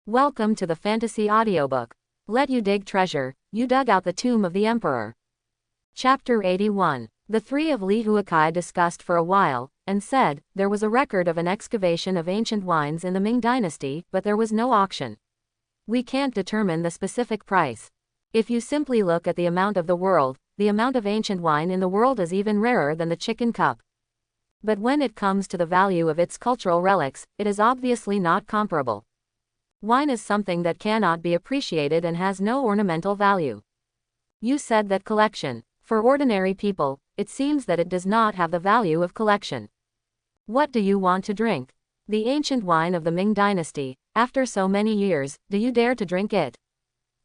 Welcome to the fantasy audiobook. Let you dig treasure, you dug out the tomb of the emperor. Chapter 81. The three of Li Huakai discussed for a while, and said, there was a record of an excavation of ancient wines in the Ming dynasty, but there was no auction. We can't determine the specific price. If you simply look at the amount of the world, the amount of ancient wine in the world is even rarer than the chicken cup. But when it comes to the value of its cultural relics, it is obviously not comparable. Wine is something that cannot be appreciated and has no ornamental value. You said that collection. For ordinary people, it seems that it does not have the value of collection. What do you want to drink? The ancient wine of the Ming dynasty. After so many years, do you dare to drink it?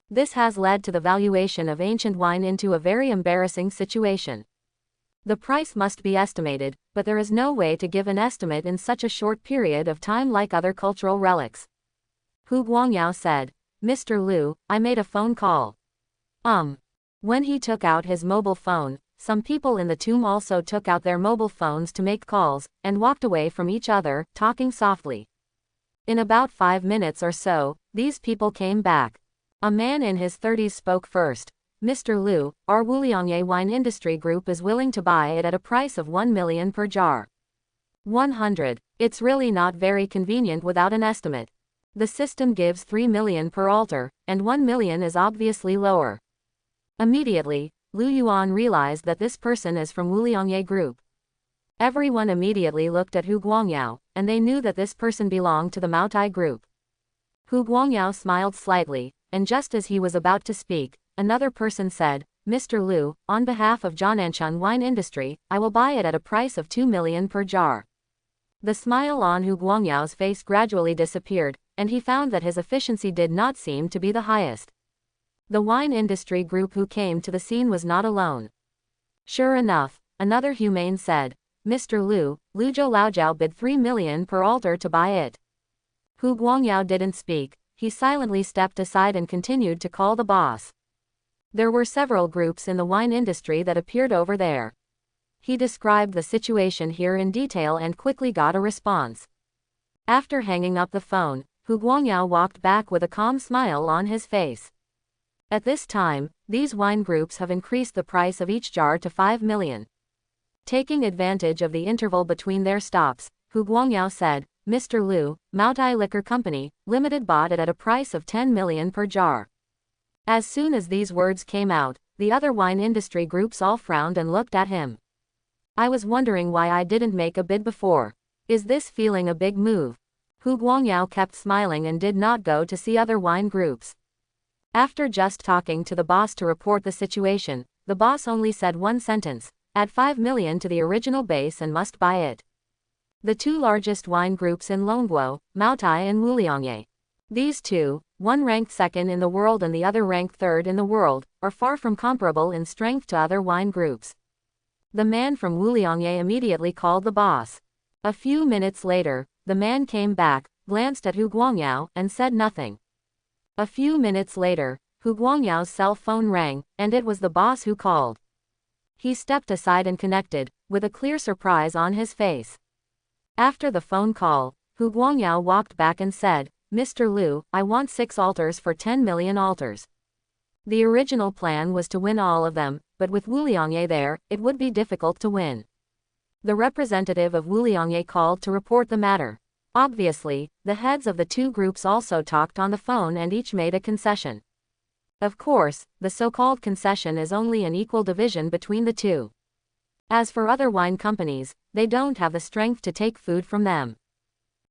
This has led to the valuation of ancient wine into a very embarrassing situation. The price must be estimated, but there is no way to give an estimate in such a short period of time like other cultural relics. Hu Guangyao said, Mr. Liu, I made a phone call. When he took out his mobile phone, some people in the tomb also took out their mobile phones to make calls, and walked away from each other, talking softly. In about 5 minutes or so, these people came back. A man in his 30s spoke first. Mr. Liu, our Wuliangye wine industry group is willing to buy it at a price of 1 million per jar. 100. It's really not very convenient without an estimate. The system gives 3 million per altar, and 1 million is obviously lower. Immediately, Lu Yuan realized that this person is from Wuliangye group. Everyone immediately looked at Hu Guangyao, and they knew that this person belonged to the Maotai group. Hu Guangyao smiled slightly, and just as he was about to speak, another person said, Mr. Liu, on behalf of Zhananshan wine industry, I will buy it at a price of 2 million per jar. The smile on Hu Guangyao's face gradually disappeared, and he found that his efficiency did not seem to be the highest. The wine industry group who came to the scene was not alone. Sure enough, another humane said, Mr. Liu, Luzhou Laojiao bid 3 million per altar to buy it. Hu Guangyao didn't speak, he silently stepped aside and continued to call the boss. There were several groups in the wine industry that appeared over there. He described the situation here in detail and quickly got a response. After hanging up the phone, Hu Guangyao walked back with a calm smile on his face. At this time, these wine groups have increased the price of each jar to 5 million. Taking advantage of the interval between their stops, Hu Guangyao said, Mr. Liu, Maotai Liquor Company, Limited bought it at a price of 10 million per jar. As soon as these words came out, the other wine industry groups all frowned and looked at him. I was wondering why I didn't make a bid before. Is this feeling a big move? Hu Guangyao kept smiling and did not go to see other wine groups. After just talking to the boss to report the situation, the boss only said one sentence, add 5 million to the original base and must buy it. The two largest wine groups in Longguo, Maotai and Wuliangye. These two, one ranked second in the world and the other ranked third in the world, are far from comparable in strength to other wine groups. The man from Wuliangye immediately called the boss. A few minutes later, the man came back, glanced at Hu Guangyao, and said nothing. A few minutes later, Hu Guangyao's cell phone rang, and it was the boss who called. He stepped aside and connected, with a clear surprise on his face. After the phone call, Hu Guangyao walked back and said, Mr. Liu, I want 6 altars for 10 million altars. The original plan was to win all of them, but with Wuliangye there, it would be difficult to win. The representative of Wuliangye called to report the matter. Obviously, the heads of the two groups also talked on the phone and each made a concession. Of course, the so-called concession is only an equal division between the two. As for other wine companies, they don't have the strength to take food from them.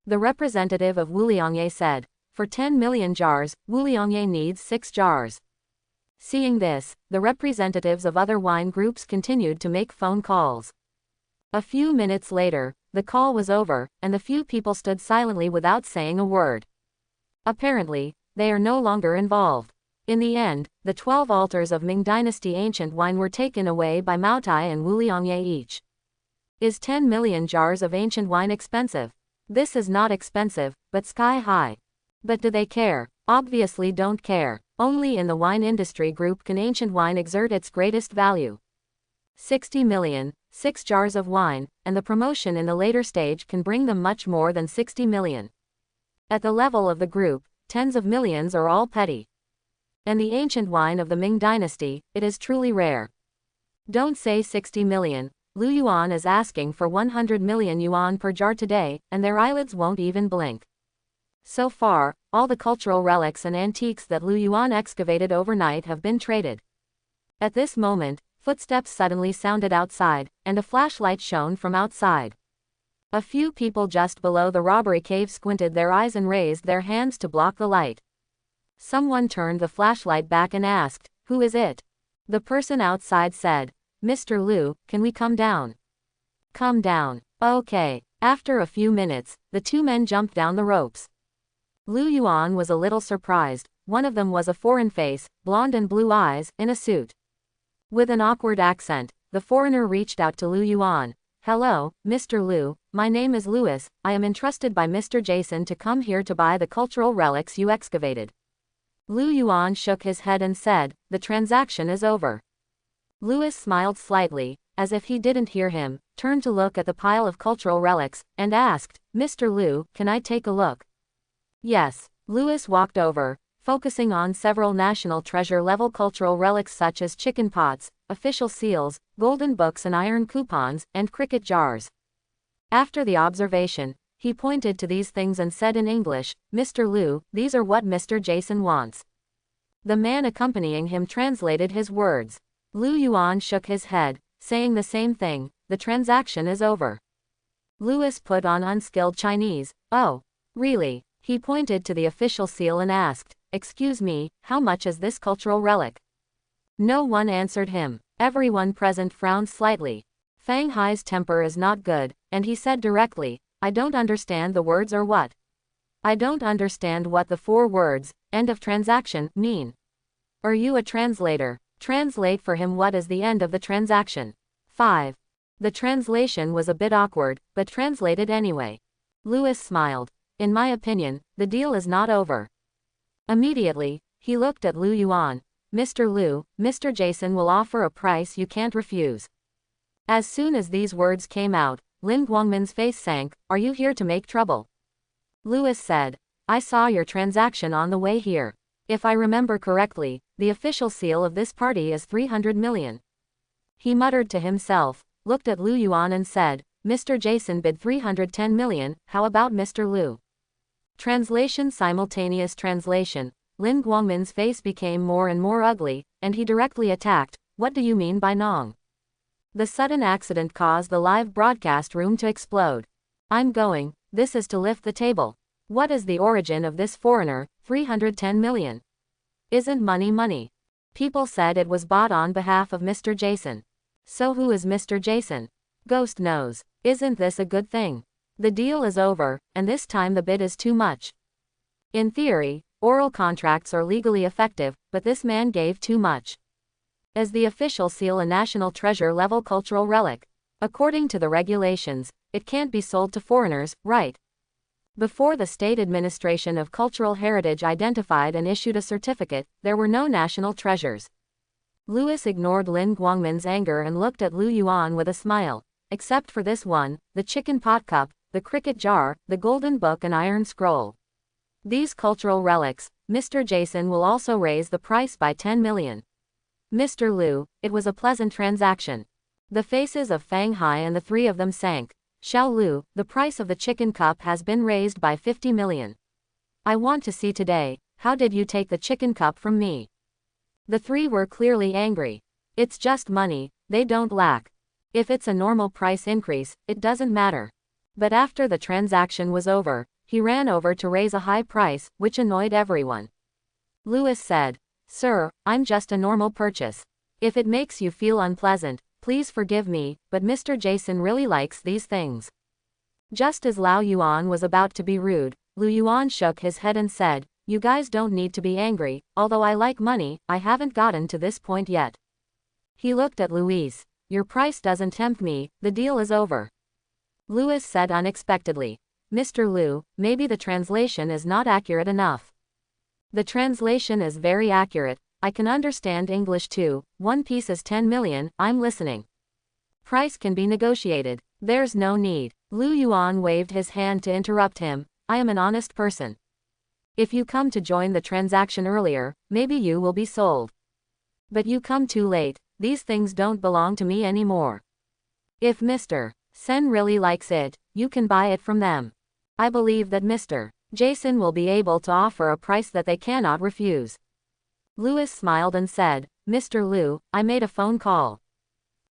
The representative of Wuliangye said, for 10 million jars, Wuliangye needs 6 jars. Seeing this, the representatives of other wine groups continued to make phone calls. A few minutes later, the call was over, and the few people stood silently without saying a word. Apparently, they are no longer involved. In the end, the 12 altars of Ming dynasty ancient wine were taken away by Maotai and Wuliangye each. Is 10 million jars of ancient wine expensive? This is not expensive, but sky high. But do they care? Obviously don't care. Only in the wine industry group can ancient wine exert its greatest value. 60 million, 6 jars of wine, and the promotion in the later stage can bring them much more than 60 million. At the level of the group, tens of millions are all petty. And the ancient wine of the Ming dynasty, it is truly rare. Don't say 60 million. Lu Yuan is asking for 100 million yuan per jar today, and their eyelids won't even blink. So far, all the cultural relics and antiques that Lu Yuan excavated overnight have been traded. At this moment, footsteps suddenly sounded outside, and a flashlight shone from outside. A few people just below the robbery cave squinted their eyes and raised their hands to block the light. Someone turned the flashlight back and asked, "Who is it?" The person outside said, "Mr. Lu, can we come down?" "Come down. Okay." After a few minutes, the two men jumped down the ropes. Lu Yuan was a little surprised. One of them was a foreign face, blonde and blue eyes, in a suit. With an awkward accent, the foreigner reached out to Lu Yuan. "Hello, Mr. Lu, my name is Louis. I am entrusted by Mr. Jason to come here to buy the cultural relics you excavated." Lu Yuan shook his head and said, "The transaction is over." Louis smiled slightly, as if he didn't hear him, turned to look at the pile of cultural relics, and asked, "Mr. Lu, can I take a look?" "Yes." Louis walked over, focusing on several national treasure-level cultural relics such as chicken pots, official seals, golden books and iron coupons, and cricket jars. After the observation, he pointed to these things and said in English, "Mr. Lu, these are what Mr. Jason wants." The man accompanying him translated his words. Lu Yuan shook his head, saying the same thing, "The transaction is over." Louis put on unskilled Chinese, "Oh, really?" He pointed to the official seal and asked, "Excuse me, how much is this cultural relic?" No one answered him. Everyone present frowned slightly. Fang Hai's temper is not good, and he said directly, "I don't understand the words or what. I don't understand what the 4 words, end of transaction, mean. Are you a translator? Translate for him what is the end of the transaction." 5. The translation was a bit awkward, but translated anyway. Louis smiled. "In my opinion, the deal is not over." Immediately, he looked at Lu Yuan. "Mr. Lu, Mr. Jason will offer a price you can't refuse." As soon as these words came out, Lin Guangmin's face sank. "Are you here to make trouble?" Louis said, "I saw your transaction on the way here. If I remember correctly, the official seal of this party is 300 million. He muttered to himself, looked at Lu Yuan and said, "Mr. Jason bid 310 million, how about Mr. Lu?" Translation simultaneous translation. Lin Guangmin's face became more and more ugly, and he directly attacked, "What do you mean by Nong?" The sudden accident caused the live broadcast room to explode. "I'm going, this is to lift the table. What is the origin of this foreigner, 310 million? Isn't money money?" People said it was bought on behalf of Mr. Jason. So who is Mr. Jason? Ghost knows. Isn't this a good thing? The deal is over, and this time the bid is too much. In theory, oral contracts are legally effective, but this man gave too much. Is the official seal a national treasure-level cultural relic? According to the regulations, it can't be sold to foreigners, right? Before the State Administration of Cultural Heritage identified and issued a certificate, there were no national treasures. Louis ignored Lin Guangmin's anger and looked at Lu Yuan with a smile. "Except for this one, the chicken pot cup, the cricket jar, the golden book and iron scroll. These cultural relics, Mr. Jason will also raise the price by 10 million. Mr. Lu, it was a pleasant transaction." The faces of Fang Hai and the 3 of them sank. "Xiao Lu, the price of the chicken cup has been raised by 50 million. I want to see today, how did you take the chicken cup from me?" The 3 were clearly angry. It's just money, they don't lack. If it's a normal price increase, it doesn't matter. But after the transaction was over, he ran over to raise a high price, which annoyed everyone. Louis said, "Sir, I'm just a normal purchase. If it makes you feel unpleasant, please forgive me, but Mr. Jason really likes these things." Just as Lao Yuan was about to be rude, Lu Yuan shook his head and said, "You guys don't need to be angry, although I like money, I haven't gotten to this point yet." He looked at Louis. "Your price doesn't tempt me, the deal is over." Louis said unexpectedly, "Mr. Lu, maybe the translation is not accurate enough." "The translation is very accurate, I can understand English too, one piece is 10 million, I'm listening. Price can be negotiated, there's no need." Lu Yuan waved his hand to interrupt him, "I am an honest person. If you come to join the transaction earlier, maybe you will be sold. But you come too late, these things don't belong to me anymore. If Mr. Sen really likes it, you can buy it from them. I believe that Mr. Jason will be able to offer a price that they cannot refuse. Lewis smiled and said, Mr. Liu, I made a phone call.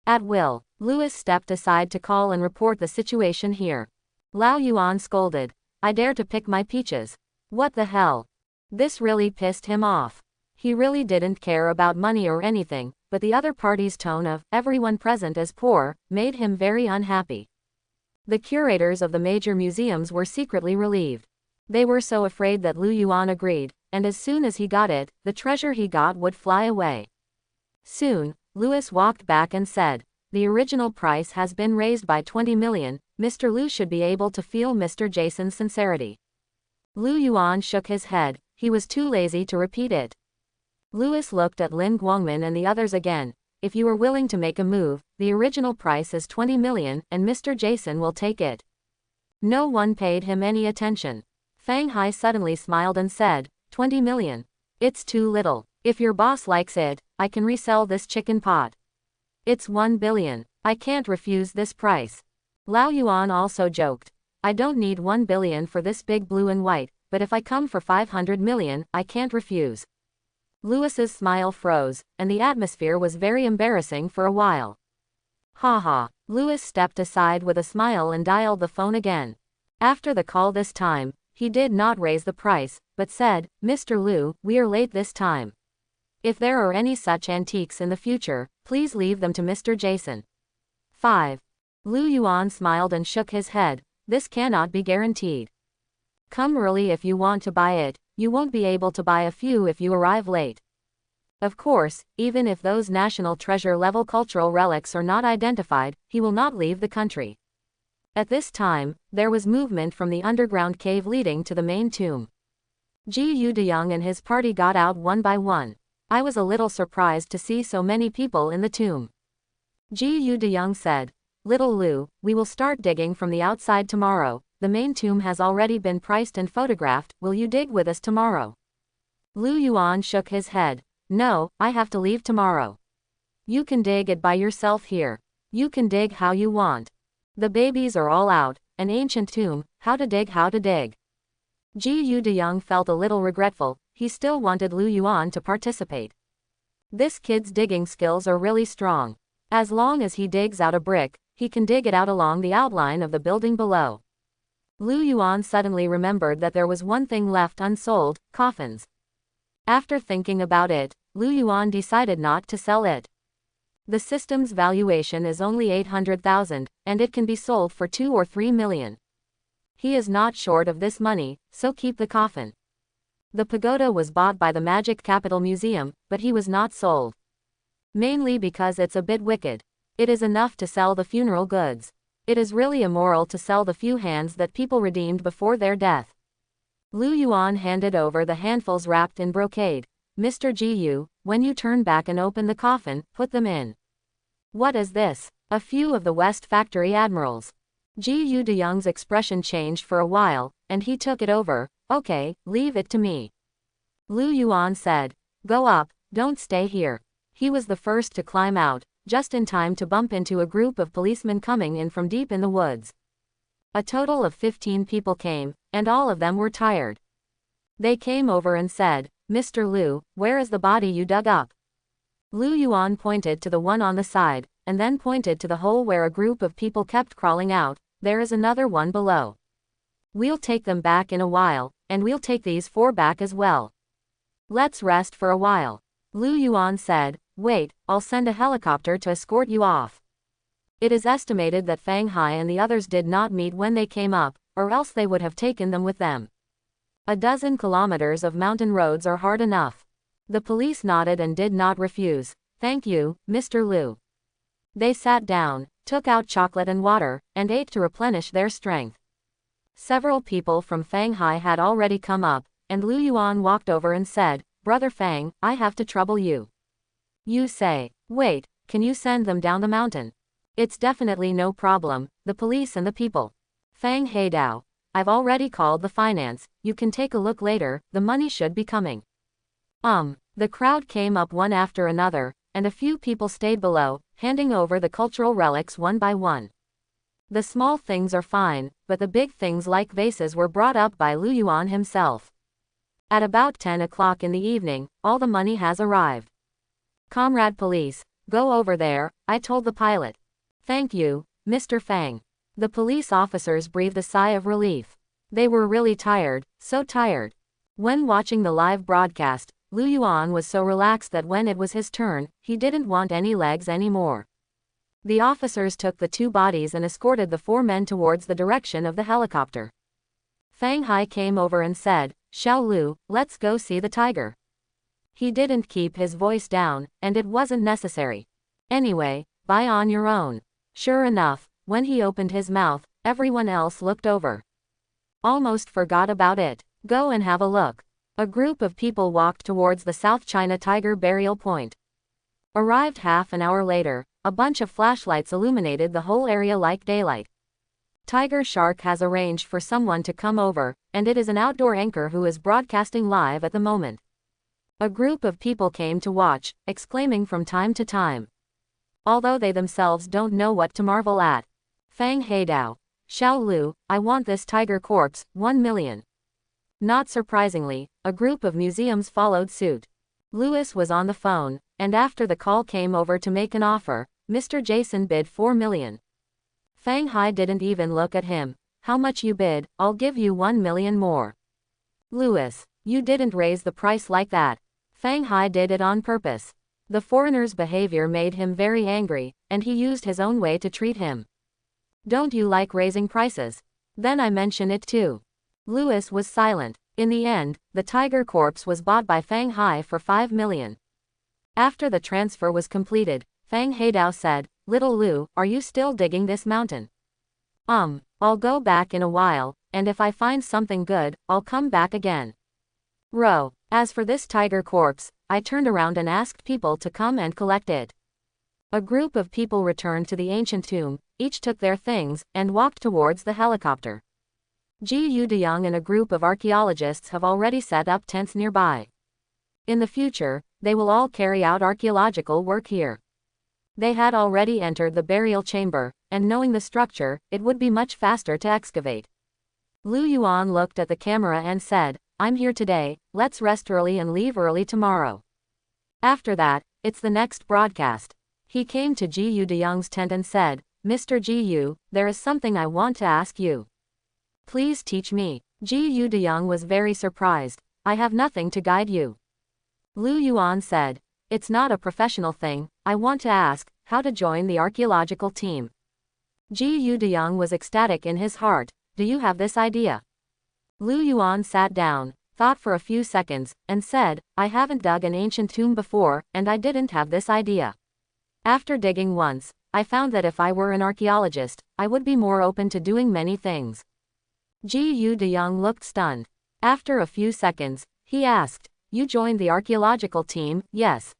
At will, Lewis stepped aside to call and report the situation here. Lao Yuan scolded. I dare to pick my peaches. What the hell? This really pissed him off. He really didn't care about money or anything, but the other party's tone of, everyone present is poor, made him very unhappy. The curators of the major museums were secretly relieved. They were so afraid that Liu Yuan agreed, and as soon as he got it, the treasure he got would fly away. Soon, Lewis walked back and said, the original price has been raised by 20 million, Mr. Liu should be able to feel Mr. Jason's sincerity. Liu Yuan shook his head, he was too lazy to repeat it. Lewis looked at Lin Guangmin and the others again. If you are willing to make a move, the original price is 20 million, and Mr. Jason will take it. No one paid him any attention. Fang Hai suddenly smiled and said, 20 million. It's too little. If your boss likes it, I can resell this chicken pot. It's 1 billion. I can't refuse this price. Lao Yuan also joked. I don't need 1 billion for this big blue and white, but if I come for 500 million, I can't refuse. Lewis's smile froze, and the atmosphere was very embarrassing for a while. Ha ha. Lewis stepped aside with a smile and dialed the phone again. After the call this time, he did not raise the price, but said, Mr. Liu, we are late this time. If there are any such antiques in the future, please leave them to Mr. Jason. 5. Liu Yuan smiled and shook his head. This cannot be guaranteed. Come early if you want to buy it, you won't be able to buy a few if you arrive late. Of course, even if those national treasure level cultural relics are not identified, he will not leave the country. At this time, there was movement from the underground cave leading to the main tomb. Ji Yudeyoung and his party got out one by one. I was a little surprised to see so many people in the tomb. Ji Yudeyoung said, Little Liu, we will start digging from the outside tomorrow. The main tomb has already been priced and photographed. Will you dig with us tomorrow? Liu Yuan shook his head. No, I have to leave tomorrow. You can dig it by yourself here. You can dig how you want. The babies are all out. An ancient tomb, how to dig, how to dig. Ji Yudeyoung felt a little regretful. He still wanted Liu Yuan to participate. This kid's digging skills are really strong. As long as he digs out a brick, he can dig it out along the outline of the building below. Liu Yuan suddenly remembered that there was one thing left unsold, coffins. After thinking about it, Liu Yuan decided not to sell it. The system's valuation is only 800,000, and it can be sold for 2 or 3 million. He is not short of this money, so keep the coffin. The pagoda was bought by the Magic Capital Museum, but he was not sold. Mainly because it's a bit wicked. It is enough to sell the funeral goods. It is really immoral to sell the few hands that people redeemed before their death. Liu Yuan handed over the handfuls wrapped in brocade. Mr. Ji Yu, when you turn back and open the coffin, put them in. What is this? A few of the West Factory admirals. Ji Yudeyoung's expression changed for a while, and he took it over. Okay, leave it to me. Liu Yuan said. Go up, don't stay here. He was the first to climb out, just in time to bump into a group of policemen coming in from deep in the woods. A total of 15 people came, and all of them were tired. They came over and said, Mr. Liu, where is the body you dug up? Liu Yuan pointed to the one on the side, and then pointed to the hole where a group of people kept crawling out. There is another one below. We'll take them back in a while, and we'll take these 4 back as well. Let's rest for a while. Liu Yuan said, wait, I'll send a helicopter to escort you off. It is estimated that Fang Hai and the others did not meet when they came up, or else they would have taken them with them. 12 kilometers of mountain roads are hard enough. The police nodded and did not refuse. Thank you, Mr. Liu. They sat down, took out chocolate and water, and ate to replenish their strength. Several people from Fang Hai had already come up, and Liu Yuan walked over and said, Brother Fang, I have to trouble you. You say, wait, can you send them down the mountain? It's definitely no problem, the police and the people. Fang Haidao. I've already called the finance, you can take a look later, the money should be coming. The crowd came up one after another, and a few people stayed below, handing over the cultural relics one by one. The small things are fine, but the big things like vases were brought up by Lu Yuan himself. At about 10 o'clock in the evening, all the money has arrived. Comrade Police, go over there, I told the pilot. Thank you, Mr. Fang. The police officers breathed a sigh of relief. They were really tired, so tired. When watching the live broadcast, Lu Yuan was so relaxed that when it was his turn, he didn't want any legs anymore. The officers took the 2 bodies and escorted the 4 men towards the direction of the helicopter. Fang Hai came over and said, Xiao Lu, let's go see the tiger. He didn't keep his voice down, and it wasn't necessary. Anyway, buy on your own. Sure enough, when he opened his mouth, everyone else looked over. Almost forgot about it. Go and have a look. A group of people walked towards the South China Tiger burial point. Arrived half an hour later, a bunch of flashlights illuminated the whole area like daylight. Tiger Shark has arranged for someone to come over, and it is an outdoor anchor who is broadcasting live at the moment. A group of people came to watch, exclaiming from time to time. Although they themselves don't know what to marvel at. Fang Heidao. Xiao Lu, I want this tiger corpse, 1 million. Not surprisingly, a group of museums followed suit. Lewis was on the phone, and after the call came over to make an offer, Mr. Jason bid 4 million. Fang Hai didn't even look at him. How much you bid? I'll give you 1 million more. Lewis, you didn't raise the price like that. Fang Hai did it on purpose. The foreigner's behavior made him very angry, and he used his own way to treat him. Don't you like raising prices? Then I mention it too. Lewis was silent. In the end, the tiger corpse was bought by Fang Hai for 5 million. After the transfer was completed, Fang Heidao said, Little Lu, are you still digging this mountain? I'll go back in a while, and if I find something good, I'll come back again. As for this tiger corpse, I turned around and asked people to come and collect it. A group of people returned to the ancient tomb, each took their things, and walked towards the helicopter. Ji Yudayang and a group of archaeologists have already set up tents nearby. In the future, they will all carry out archaeological work here. They had already entered the burial chamber, and knowing the structure, it would be much faster to excavate. Lu Yuan looked at the camera and said, I'm here today, let's rest early and leave early tomorrow. After that, it's the next broadcast. He came to Ji Yudayang's tent and said, Mr. Ji Yu, there is something I want to ask you. Please teach me. Ji Yudayang was very surprised. I have nothing to guide you. Lu Yuan said, it's not a professional thing, I want to ask, how to join the archaeological team. Ji Yudayang was ecstatic in his heart, do you have this idea? Lu Yuan sat down, thought for a few seconds, and said, I haven't dug an ancient tomb before, and I didn't have this idea. After digging once, I found that if I were an archaeologist, I would be more open to doing many things. Ji Yudayang looked stunned. After a few seconds, he asked, you joined the archaeological team? Yes.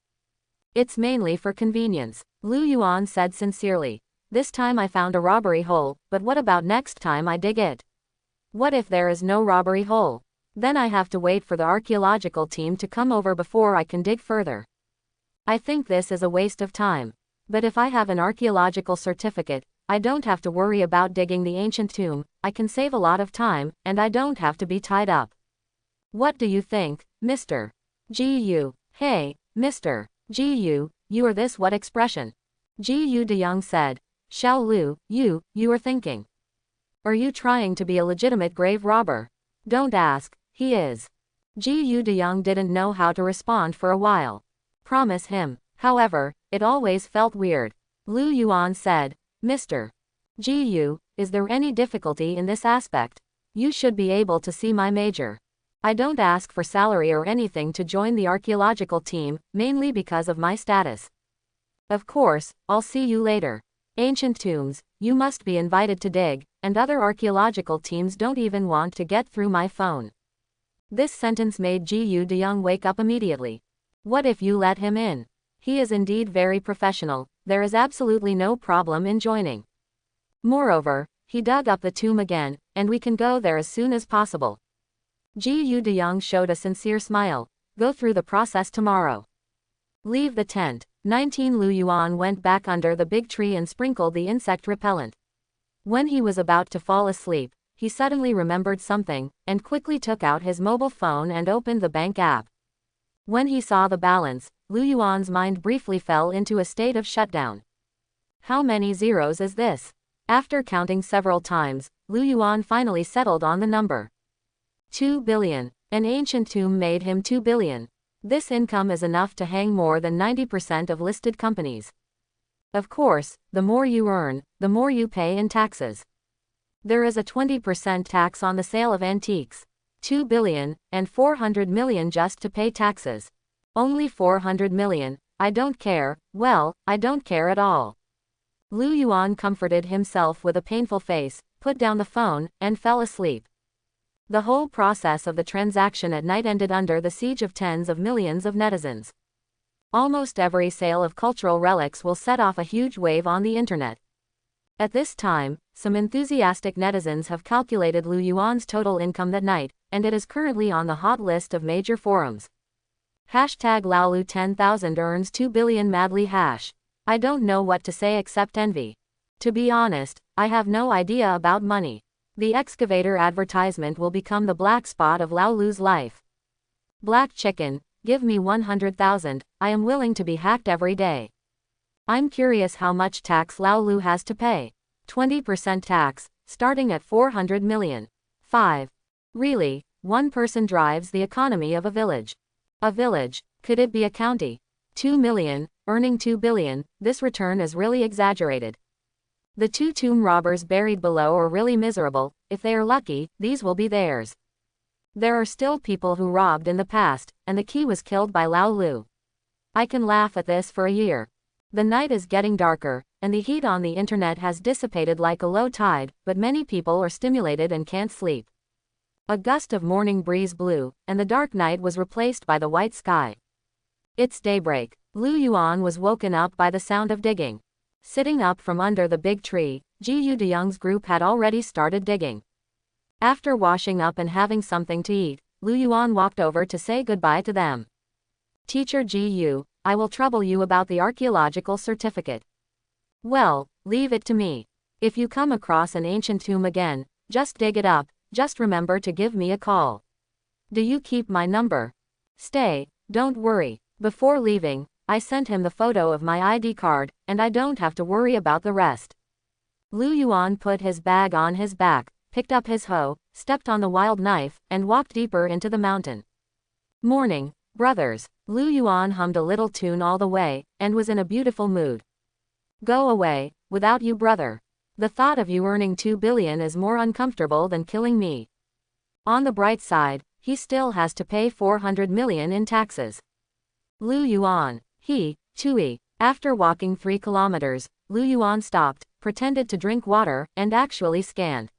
It's mainly for convenience. Lu Yuan said sincerely. This time I found a robbery hole, but what about next time I dig it? What if there is no robbery hole? Then I have to wait for the archaeological team to come over before I can dig further. I think this is a waste of time. But if I have an archaeological certificate, I don't have to worry about digging the ancient tomb, I can save a lot of time, and I don't have to be tied up. What do you think, Mr. Ji Yu? Hey, Mr. Ji Yu, you are this what expression? Ji Yudayang said. Xiao Lu, you are thinking. Are you trying to be a legitimate grave robber? Don't ask, he is. Ji Yudayang didn't know how to respond for a while. Promise him. However, it always felt weird. Lu Yuan said, Mr. Ji Yu, is there any difficulty in this aspect? You should be able to see my major. I don't ask for salary or anything to join the archaeological team, mainly because of my status. Of course, I'll see you later. Ancient tombs, you must be invited to dig, and other archaeological teams don't even want to get through my phone. This sentence made Ji Yudayang wake up immediately. What if you let him in? He is indeed very professional, there is absolutely no problem in joining. Moreover, he dug up the tomb again, and we can go there as soon as possible. Ji DeYoung showed a sincere smile. Go through the process tomorrow. Leave the tent. 19 Lu Yuan went back under the big tree and sprinkled the insect repellent. When he was about to fall asleep, he suddenly remembered something, and quickly took out his mobile phone and opened the bank app. When he saw the balance, Lu Yuan's mind briefly fell into a state of shutdown. How many zeros is this? After counting several times, Lu Yuan finally settled on the number. 2 billion. An ancient tomb made him 2 billion. This income is enough to hang more than 90% of listed companies. Of course, the more you earn, the more you pay in taxes. There is a 20% tax on the sale of antiques. 2 billion, and 400 million just to pay taxes. Only 400 million, I don't care, well, I don't care at all. Lu Yuan comforted himself with a painful face, put down the phone, and fell asleep. The whole process of the transaction at night ended under the siege of tens of millions of netizens. Almost every sale of cultural relics will set off a huge wave on the internet. At this time, some enthusiastic netizens have calculated Lu Yuan's total income that night, and it is currently on the hot list of major forums. #LaoLu 10,000 earns 2 billion madly #. I don't know what to say except envy. To be honest, I have no idea about money. The excavator advertisement will become the black spot of LaoLu's life. Black chicken, give me 100,000, I am willing to be hacked every day. I'm curious how much tax LaoLu has to pay. 20% tax, starting at 400 million. 5. Really, one person drives the economy of a village. A village, could it be a county? 2 million, earning 2 billion, this return is really exaggerated. The 2 tomb robbers buried below are really miserable. If they are lucky, these will be theirs. There are still people who robbed in the past, and the key was killed by LaoLu. I can laugh at this for a year. The night is getting darker, and the heat on the internet has dissipated like a low tide, but many people are stimulated and can't sleep. A gust of morning breeze blew, and the dark night was replaced by the white sky. It's daybreak. Lu Yuan was woken up by the sound of digging. Sitting up from under the big tree, Ji DeYoung's group had already started digging. After washing up and having something to eat, Lu Yuan walked over to say goodbye to them. Teacher Ji, I will trouble you about the archaeological certificate. Well, leave it to me. If you come across an ancient tomb again, just dig it up, just remember to give me a call. Do you keep my number? Stay, don't worry. Before leaving, I sent him the photo of my ID card, and I don't have to worry about the rest. Lu Yuan put his bag on his back, picked up his hoe, stepped on the wild knife, and walked deeper into the mountain. Morning, brothers. Lu Yuan hummed a little tune all the way, and was in a beautiful mood. Go away, without you brother. The thought of you earning 2 billion is more uncomfortable than killing me. On the bright side, he still has to pay 400 million in taxes. Lu Yuan. Tui. After walking 3 kilometers, Lu Yuan stopped, pretended to drink water, and actually scanned.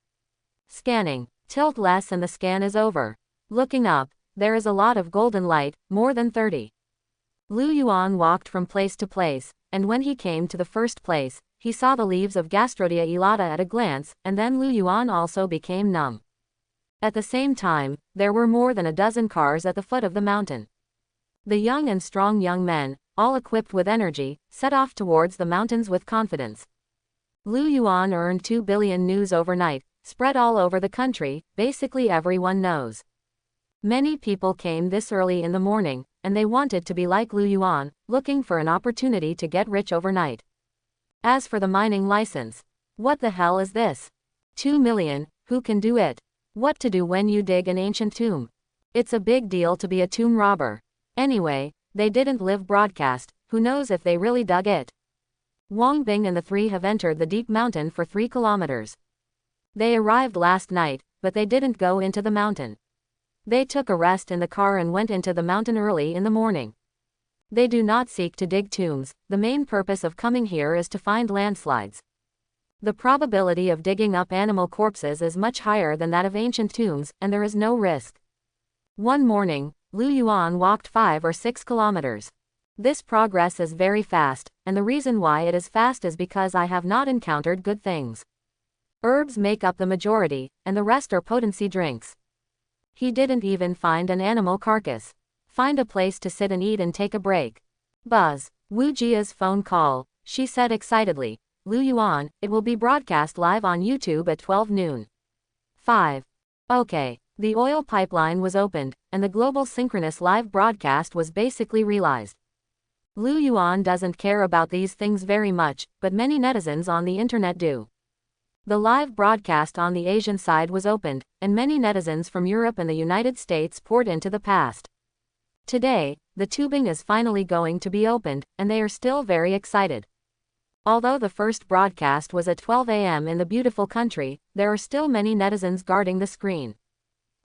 Scanning. Tilt less and the scan is over. Looking up, there is a lot of golden light, more than 30. Lu Yuan walked from place to place, and when he came to the first place, he saw the leaves of Gastrodia elata at a glance, and then Lu Yuan also became numb. At the same time, there were more than a dozen cars at the foot of the mountain. The young and strong young men, all equipped with energy, set off towards the mountains with confidence. Lu Yuan earned 2 billion news overnight, spread all over the country, basically everyone knows. Many people came this early in the morning, and they wanted to be like Lu Yuan, looking for an opportunity to get rich overnight. As for the mining license, what the hell is this? 2 million, who can do it? What to do when you dig an ancient tomb? It's a big deal to be a tomb robber. Anyway, they didn't live broadcast, who knows if they really dug it. Wang Bing and the 3 have entered the deep mountain for 3 kilometers. They arrived last night, but they didn't go into the mountain. They took a rest in the car and went into the mountain early in the morning. They do not seek to dig tombs, the main purpose of coming here is to find landslides. The probability of digging up animal corpses is much higher than that of ancient tombs, and there is no risk. One morning, Lu Yuan walked 5 or 6 kilometers. This progress is very fast, and the reason why it is fast is because I have not encountered good things. Herbs make up the majority, and the rest are potency drinks. He didn't even find an animal carcass. Find a place to sit and eat and take a break. Buzz. Wu Jia's phone call. She said excitedly, Lu Yuan, it will be broadcast live on YouTube at 12 noon. 5. Okay. The oil pipeline was opened, and the global synchronous live broadcast was basically realized. Lu Yuan doesn't care about these things very much, but many netizens on the internet do. The live broadcast on the Asian side was opened, and many netizens from Europe and the United States poured into the past. Today, the tubing is finally going to be opened, and they are still very excited. Although the first broadcast was at 12 a.m. in the beautiful country, there are still many netizens guarding the screen.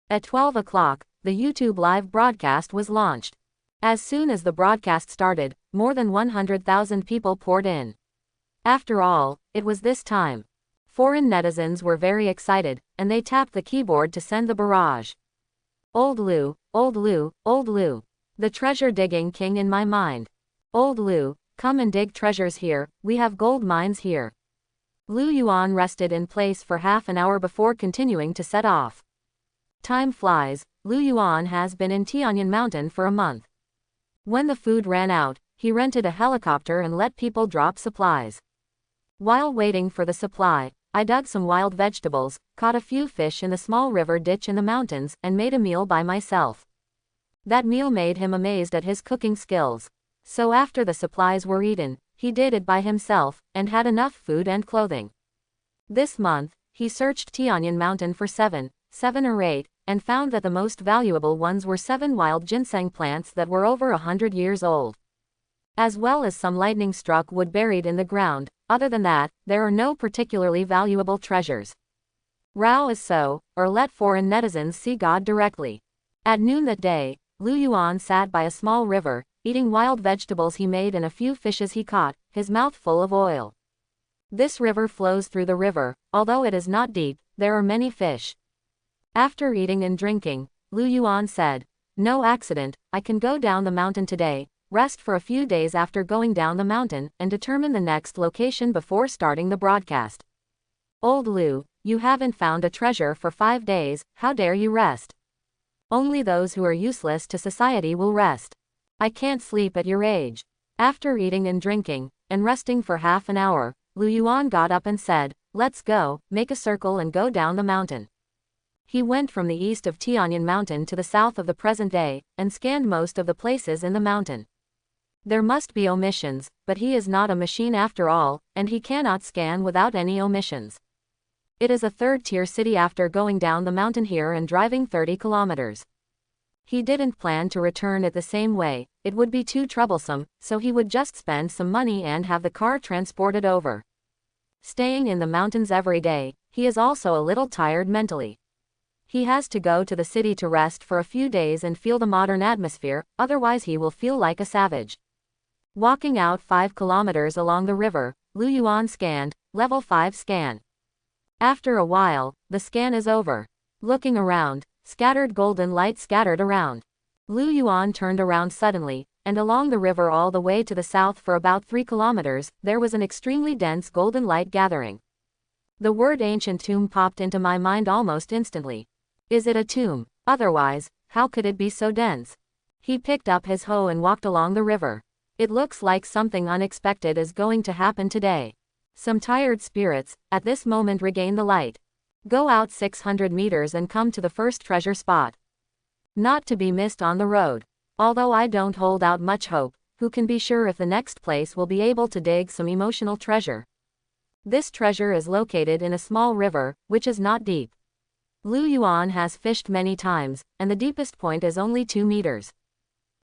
At 12 o'clock, the YouTube live broadcast was launched. As soon as the broadcast started, more than 100,000 people poured in. After all, it was this time. Foreign netizens were very excited, and they tapped the keyboard to send the barrage. Old Lu, old Lu, old Lu. The treasure digging king in my mind. Old Lu, come and dig treasures here, we have gold mines here. Lu Yuan rested in place for half an hour before continuing to set off. Time flies. Lu Yuan has been in Tianyan Mountain for a month. When the food ran out, he rented a helicopter and let people drop supplies. While waiting for the supply, I dug some wild vegetables, caught a few fish in the small river ditch in the mountains, and made a meal by myself. That meal made him amazed at his cooking skills. So after the supplies were eaten, he did it by himself, and had enough food and clothing. This month, he searched Tianyan Mountain for 7 or 8, and found that the most valuable ones were 7 wild ginseng plants that were over 100 years old. As well as some lightning-struck wood buried in the ground. Other than that, there are no particularly valuable treasures. Rao is so, or let foreign netizens see God directly. At noon that day, Lu Yuan sat by a small river, eating wild vegetables he made and a few fishes he caught, his mouth full of oil. This river flows through the river, although it is not deep, there are many fish. After eating and drinking, Lu Yuan said, no accident, I can go down the mountain today, rest for a few days after going down the mountain, and determine the next location before starting the broadcast. Old Lu, you haven't found a treasure for 5 days, how dare you rest? Only those who are useless to society will rest. I can't sleep at your age. After eating and drinking, and resting for half an hour, Lu Yuan got up and said, let's go, make a circle and go down the mountain. He went from the east of Tianyan Mountain to the south of the present day, and scanned most of the places in the mountain. There must be omissions, but he is not a machine after all, and he cannot scan without any omissions. It is a third-tier city after going down the mountain here and driving 30 kilometers. He didn't plan to return it the same way, it would be too troublesome, so he would just spend some money and have the car transported over. Staying in the mountains every day, he is also a little tired mentally. He has to go to the city to rest for a few days and feel the modern atmosphere, otherwise he will feel like a savage. Walking out 5 kilometers along the river, Lu Yuan scanned, level 5 scan. After a while, the scan is over. Looking around, scattered golden light scattered around. Lu Yuan turned around suddenly, and along the river all the way to the south for about 3 kilometers, there was an extremely dense golden light gathering. The word ancient tomb popped into my mind almost instantly. Is it a tomb? Otherwise, how could it be so dense? He picked up his hoe and walked along the river. It looks like something unexpected is going to happen today. Some tired spirits, at this moment regain the light. Go out 600 meters and come to the first treasure spot. Not to be missed on the road. Although I don't hold out much hope, who can be sure if the next place will be able to dig some emotional treasure? This treasure is located in a small river, which is not deep. Lu Yuan has fished many times, and the deepest point is only 2 meters.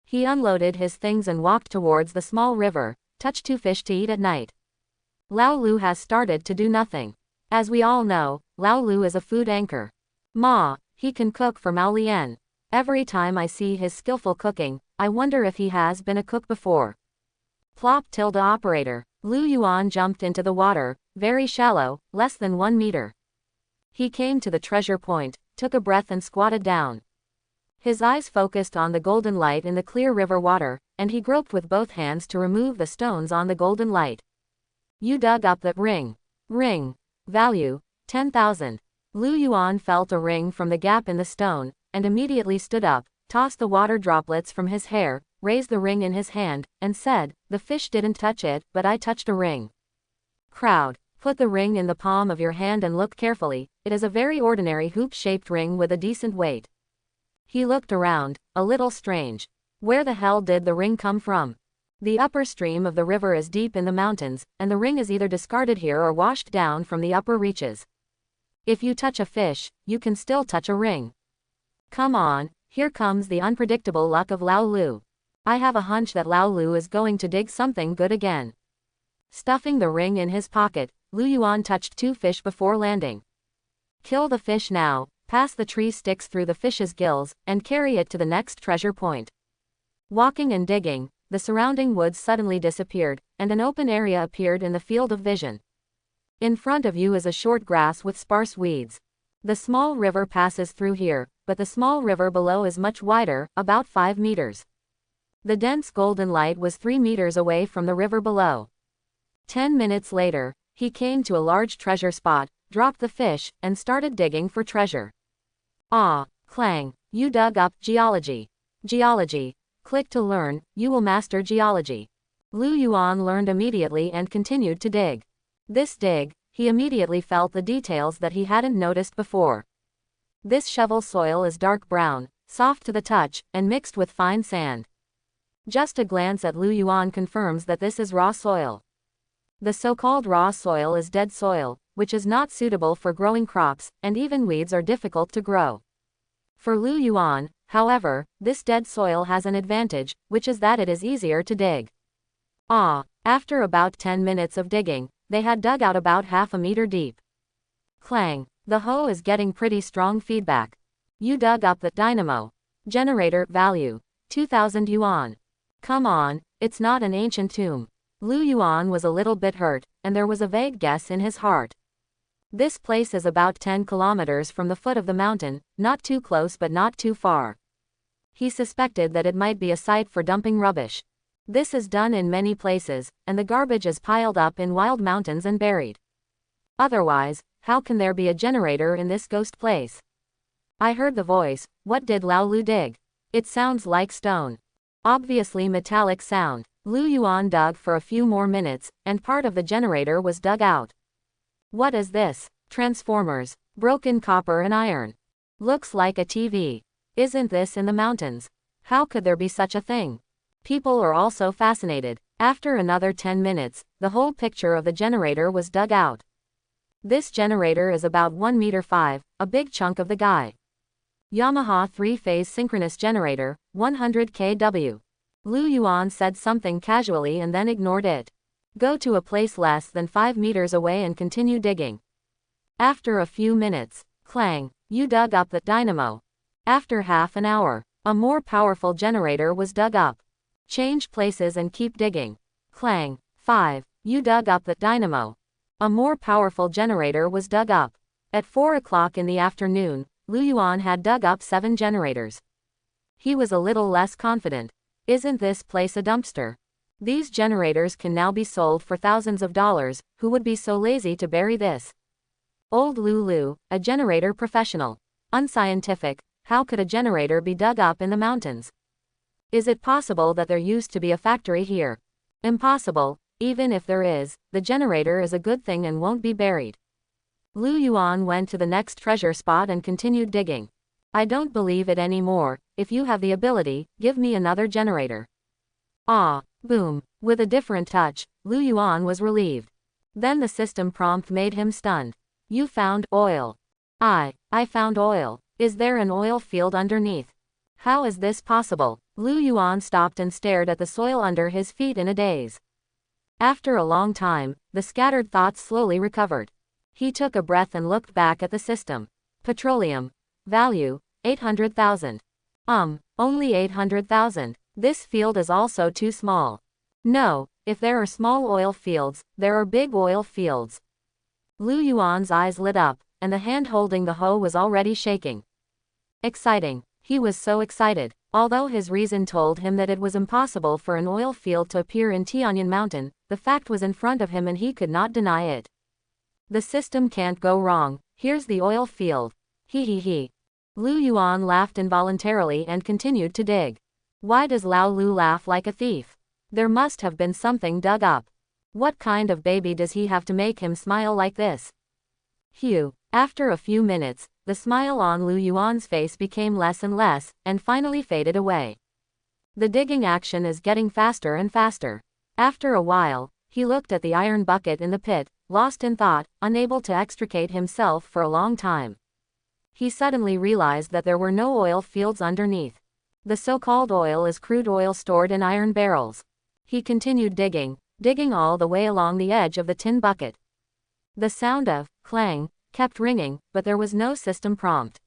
He unloaded his things and walked towards the small river, touched 2 fish to eat at night. Lao Lu has started to do nothing. As we all know, Lao Lu is a food anchor. Ma, he can cook for Mao Lian. Every time I see his skillful cooking, I wonder if he has been a cook before. Plop tilde operator. Lu Yuan jumped into the water, very shallow, less than 1 meter. He came to the treasure point, took a breath and squatted down. His eyes focused on the golden light in the clear river water, and he groped with both hands to remove the stones on the golden light. You dug up that ring. Ring. Value, 10,000. Lu Yuan felt a ring from the gap in the stone, and immediately stood up, tossed the water droplets from his hair, raised the ring in his hand, and said, "The fish didn't touch it, but I touched a ring." Crowd. Put the ring in the palm of your hand and look carefully. It is a very ordinary hoop-shaped ring with a decent weight. He looked around, a little strange. Where the hell did the ring come from? The upper stream of the river is deep in the mountains, and the ring is either discarded here or washed down from the upper reaches. If you touch a fish, you can still touch a ring. Come on, here comes the unpredictable luck of Lao Lu. I have a hunch that Lao Lu is going to dig something good again. Stuffing the ring in his pocket, Lu Yuan touched 2 fish before landing. Kill the fish now, pass the tree sticks through the fish's gills, and carry it to the next treasure point. Walking and digging, the surrounding woods suddenly disappeared, and an open area appeared in the field of vision. In front of you is a short grass with sparse weeds. The small river passes through here, but the small river below is much wider, about 5 meters. The dense golden light was 3 meters away from the river below. 10 minutes later, he came to a large treasure spot, dropped the fish, and started digging for treasure. Ah, clang, you dug up geology. Geology. Click to learn, you will master geology. Lu Yuan learned immediately and continued to dig. This dig, he immediately felt the details that he hadn't noticed before. This shovel soil is dark brown, soft to the touch, and mixed with fine sand. Just a glance at Lu Yuan confirms that this is raw soil. The so-called raw soil is dead soil, which is not suitable for growing crops, and even weeds are difficult to grow. For Lu Yuan, however, this dead soil has an advantage, which is that it is easier to dig. After about 10 minutes of digging, they had dug out about half a meter deep. Clang, the hoe is getting pretty strong feedback. You dug up the dynamo. Generator value, 2,000 yuan. Come on, it's not an ancient tomb. Lu Yuan was a little bit hurt, and there was a vague guess in his heart. This place is about 10 kilometers from the foot of the mountain, not too close but not too far. He suspected that it might be a site for dumping rubbish. This is done in many places, and the garbage is piled up in wild mountains and buried. Otherwise, how can there be a generator in this ghost place? I heard the voice. What did Lao Lu dig? It sounds like stone. Obviously metallic sound. Lu Yuan dug for a few more minutes, and part of the generator was dug out. What is this? Transformers. Broken copper and iron. Looks like a TV. Isn't this in the mountains? How could there be such a thing? People are also fascinated. After another 10 minutes, the whole picture of the generator was dug out. This generator is about 1 meter 5, a big chunk of the guy. Yamaha 3-phase synchronous generator, 100 kW. Lu Yuan said something casually and then ignored it. Go to a place less than 5 meters away and continue digging. After a few minutes, clang, you dug up the dynamo. After half an hour, a more powerful generator was dug up. Change places and keep digging. Clang, 5, you dug up the dynamo. A more powerful generator was dug up. At 4 o'clock in the afternoon, Lu Yuan had dug up 7 generators. He was a little less confident. Isn't this place a dumpster? These generators can now be sold for thousands of dollars. Who would be so lazy to bury this? Old Lulu, a generator professional. Unscientific. How could a generator be dug up in the mountains? Is it possible that there used to be a factory here? Impossible. Even if there is, the generator is a good thing and won't be buried. Lu Yuan went to the next treasure spot and continued digging. I don't believe it anymore. If you have the ability, give me another generator. Boom. With a different touch, Lu Yuan was relieved. Then the system prompt made him stunned. You found oil. I found oil. Is there an oil field underneath? How is this possible? Lu Yuan stopped and stared at the soil under his feet in a daze. After a long time, the scattered thoughts slowly recovered. He took a breath and looked back at the system. Petroleum. Value, 800,000. Only 800,000. This field is also too small. No, if there are small oil fields, there are big oil fields. Lu Yuan's eyes lit up, and the hand holding the hoe was already shaking. Exciting. He was so excited. Although his reason told him that it was impossible for an oil field to appear in Tianyan Mountain, the fact was in front of him and he could not deny it. The system can't go wrong. Here's the oil field. He he he. Lu Yuan laughed involuntarily and continued to dig. Why does Lao Lu laugh like a thief? There must have been something dug up. What kind of baby does he have to make him smile like this? Phew. After a few minutes, the smile on Lu Yuan's face became less and less, and finally faded away. The digging action is getting faster and faster. After a while, he looked at the iron bucket in the pit, lost in thought, unable to extricate himself for a long time. He suddenly realized that there were no oil fields underneath. The so-called oil is crude oil stored in iron barrels. He continued digging all the way along the edge of the tin bucket. The sound of clang kept ringing, but there was no system prompt.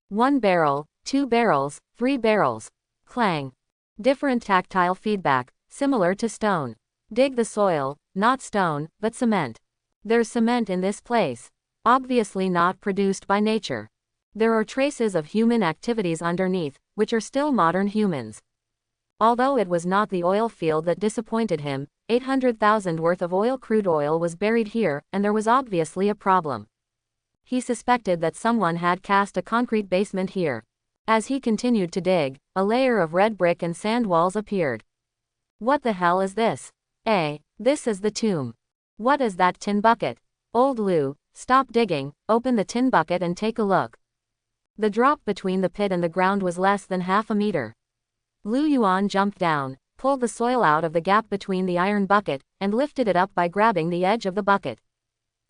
1 barrel, 2 barrels, 3 barrels. Clang. Different tactile feedback, similar to stone. Dig the soil, not stone, but cement. There's cement in this place. Obviously not produced by nature. There are traces of human activities underneath, which are still modern humans. Although it was not the oil field that disappointed him, 800,000 worth of crude oil was buried here, and there was obviously a problem. He suspected that someone had cast a concrete basement here. As he continued to dig, a layer of red brick and sand walls appeared. What the hell is this? This is the tomb. What is that tin bucket? Old Lu, stop digging, open the tin bucket and take a look. The drop between the pit and the ground was less than half a meter. Lu Yuan jumped down, pulled the soil out of the gap between the iron bucket, and lifted it up by grabbing the edge of the bucket.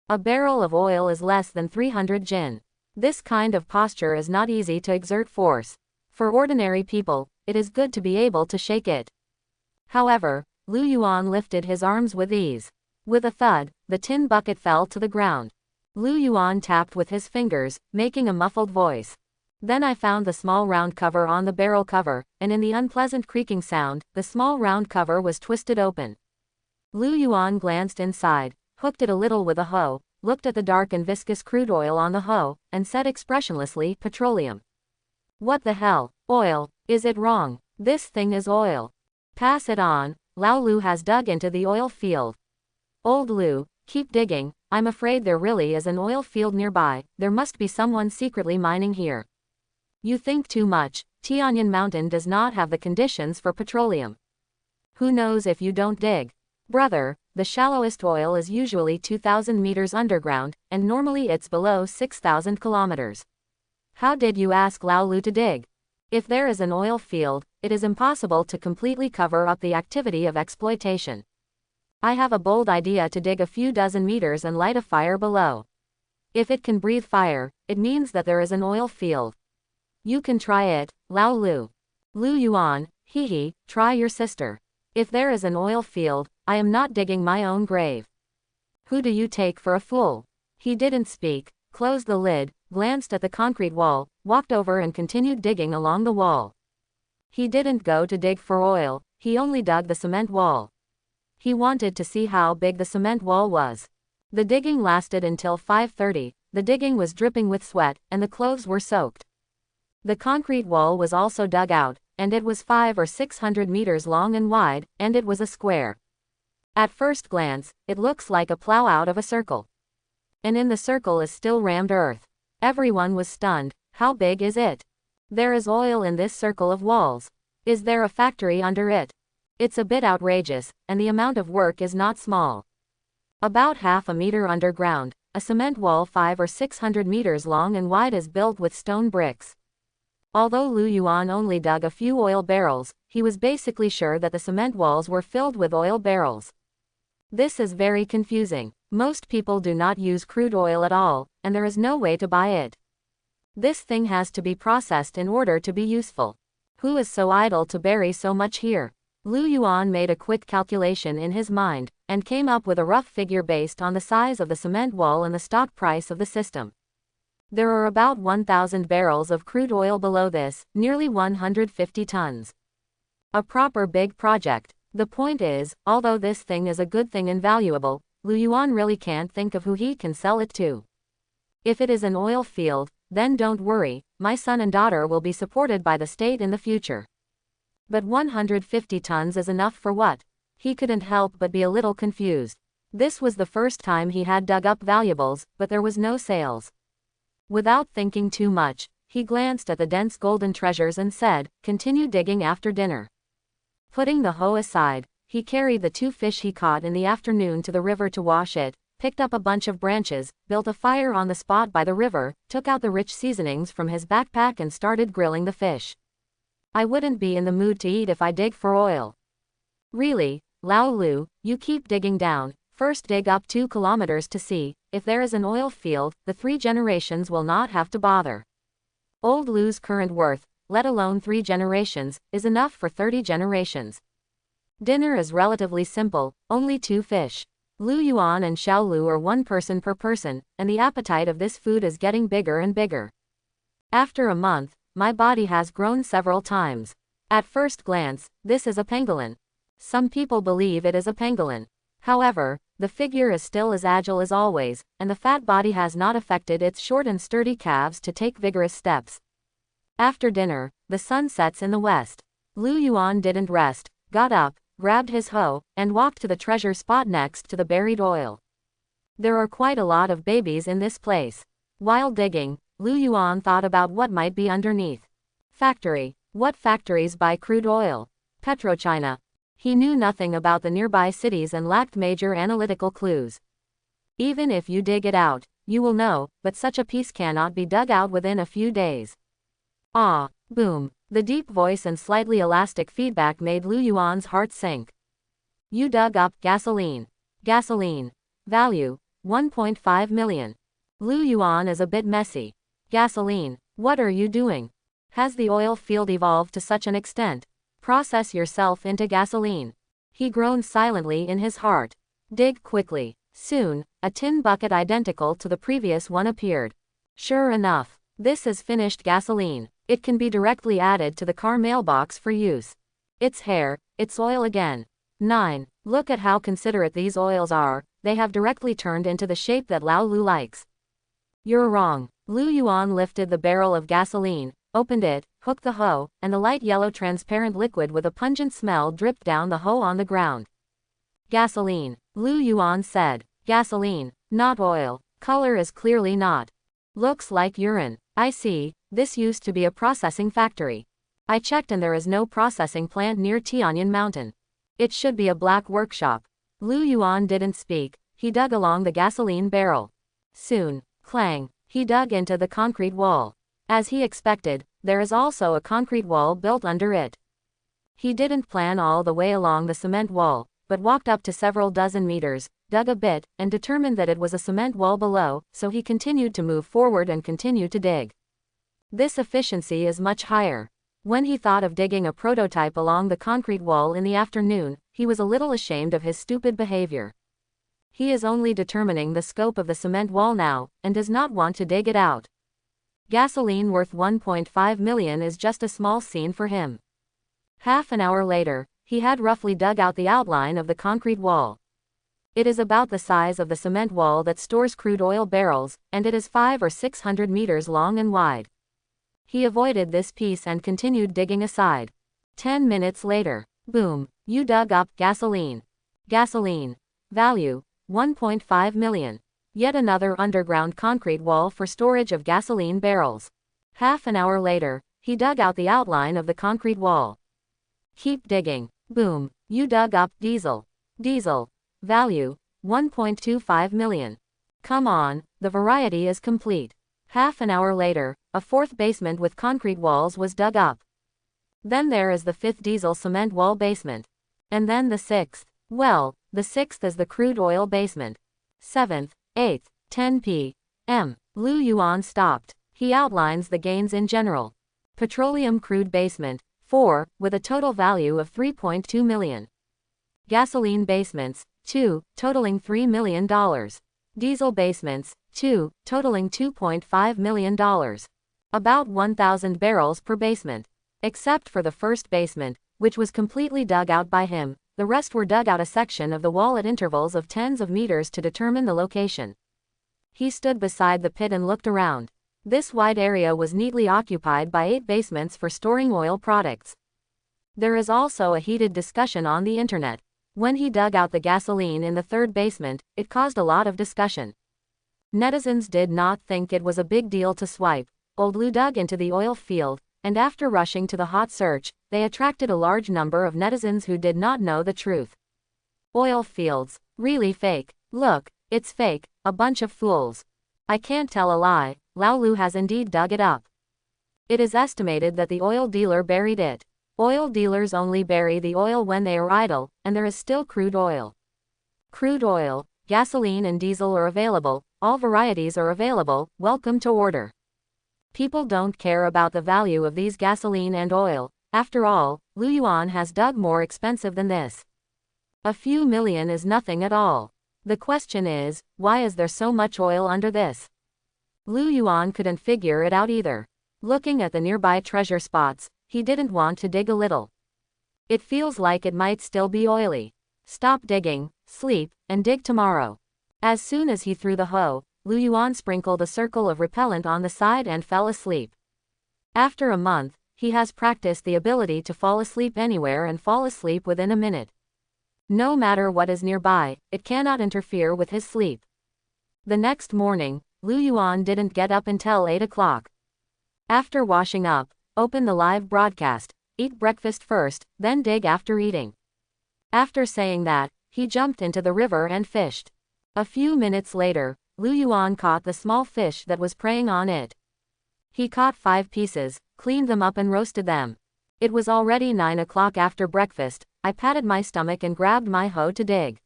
A barrel of oil is less than 300 jin. This kind of posture is not easy to exert force. For ordinary people, it is good to be able to shake it. However, Lu Yuan lifted his arms with ease. With a thud, the tin bucket fell to the ground. Lu Yuan tapped with his fingers, making a muffled voice. Then I found the small round cover on the barrel cover, and in the unpleasant creaking sound, the small round cover was twisted open. Lu Yuan glanced inside, hooked it a little with a hoe, looked at the dark and viscous crude oil on the hoe, and said expressionlessly, petroleum. What the hell? Oil. Is it wrong? This thing is oil. Pass it on. Lao Lu has dug into the oil field. Old Lu, keep digging. I'm afraid there really is an oil field nearby. There must be someone secretly mining here. You think too much. Tianyan Mountain does not have the conditions for petroleum. Who knows if you don't dig? Brother, the shallowest oil is usually 2,000 meters underground, and normally it's below 6,000 kilometers. How did you ask Lao Lu to dig? If there is an oil field, it is impossible to completely cover up the activity of exploitation. I have a bold idea to dig a few dozen meters and light a fire below. If it can breathe fire, it means that there is an oil field. You can try it, Lao Lu. Lu Yuan, try your sister. If there is an oil field, I am not digging my own grave. Who do you take for a fool? He didn't speak, closed the lid, glanced at the concrete wall, walked over and continued digging along the wall. He didn't go to dig for oil, he only dug the cement wall. He wanted to see how big the cement wall was. The digging lasted until 5:30, the digging was dripping with sweat, and the clothes were soaked. The concrete wall was also dug out, and it was 500 or 600 meters long and wide, and it was a square. At first glance, it looks like a plow out of a circle. And in the circle is still rammed earth. Everyone was stunned. How big is it? There is oil in this circle of walls. Is there a factory under it? It's a bit outrageous, and the amount of work is not small. About half a meter underground, a cement wall 500 or 600 meters long and wide is built with stone bricks. Although Lu Yuan only dug a few oil barrels, he was basically sure that the cement walls were filled with oil barrels. This is very confusing. Most people do not use crude oil at all, and there is no way to buy it. This thing has to be processed in order to be useful. Who is so idle to bury so much here? Lu Yuan made a quick calculation in his mind, and came up with a rough figure based on the size of the cement wall and the stock price of the system. There are about 1,000 barrels of crude oil below this, nearly 150 tons. A proper big project. The point is, although this thing is a good thing and valuable, Lu Yuan really can't think of who he can sell it to. If it is an oil field, then don't worry, my son and daughter will be supported by the state in the future. But 150 tons is enough for what? He couldn't help but be a little confused. This was the first time he had dug up valuables, but there was no sales. Without thinking too much, he glanced at the dense golden treasures and said, "Continue digging after dinner." Putting the hoe aside, he carried the 2 fish he caught in the afternoon to the river to wash it, picked up a bunch of branches, built a fire on the spot by the river, took out the rich seasonings from his backpack and started grilling the fish. "I wouldn't be in the mood to eat if I dig for oil." "Really, Lao Lu, you keep digging down. First dig up 2 kilometers to see if there is an oil field, the 3 generations will not have to bother." Old Lu's current worth, let alone 3 generations, is enough for 30 generations. Dinner is relatively simple, only 2 fish. Lu Yuan and Xiao Lu are 1 person per person, and the appetite of this food is getting bigger and bigger. "After a month, my body has grown several times. At first glance, this is a pangolin. Some people believe it is a pangolin. However, the figure is still as agile as always, and the fat body has not affected its short and sturdy calves to take vigorous steps." After dinner, the sun sets in the west. Lu Yuan didn't rest, got up, grabbed his hoe, and walked to the treasure spot next to the buried oil. There are quite a lot of babies in this place. While digging, Lu Yuan thought about what might be underneath. Factory. What factories buy crude oil? PetroChina. He knew nothing about the nearby cities and lacked major analytical clues. Even if you dig it out, you will know, but such a piece cannot be dug out within a few days. Ah, boom. The deep voice and slightly elastic feedback made Lu Yuan's heart sink. "You dug up gasoline. Gasoline. Value, 1.5 million. Lu Yuan is a bit messy. "Gasoline. What are you doing? Has the oil field evolved to such an extent? Process yourself into gasoline." He groaned silently in his heart. "Dig quickly." Soon, a tin bucket identical to the previous one appeared. Sure enough, this is finished gasoline. It can be directly added to the car mailbox for use. It's hair, it's oil again. 9. Look at how considerate these oils are, they have directly turned into the shape that Lao Lu likes. You're wrong. Lu Yuan lifted the barrel of gasoline, opened it, hooked the hoe, and the light yellow transparent liquid with a pungent smell dripped down the hoe on the ground. "Gasoline," Lu Yuan said. "Gasoline, not oil. Color is clearly not. Looks like urine. I see, this used to be a processing factory. I checked and there is no processing plant near Tianyan Mountain. It should be a black workshop." Lu Yuan didn't speak, he dug along the gasoline barrel. Soon, clang, he dug into the concrete wall. As he expected, there is also a concrete wall built under it. He didn't plan all the way along the cement wall, but walked up to several dozen meters, dug a bit, and determined that it was a cement wall below, so he continued to move forward and continued to dig. This efficiency is much higher. When he thought of digging a prototype along the concrete wall in the afternoon, he was a little ashamed of his stupid behavior. He is only determining the scope of the cement wall now, and does not want to dig it out. Gasoline worth 1.5 million is just a small scene for him. Half an hour later, he had roughly dug out the outline of the concrete wall. It is about the size of the cement wall that stores crude oil barrels, and it is 500 or 600 meters long and wide. He avoided this piece and continued digging aside. 10 minutes later, boom, you dug up gasoline. Gasoline. Value, 1.5 million. Yet another underground concrete wall for storage of gasoline barrels. Half an hour later, he dug out the outline of the concrete wall. Keep digging. Boom, you dug up diesel. Diesel. Value, 1.25 million. Come on, the variety is complete. Half an hour later, a 4th basement with concrete walls was dug up. Then there is the 5th diesel cement wall basement. And then the 6th. Well, the 6th is the crude oil basement. 7th, 8th, 10 p.m. Lu Yuan stopped. He outlines the gains in general. Petroleum crude basement, 4, with a total value of 3.2 million. Gasoline basements, 2, totaling $3 million. Diesel basements, 2, totaling $2.5 million. About 1,000 barrels per basement. Except for the first basement, which was completely dug out by him, the rest were dug out a section of the wall at intervals of tens of meters to determine the location. He stood beside the pit and looked around. This wide area was neatly occupied by 8 basements for storing oil products. There is also a heated discussion on the internet. When he dug out the gasoline in the 3rd basement, it caused a lot of discussion. Netizens did not think it was a big deal to swipe. Old Lou dug into the oil field, and after rushing to the hot search, they attracted a large number of netizens who did not know the truth. Oil fields. Really fake. Look, it's fake, a bunch of fools. I can't tell a lie, Lao Lu has indeed dug it up. It is estimated that the oil dealer buried it. Oil dealers only bury the oil when they are idle, and there is still crude oil. Crude oil, gasoline and diesel are available, all varieties are available, welcome to order. People don't care about the value of these gasoline and oil. After all, Lu Yuan has dug more expensive than this. A few million is nothing at all. The question is, why is there so much oil under this? Lu Yuan couldn't figure it out either. Looking at the nearby treasure spots, he didn't want to dig a little. It feels like it might still be oily. Stop digging, sleep, and dig tomorrow. As soon as he threw the hoe, Lu Yuan sprinkled a circle of repellent on the side and fell asleep. After a month, he has practiced the ability to fall asleep anywhere and fall asleep within a minute. No matter what is nearby, it cannot interfere with his sleep. The next morning, Lu Yuan didn't get up until 8 o'clock. After washing up, open the live broadcast, eat breakfast first, then dig after eating. After saying that, he jumped into the river and fished. A few minutes later, Lu Yuan caught the small fish that was preying on it. He caught 5 pieces, cleaned them up and roasted them. It was already 9 o'clock after breakfast. I patted my stomach and grabbed my hoe to dig.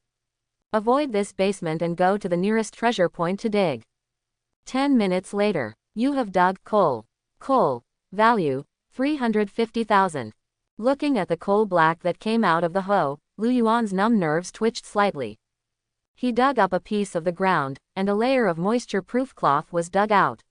Avoid this basement and go to the nearest treasure point to dig. 10 minutes later, you have dug coal. Coal. Value, 350,000. Looking at the coal black that came out of the hoe, Lu Yuan's numb nerves twitched slightly. He dug up a piece of the ground, and a layer of moisture-proof cloth was dug out.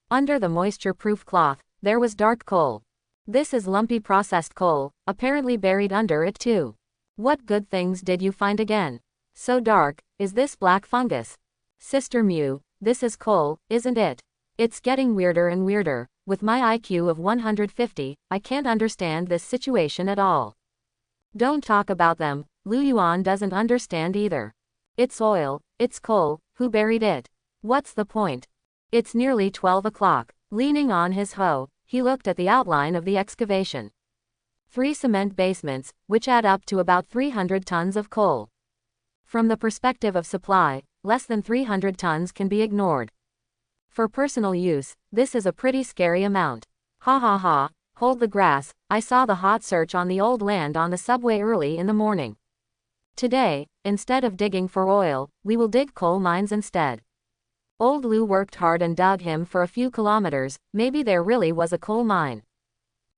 Under the moisture-proof cloth, there was dark coal. This is lumpy processed coal, apparently buried under it too. What good things did you find again? So dark, is this black fungus? Sister Mew, this is coal, isn't it? It's getting weirder and weirder. With my IQ of 150, I can't understand this situation at all. Don't talk about them, Lu Yuan doesn't understand either. It's oil, it's coal, who buried it? What's the point? It's nearly 12 o'clock. Leaning on his hoe, he looked at the outline of the excavation. 3 cement basements, which add up to about 300 tons of coal. From the perspective of supply, less than 300 tons can be ignored. For personal use, this is a pretty scary amount. Ha ha ha, hold the grass, I saw the hot search on the old land on the subway early in the morning. Today, instead of digging for oil, we will dig coal mines instead. Old Lu worked hard and dug him for a few kilometers, maybe there really was a coal mine.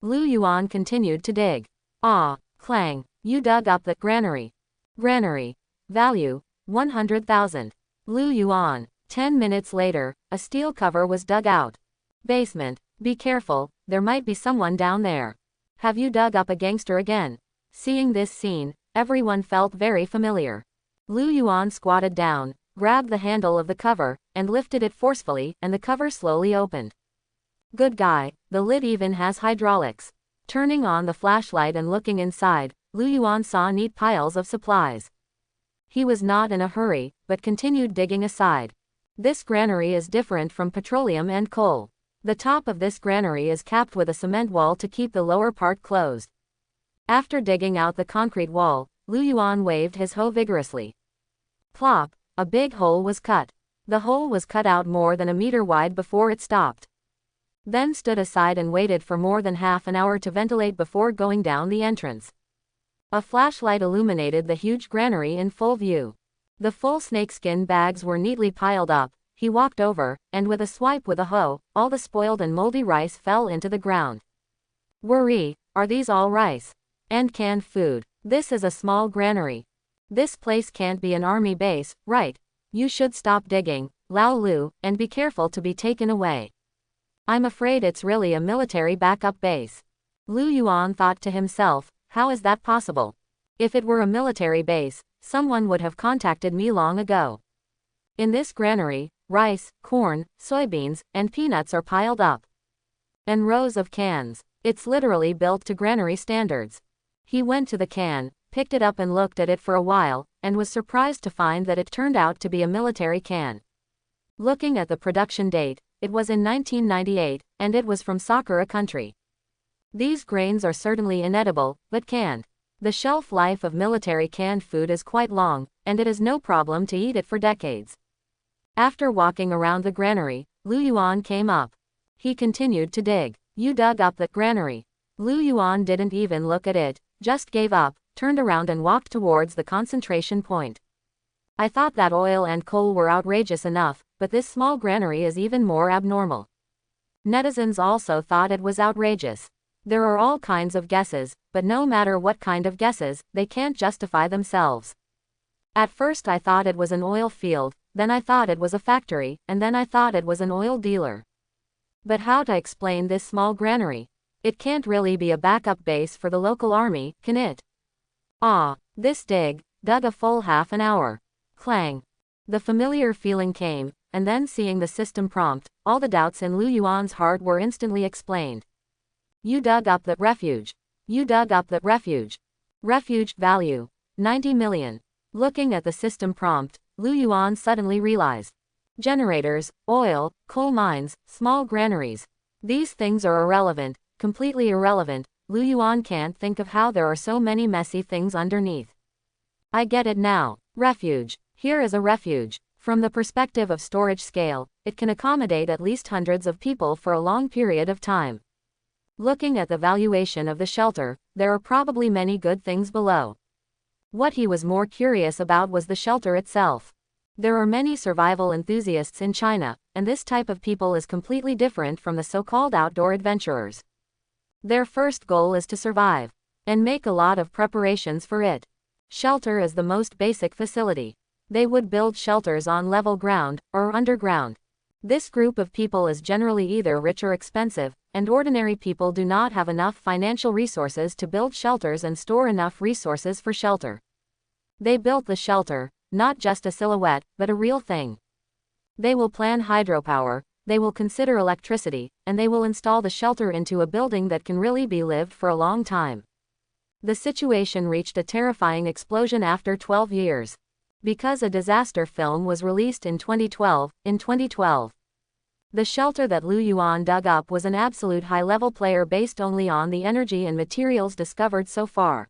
Lu Yuan continued to dig. Ah, clang, you dug up the granary. Granary. Value, 100,000. Lu Yuan. 10 minutes later, a steel cover was dug out. Basement. Be careful, there might be someone down there. Have you dug up a gangster again? Seeing this scene, everyone felt very familiar. Lu Yuan squatted down, grabbed the handle of the cover, and lifted it forcefully, and the cover slowly opened. Good guy, the lid even has hydraulics. Turning on the flashlight and looking inside, Lu Yuan saw neat piles of supplies. He was not in a hurry, but continued digging aside. This granary is different from petroleum and coal. The top of this granary is capped with a cement wall to keep the lower part closed. After digging out the concrete wall, Lu Yuan waved his hoe vigorously. Plop, a big hole was cut. The hole was cut out more than a meter wide before it stopped. Then stood aside and waited for more than half an hour to ventilate before going down the entrance. A flashlight illuminated the huge granary in full view. The full snakeskin bags were neatly piled up. He walked over, and with a swipe with a hoe, all the spoiled and moldy rice fell into the ground. Worry, are these all rice? And canned food. This is a small granary. This place can't be an army base, right? You should stop digging, Lao Lu, and be careful to be taken away. I'm afraid it's really a military backup base. Lu Yuan thought to himself, how is that possible? If it were a military base, someone would have contacted me long ago. In this granary, rice, corn, soybeans, and peanuts are piled up. And rows of cans. It's literally built to granary standards. He went to the can, picked it up and looked at it for a while, and was surprised to find that it turned out to be a military can. Looking at the production date, it was in 1998, and it was from Sakura country. These grains are certainly inedible, but canned. The shelf life of military canned food is quite long, and it is no problem to eat it for decades. After walking around the granary, Lu Yuan came up. He continued to dig. You dug up the granary. Lu Yuan didn't even look at it, just gave up, turned around and walked towards the concentration point. I thought that oil and coal were outrageous enough, but this small granary is even more abnormal. Netizens also thought it was outrageous. There are all kinds of guesses, but no matter what kind of guesses, they can't justify themselves. At first I thought it was an oil field, then I thought it was a factory, and then I thought it was an oil dealer. But how to explain this small granary? It can't really be a backup base for the local army, can it? This dig dug a full half an hour. Clang. The familiar feeling came, and then seeing the system prompt, all the doubts in Lu Yuan's heart were instantly explained. You dug up the refuge. You dug up the refuge. Refuge value 90 million. Looking at the system prompt, Lu Yuan suddenly realized. Generators, oil, coal mines, small granaries. These things are irrelevant, completely irrelevant. Lu Yuan can't think of how there are so many messy things underneath. I get it now. Refuge. Here is a refuge. From the perspective of storage scale, it can accommodate at least hundreds of people for a long period of time. Looking at the valuation of the shelter, there are probably many good things below. What he was more curious about was the shelter itself. There are many survival enthusiasts in China, and this type of people is completely different from the so-called outdoor adventurers. Their first goal is to survive, and make a lot of preparations for it. Shelter is the most basic facility. They would build shelters on level ground, or underground. This group of people is generally either rich or expensive, and ordinary people do not have enough financial resources to build shelters and store enough resources for shelter. They built the shelter, not just a silhouette, but a real thing. They will plan hydropower, they will consider electricity, and they will install the shelter into a building that can really be lived for a long time. The situation reached a terrifying explosion after 12 years. Because a disaster film was released in 2012, the shelter that Lu Yuan dug up was an absolute high-level player based only on the energy and materials discovered so far.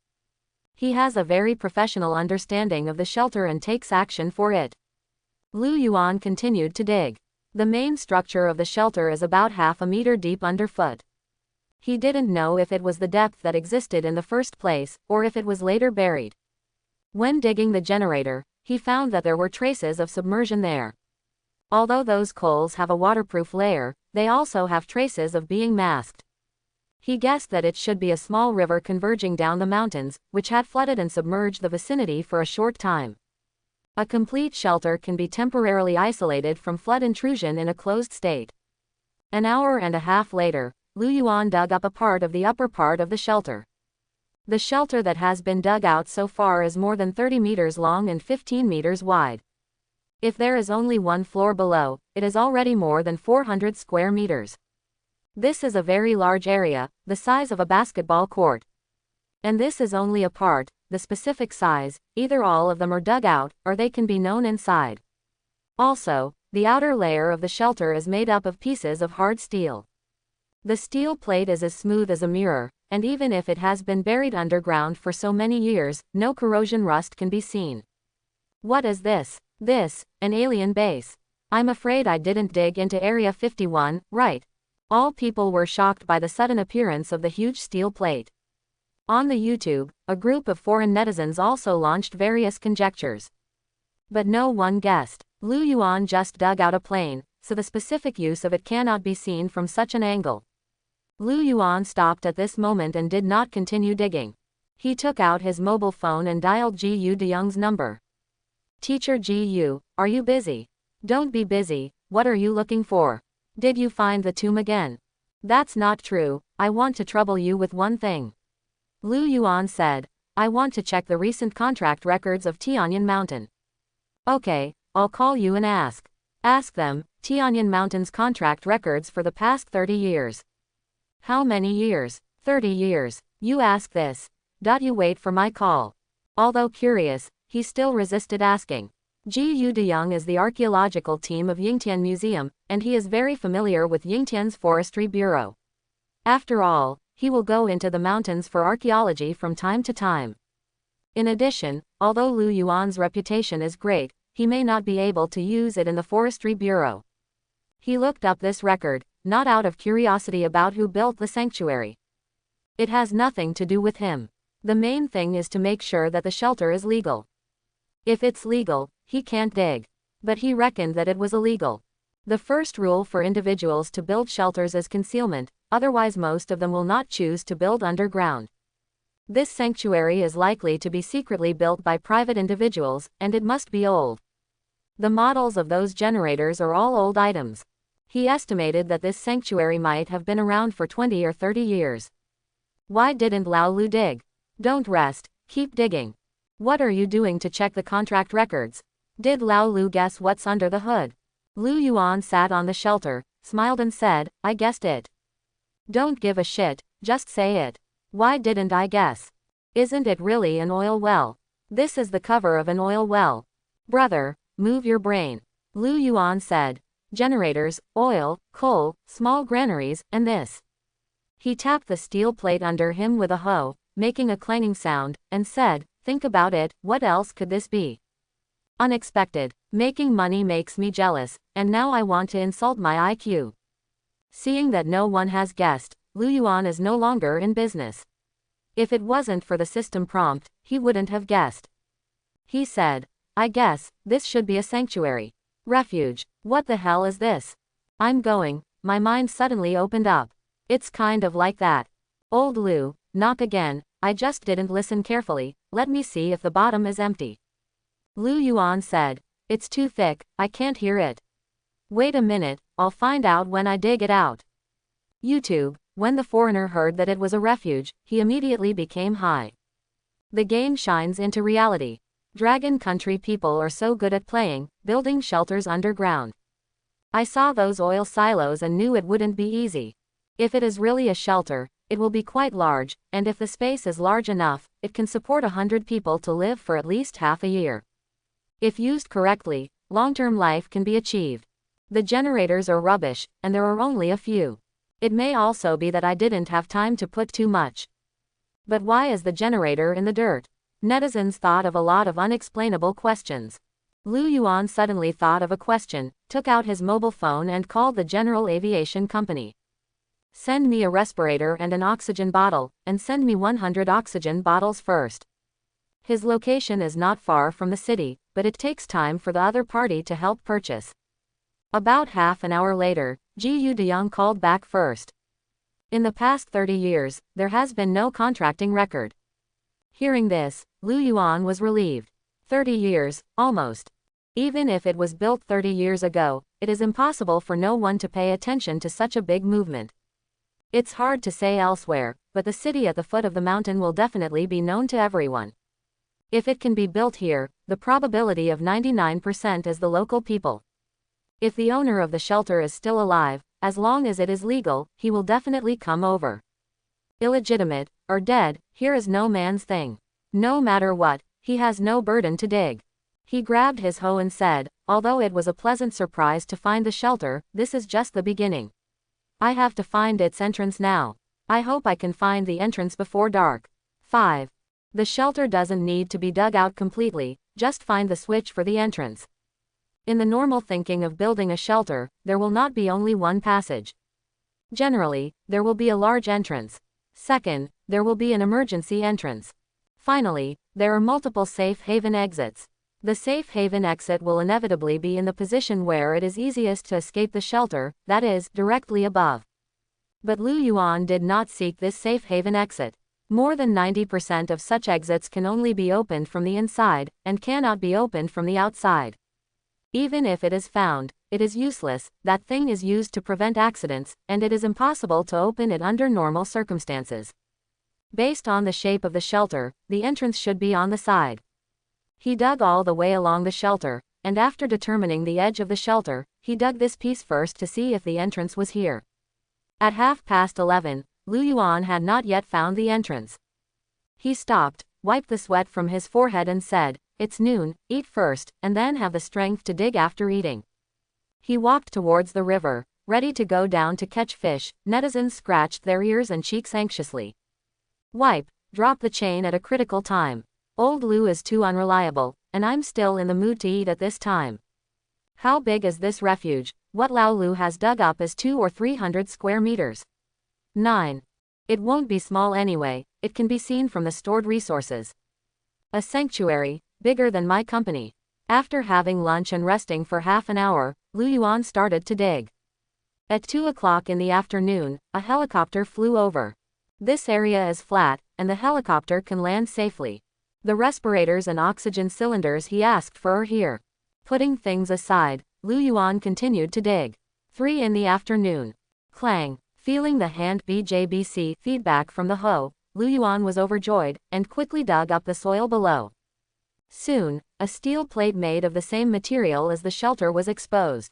He has a very professional understanding of the shelter and takes action for it. Lu Yuan continued to dig. The main structure of the shelter is about half a meter deep underfoot. He didn't know if it was the depth that existed in the first place, or if it was later buried. When digging the generator, he found that there were traces of submersion there. Although those coals have a waterproof layer, they also have traces of being masked. He guessed that it should be a small river converging down the mountains, which had flooded and submerged the vicinity for a short time. A complete shelter can be temporarily isolated from flood intrusion in a closed state. An hour and a half later, Lu Yuan dug up a part of the upper part of the shelter. The shelter that has been dug out so far is more than 30 meters long and 15 meters wide. If there is only one floor below, it is already more than 400 square meters. This is a very large area, the size of a basketball court. And this is only a part, the specific size, either all of them are dug out, or they can be known inside. Also, the outer layer of the shelter is made up of pieces of hard steel. The steel plate is as smooth as a mirror, and even if it has been buried underground for so many years, no corrosion rust can be seen. What is this? This, an alien base. I'm afraid I didn't dig into Area 51, right? All people were shocked by the sudden appearance of the huge steel plate. On the YouTube, a group of foreign netizens also launched various conjectures. But no one guessed. Lu Yuan just dug out a plane, so the specific use of it cannot be seen from such an angle. Lu Yuan stopped at this moment and did not continue digging. He took out his mobile phone and dialed Gu DeYoung's number. Teacher Gu, are you busy? Don't be busy, what are you looking for? Did you find the tomb again? That's not true, I want to trouble you with one thing. Lu Yuan said, I want to check the recent contract records of Tianyan Mountain. Okay, I'll call you and ask. Ask them, Tianyan Mountain's contract records for the past 30 years. How many years? 30 years. You ask this. You wait for my call. Although curious, he still resisted asking. Ji Young is the archaeological team of Yingtian Museum, and he is very familiar with Yingtian's Forestry Bureau. After all, he will go into the mountains for archaeology from time to time. In addition, although Lu Yuan's reputation is great, he may not be able to use it in the Forestry Bureau. He looked up this record, not out of curiosity about who built the sanctuary. It has nothing to do with him. The main thing is to make sure that the shelter is legal. If it's legal, he can't dig. But he reckoned that it was illegal. The first rule for individuals to build shelters is concealment, otherwise most of them will not choose to build underground. This sanctuary is likely to be secretly built by private individuals, and it must be old. The models of those generators are all old items. He estimated that this sanctuary might have been around for 20 or 30 years. Why didn't Lao Lu dig? Don't rest, keep digging. What are you doing to check the contract records? Did Lao Lu guess what's under the hood? Lu Yuan sat on the shelter, smiled and said, I guessed it. Don't give a shit, just say it. Why didn't I guess? Isn't it really an oil well? This is the cover of an oil well. Brother, move your brain. Lu Yuan said. Generators, oil, coal, small granaries, and this. He tapped the steel plate under him with a hoe, making a clanging sound, and said, think about it, what else could this be? Unexpected. Making money makes me jealous, and now I want to insult my IQ. Seeing that no one has guessed, Lu Yuan is no longer in business. If it wasn't for the system prompt, he wouldn't have guessed. He said, I guess, this should be a sanctuary. Refuge. What the hell is this? I'm going. My mind suddenly opened up. It's kind of like that. Old Lu, knock again, I just didn't listen carefully, let me see if the bottom is empty. Lu Yuan said, it's too thick, I can't hear it. Wait a minute, I'll find out when I dig it out. YouTube. When the foreigner heard that it was a refuge, he immediately became high. The game shines into reality. Dragon Country people are so good at building shelters underground. I saw those oil silos and knew it wouldn't be easy. If it is really a shelter, it will be quite large, and if the space is large enough, it can support 100 people to live for at least half a year. If used correctly, long-term life can be achieved. The generators are rubbish, and there are only a few. It may also be that I didn't have time to put too much. But why is the generator in the dirt? Netizens thought of a lot of unexplainable questions. Lu Yuan suddenly thought of a question, took out his mobile phone and called the General Aviation Company. Send me a respirator and an oxygen bottle, and send me 100 oxygen bottles first. His location is not far from the city, but it takes time for the other party to help purchase. About half an hour later, Ji Young called back first. In the past 30 years, there has been no contracting record. Hearing this, Lu Yuan was relieved. 30 years, almost. Even if it was built 30 years ago, it is impossible for no one to pay attention to such a big movement. It's hard to say elsewhere, but the city at the foot of the mountain will definitely be known to everyone. If it can be built here, the probability of 99% is the local people. If the owner of the shelter is still alive, as long as it is legal, he will definitely come over. Illegitimate, or dead, here is no man's thing. No matter what, he has no burden to dig. He grabbed his hoe and said, although it was a pleasant surprise to find the shelter, this is just the beginning. I have to find its entrance now. I hope I can find the entrance before dark. 5. The shelter doesn't need to be dug out completely, just find the switch for the entrance. In the normal thinking of building a shelter, there will not be only one passage. Generally, there will be a large entrance. Second, there will be an emergency entrance. Finally, there are multiple safe haven exits. The safe haven exit will inevitably be in the position where it is easiest to escape the shelter, that is, directly above. But Lu Yuan did not seek this safe haven exit. More than 90% of such exits can only be opened from the inside, and cannot be opened from the outside. Even if it is found, it is useless, that thing is used to prevent accidents, and it is impossible to open it under normal circumstances. Based on the shape of the shelter, the entrance should be on the side. He dug all the way along the shelter, and after determining the edge of the shelter, he dug this piece first to see if the entrance was here. At 11:30, Lu Yuan had not yet found the entrance. He stopped, wiped the sweat from his forehead and said, It's noon, eat first, and then have the strength to dig after eating. He walked towards the river, ready to go down to catch fish. Netizens scratched their ears and cheeks anxiously. Wipe, drop the chain at a critical time. Old Lou is too unreliable, and I'm still in the mood to eat at this time. How big is this refuge? What Lao Lu has dug up is 200 or 300 square meters. 9. It won't be small anyway, it can be seen from the stored resources. A sanctuary, bigger than my company. After having lunch and resting for half an hour, Lu Yuan started to dig. At 2 o'clock in the afternoon, a helicopter flew over. This area is flat, and the helicopter can land safely. The respirators and oxygen cylinders he asked for are here. Putting things aside, Lu Yuan continued to dig. 3 in the afternoon. Clang. Feeling the hand BJBC feedback from the hoe, Lu Yuan was overjoyed, and quickly dug up the soil below. Soon, a steel plate made of the same material as the shelter was exposed.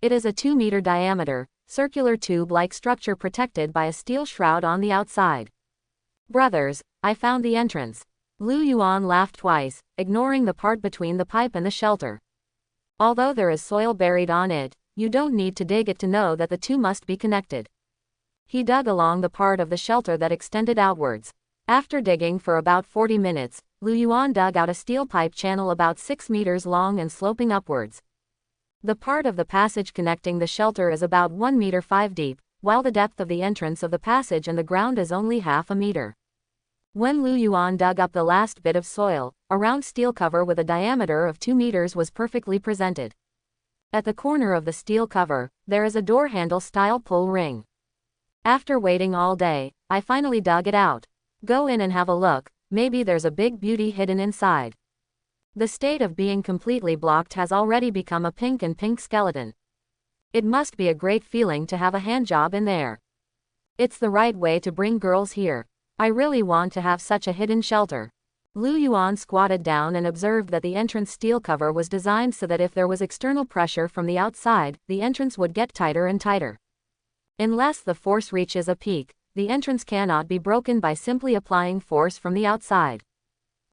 It is a 2-meter diameter, circular tube-like structure protected by a steel shroud on the outside. Brothers, I found the entrance. Lu Yuan laughed twice, ignoring the part between the pipe and the shelter. Although there is soil buried on it, you don't need to dig it to know that the two must be connected. He dug along the part of the shelter that extended outwards. After digging for about 40 minutes, Lu Yuan dug out a steel pipe channel about 6 meters long and sloping upwards. The part of the passage connecting the shelter is about 1 meter 5 deep, while the depth of the entrance of the passage and the ground is only half a meter. When Lu Yuan dug up the last bit of soil, a round steel cover with a diameter of 2 meters was perfectly presented. At the corner of the steel cover, there is a door handle style pull ring. After waiting all day, I finally dug it out. Go in and have a look, maybe there's a big beauty hidden inside. The state of being completely blocked has already become a pink skeleton. It must be a great feeling to have a handjob in there. It's the right way to bring girls here. I really want to have such a hidden shelter. Lu Yuan squatted down and observed that the entrance steel cover was designed so that if there was external pressure from the outside, the entrance would get tighter and tighter. Unless the force reaches a peak, the entrance cannot be broken by simply applying force from the outside.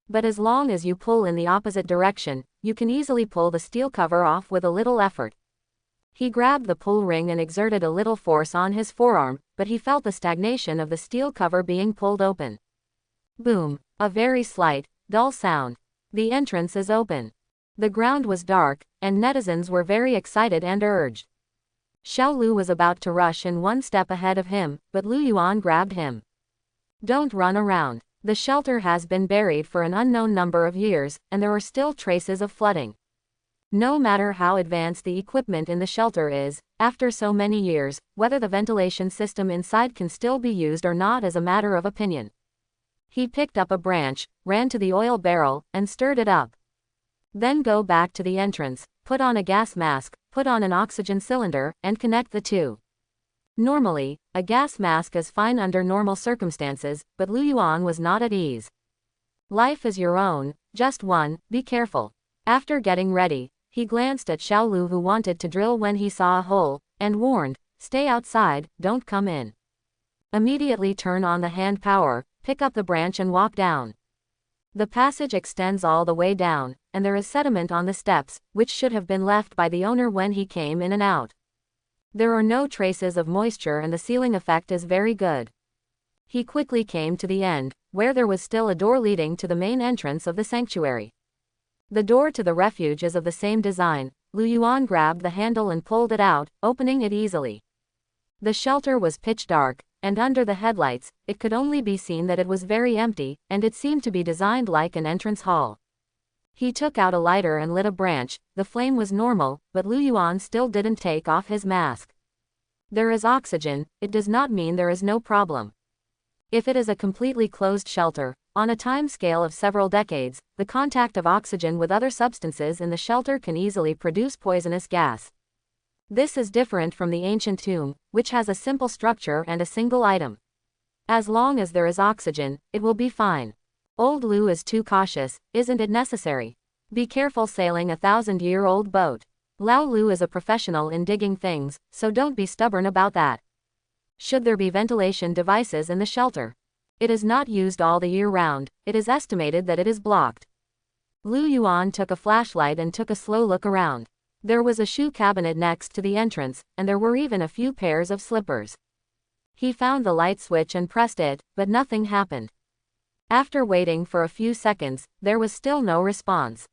But as long as you pull in the opposite direction, you can easily pull the steel cover off with a little effort. He grabbed the pull ring and exerted a little force on his forearm, but he felt the stagnation of the steel cover being pulled open. Boom. A very slight, dull sound. The entrance is open. The ground was dark, and netizens were very excited and urged. Xiao Lu was about to rush in one step ahead of him, but Lu Yuan grabbed him. Don't run around. The shelter has been buried for an unknown number of years, and there are still traces of flooding. No matter how advanced the equipment in the shelter is, after so many years, whether the ventilation system inside can still be used or not is a matter of opinion. He picked up a branch, ran to the oil barrel, and stirred it up. Then go back to the entrance, put on a gas mask, put on an oxygen cylinder, and connect the two. Normally, a gas mask is fine under normal circumstances, but Lu Yuan was not at ease. Life is your own, just one, be careful. After getting ready, he glanced at Xiao Lu who wanted to drill when he saw a hole, and warned, stay outside, don't come in. Immediately turn on the hand power, pick up the branch and walk down. The passage extends all the way down, and there is sediment on the steps, which should have been left by the owner when he came in and out. There are no traces of moisture and the sealing effect is very good. He quickly came to the end, where there was still a door leading to the main entrance of the sanctuary. The door to the refuge is of the same design. Lu Yuan grabbed the handle and pulled it out, opening it easily. The shelter was pitch dark, and under the headlights, it could only be seen that it was very empty, and it seemed to be designed like an entrance hall. He took out a lighter and lit a branch. The flame was normal, but Lu Yuan still didn't take off his mask. There is oxygen, it does not mean there is no problem. If it is a completely closed shelter, on a time scale of several decades, the contact of oxygen with other substances in the shelter can easily produce poisonous gas. This is different from the ancient tomb, which has a simple structure and a single item. As long as there is oxygen, it will be fine. Old Lu is too cautious, isn't it necessary? Be careful sailing a 1,000-year-old boat. Lao Lu is a professional in digging things, so don't be stubborn about that. Should there be ventilation devices in the shelter? It is not used all the year round, it is estimated that it is blocked. Lu Yuan took a flashlight and took a slow look around. There was a shoe cabinet next to the entrance, and there were even a few pairs of slippers. He found the light switch and pressed it, but nothing happened. After waiting for a few seconds, there was still no response.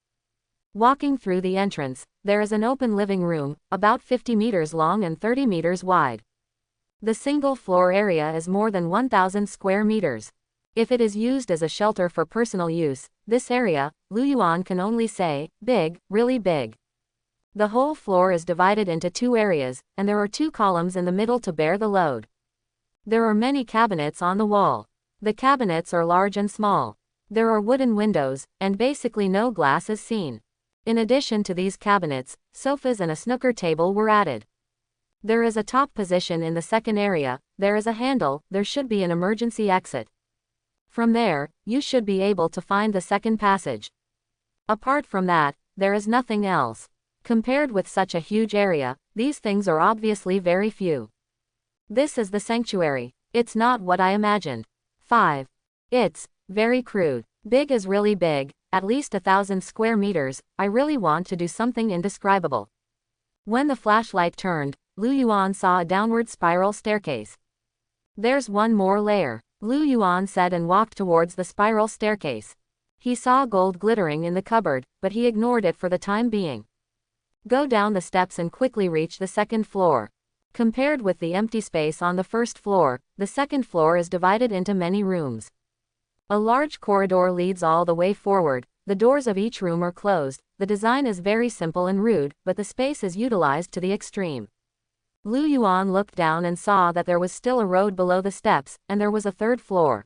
Walking through the entrance, there is an open living room, about 50 meters long and 30 meters wide. The single floor area is more than 1,000 square meters. If it is used as a shelter for personal use, this area, Lu Yuan can only say, big, really big. The whole floor is divided into 2 areas, and there are 2 columns in the middle to bear the load. There are many cabinets on the wall. The cabinets are large and small. There are wooden windows, and basically no glass is seen. In addition to these cabinets, sofas and a snooker table were added. There is a top position in the second area, there is a handle, there should be an emergency exit. From there, you should be able to find the second passage. Apart from that, there is nothing else. Compared with such a huge area, these things are obviously very few. This is the sanctuary. It's not what I imagined. 5. It's very crude. Big is really big, at least 1,000 square meters. I really want to do something indescribable. When the flashlight turned, Lu Yuan saw a downward spiral staircase. There's one more layer, Lu Yuan said and walked towards the spiral staircase. He saw gold glittering in the cupboard, but he ignored it for the time being. Go down the steps and quickly reach the second floor. Compared with the empty space on the first floor, the second floor is divided into many rooms. A large corridor leads all the way forward. The doors of each room are closed. The design is very simple and rude, but the space is utilized to the extreme. Lu Yuan looked down and saw that there was still a road below the steps, and there was a third floor.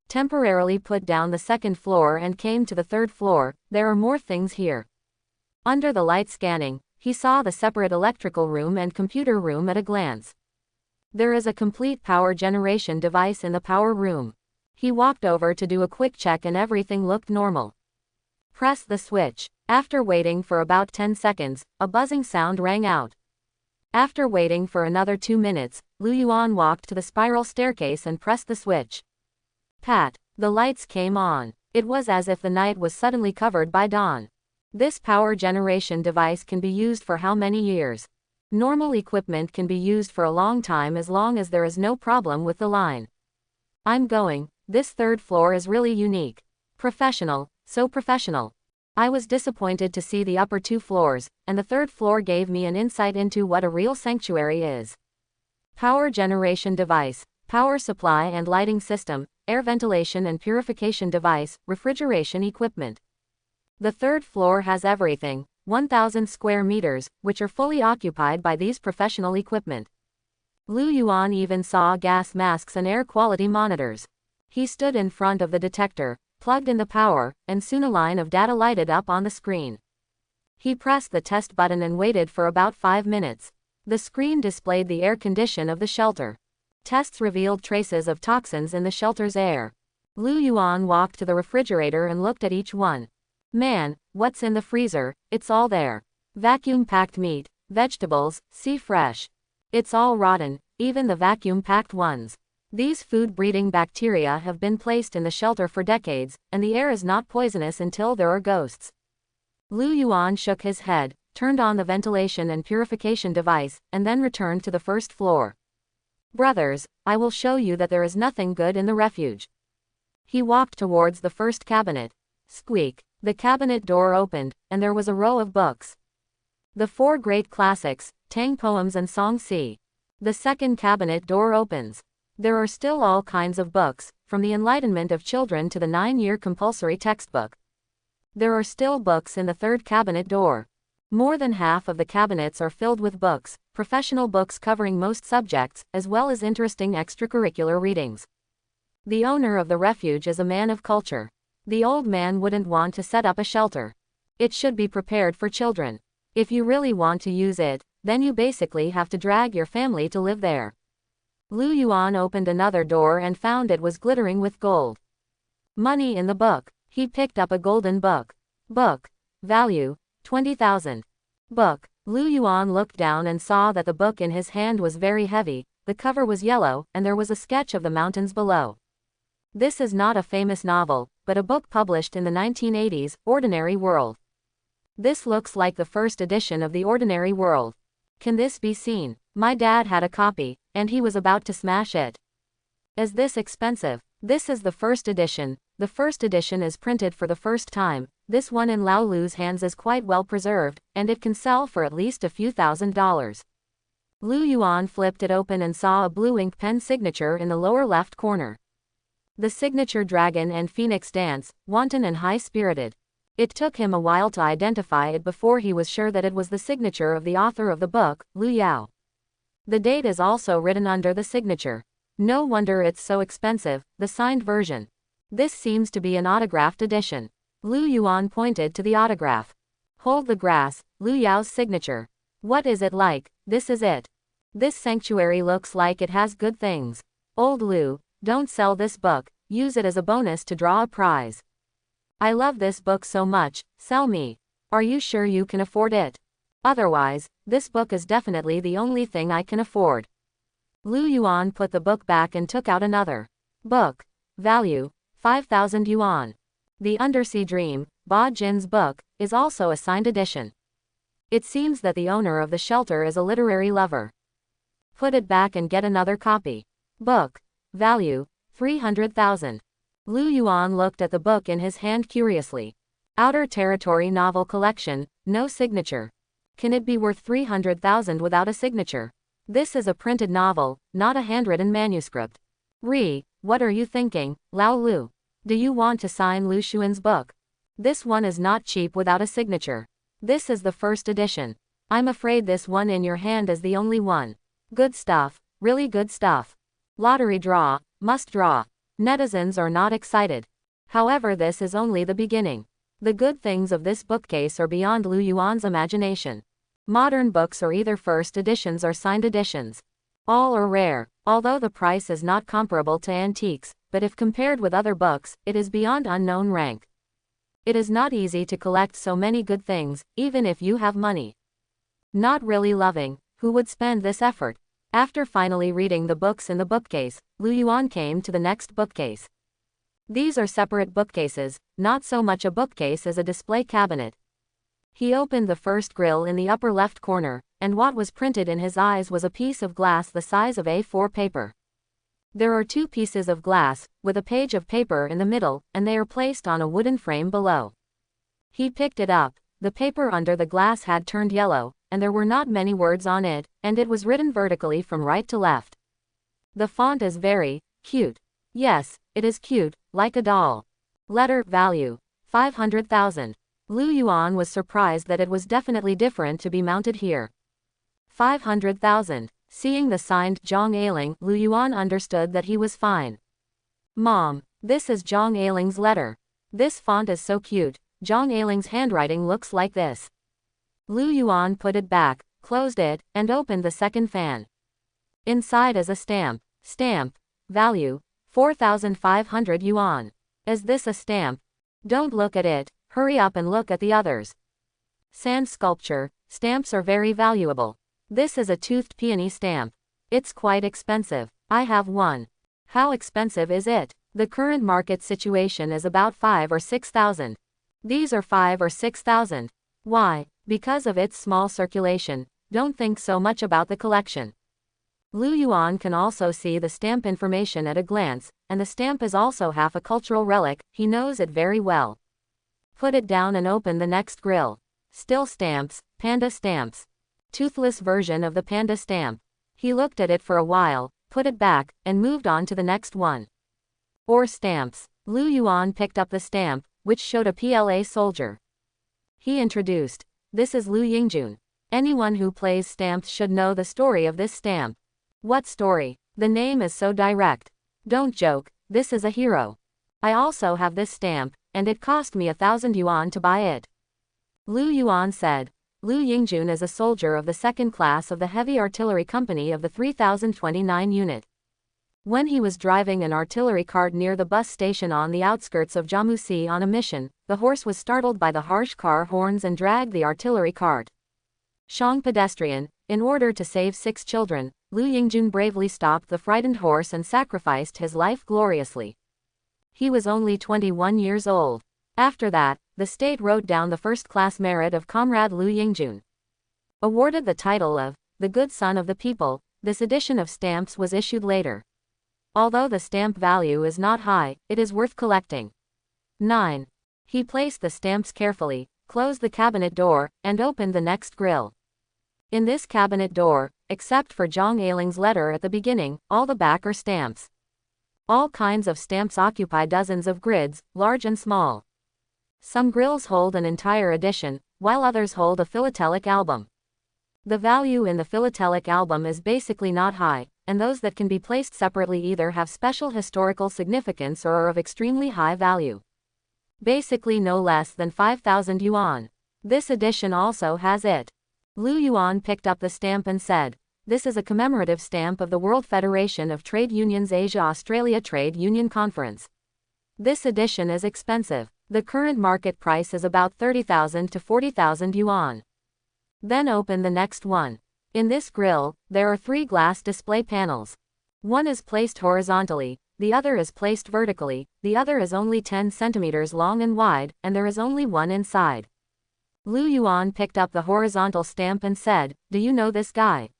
Temporarily put down the second floor and came to the third floor. There are more things here. Under the light scanning, he saw the separate electrical room and computer room at a glance. There is a complete power generation device in the power room. He walked over to do a quick check and everything looked normal. Press the switch. After waiting for about 10 seconds, a buzzing sound rang out. After waiting for another 2 minutes, Lu Yuan walked to the spiral staircase and pressed the switch. Pat. The lights came on. It was as if the night was suddenly covered by dawn. This power generation device can be used for how many years? Normal equipment can be used for a long time as long as there is no problem with the line. I'm going. This third floor is really unique. Professional, so professional. I was disappointed to see the upper 2 floors, and the third floor gave me an insight into what a real sanctuary is. Power generation device, power supply and lighting system, air ventilation and purification device, refrigeration equipment. The third floor has everything, 1,000 square meters, which are fully occupied by these professional equipment. Lu Yuan even saw gas masks and air quality monitors. He stood in front of the detector, plugged in the power, and soon a line of data lighted up on the screen. He pressed the test button and waited for about 5 minutes. The screen displayed the air condition of the shelter. Tests revealed traces of toxins in the shelter's air. Lu Yuan walked to the refrigerator and looked at each one. Man, what's in the freezer? It's all there. Vacuum-packed meat, vegetables, sea fresh. It's all rotten, even the vacuum-packed ones. These food-breeding bacteria have been placed in the shelter for decades, and the air is not poisonous until there are ghosts. Lu Yuan shook his head, turned on the ventilation and purification device, and then returned to the first floor. Brothers, I will show you that there is nothing good in the refuge. He walked towards the first cabinet. Squeak. The cabinet door opened, and there was a row of books. The 4 great classics, Tang poems and Song Si. The second cabinet door opens. There are still all kinds of books, from the enlightenment of children to the 9-year compulsory textbook. There are still books in the third cabinet door. More than half of the cabinets are filled with books, professional books covering most subjects, as well as interesting extracurricular readings. The owner of the refuge is a man of culture. The old man wouldn't want to set up a shelter. It should be prepared for children. If you really want to use it, then you basically have to drag your family to live there. Lu Yuan opened another door and found it was glittering with gold. Money in the book. He picked up a golden book. Book. Value, 20,000. Book. Lu Yuan looked down and saw that the book in his hand was very heavy, the cover was yellow, and there was a sketch of the mountains below. This is not a famous novel, but a book published in the 1980s, Ordinary World. This looks like the first edition of The Ordinary World. Can this be seen? My dad had a copy, and he was about to smash it. Is this expensive? This is the first edition. The first edition is printed for the first time. This one in Lao Lu's hands is quite well preserved, and it can sell for at least a few $1,000s. Lu Yuan flipped it open and saw a blue ink pen signature in the lower left corner. The signature dragon and phoenix dance, wanton and high-spirited. It took him a while to identify it before he was sure that it was the signature of the author of the book, Lu Yao. The date is also written under the signature. No wonder it's so expensive, the signed version. This seems to be an autographed edition. Lu Yuan pointed to the autograph. Hold the grass, Lu Yao's signature. What is it like? This is it. This sanctuary looks like it has good things. Old Lu, don't sell this book, use it as a bonus to draw a prize. I love this book so much, sell me. Are you sure you can afford it? Otherwise, this book is definitely the only thing I can afford. Lu Yuan put the book back and took out another book. Value, 5,000 yuan. The Undersea Dream, Ba Jin's book, is also a signed edition. It seems that the owner of the shelter is a literary lover. Put it back and get another copy. Book. Value, 300,000. Lu Yuan looked at the book in his hand curiously. Outer Territory Novel Collection, no signature. Can it be worth 300,000 without a signature? This is a printed novel, not a handwritten manuscript. What are you thinking, Lao Lu? Do you want to sign Lu Xuan's book? This one is not cheap without a signature. This is the first edition. I'm afraid this one in your hand is the only one. Good stuff, really good stuff. Lottery draw, must draw. Netizens are not excited. However, this is only the beginning. The good things of this bookcase are beyond Lu Yuan's imagination. Modern books are either first editions or signed editions. All are rare, although the price is not comparable to antiques, but if compared with other books, it is beyond unknown rank. It is not easy to collect so many good things, even if you have money. Not really loving, who would spend this effort? After finally reading the books in the bookcase, Lu Yuan came to the next bookcase. These are separate bookcases, not so much a bookcase as a display cabinet. He opened the first grill in the upper left corner, and what was printed in his eyes was a piece of glass the size of A4 paper. There are two pieces of glass, with a page of paper in the middle, and they are placed on a wooden frame below. He picked it up. The paper under the glass had turned yellow, and there were not many words on it, and it was written vertically from right to left. The font is very cute. Yes, it is cute, like a doll. Letter value, 500,000. Lu Yuan was surprised that it was definitely different to be mounted here. 500,000. Seeing the signed Zhang Ailing, Lu Yuan understood that he was fine. Mom, this is Zhang Ailing's letter. This font is so cute. Zhang Ailing's handwriting looks like this. Lu Yuan put it back, closed it, and opened the second fan. Inside is a stamp. Stamp. Value, 4,500 yuan. Is this a stamp? Don't look at it, hurry up and look at the others. Sand sculpture. Stamps are very valuable. This is a toothed peony stamp. It's quite expensive. I have one. How expensive is it? The current market situation is about 5 or 6,000. These are 5 or 6,000. Why? Because of its small circulation. Don't think so much about the collection. Lu Yuan can also see the stamp information at a glance, and the stamp is also half a cultural relic. He knows it very well. Put it down and open the next grill. Still stamps, panda stamps. Toothless version of the panda stamp. He looked at it for a while, put it back, and moved on to the next one. Or stamps. Lu Yuan picked up the stamp, which showed a PLA soldier. He introduced. This is Lu Yingjun. Anyone who plays stamps should know the story of this stamp. What story? The name is so direct. Don't joke, this is a hero. I also have this stamp, and it cost me 1,000 yuan to buy it. Lu Yuan said. Lu Yingjun is a soldier of the second class of the Heavy Artillery Company of the 3029 Unit. When he was driving an artillery cart near the bus station on the outskirts of Jiamusi on a mission, the horse was startled by the harsh car horns and dragged the artillery cart. Shang pedestrian, in order to save 6 children, Lu Yingjun bravely stopped the frightened horse and sacrificed his life gloriously. He was only 21 years old. After that, the state wrote down the first-class merit of Comrade Liu Yingjun. Awarded the title of the Good Son of the People, this edition of stamps was issued later. Although the stamp value is not high, it is worth collecting. 9. He placed the stamps carefully, closed the cabinet door, and opened the next grill. In this cabinet door, except for Zhang Ailing's letter at the beginning, all the back are stamps. All kinds of stamps occupy dozens of grids, large and small. Some grills hold an entire edition, while others hold a philatelic album. The value in the philatelic album is basically not high, and those that can be placed separately either have special historical significance or are of extremely high value. Basically no less than 5,000 yuan. This edition also has it. Liu Yuan picked up the stamp and said, "This is a commemorative stamp of the World Federation of Trade Unions Asia-Australia Trade Union Conference. This edition is expensive. The current market price is about 30,000 to 40,000 yuan. Then open the next one. In this grill, there are 3 glass display panels. One is placed horizontally, the other is placed vertically, the other is only 10 centimeters long and wide, and there is only one inside." Liu Yuan picked up the horizontal stamp and said, "Do you know this guy?"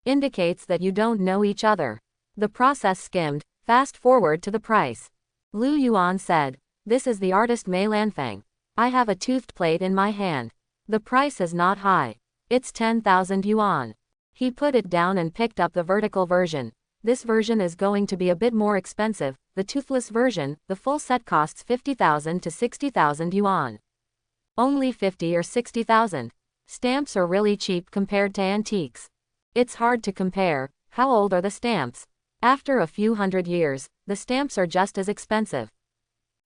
Indicates that you don't know each other. The process skimmed, fast forward to the price. Liu Yuan said, "This is the artist Mei Lanfang. I have a toothed plate in my hand. The price is not high. It's 10,000 yuan. He put it down and picked up the vertical version. This version is going to be a bit more expensive. The toothless version, the full set costs 50,000 to 60,000 yuan. Only 50 or 60,000. Stamps are really cheap compared to antiques. It's hard to compare. How old are the stamps? After a few hundred years, the stamps are just as expensive."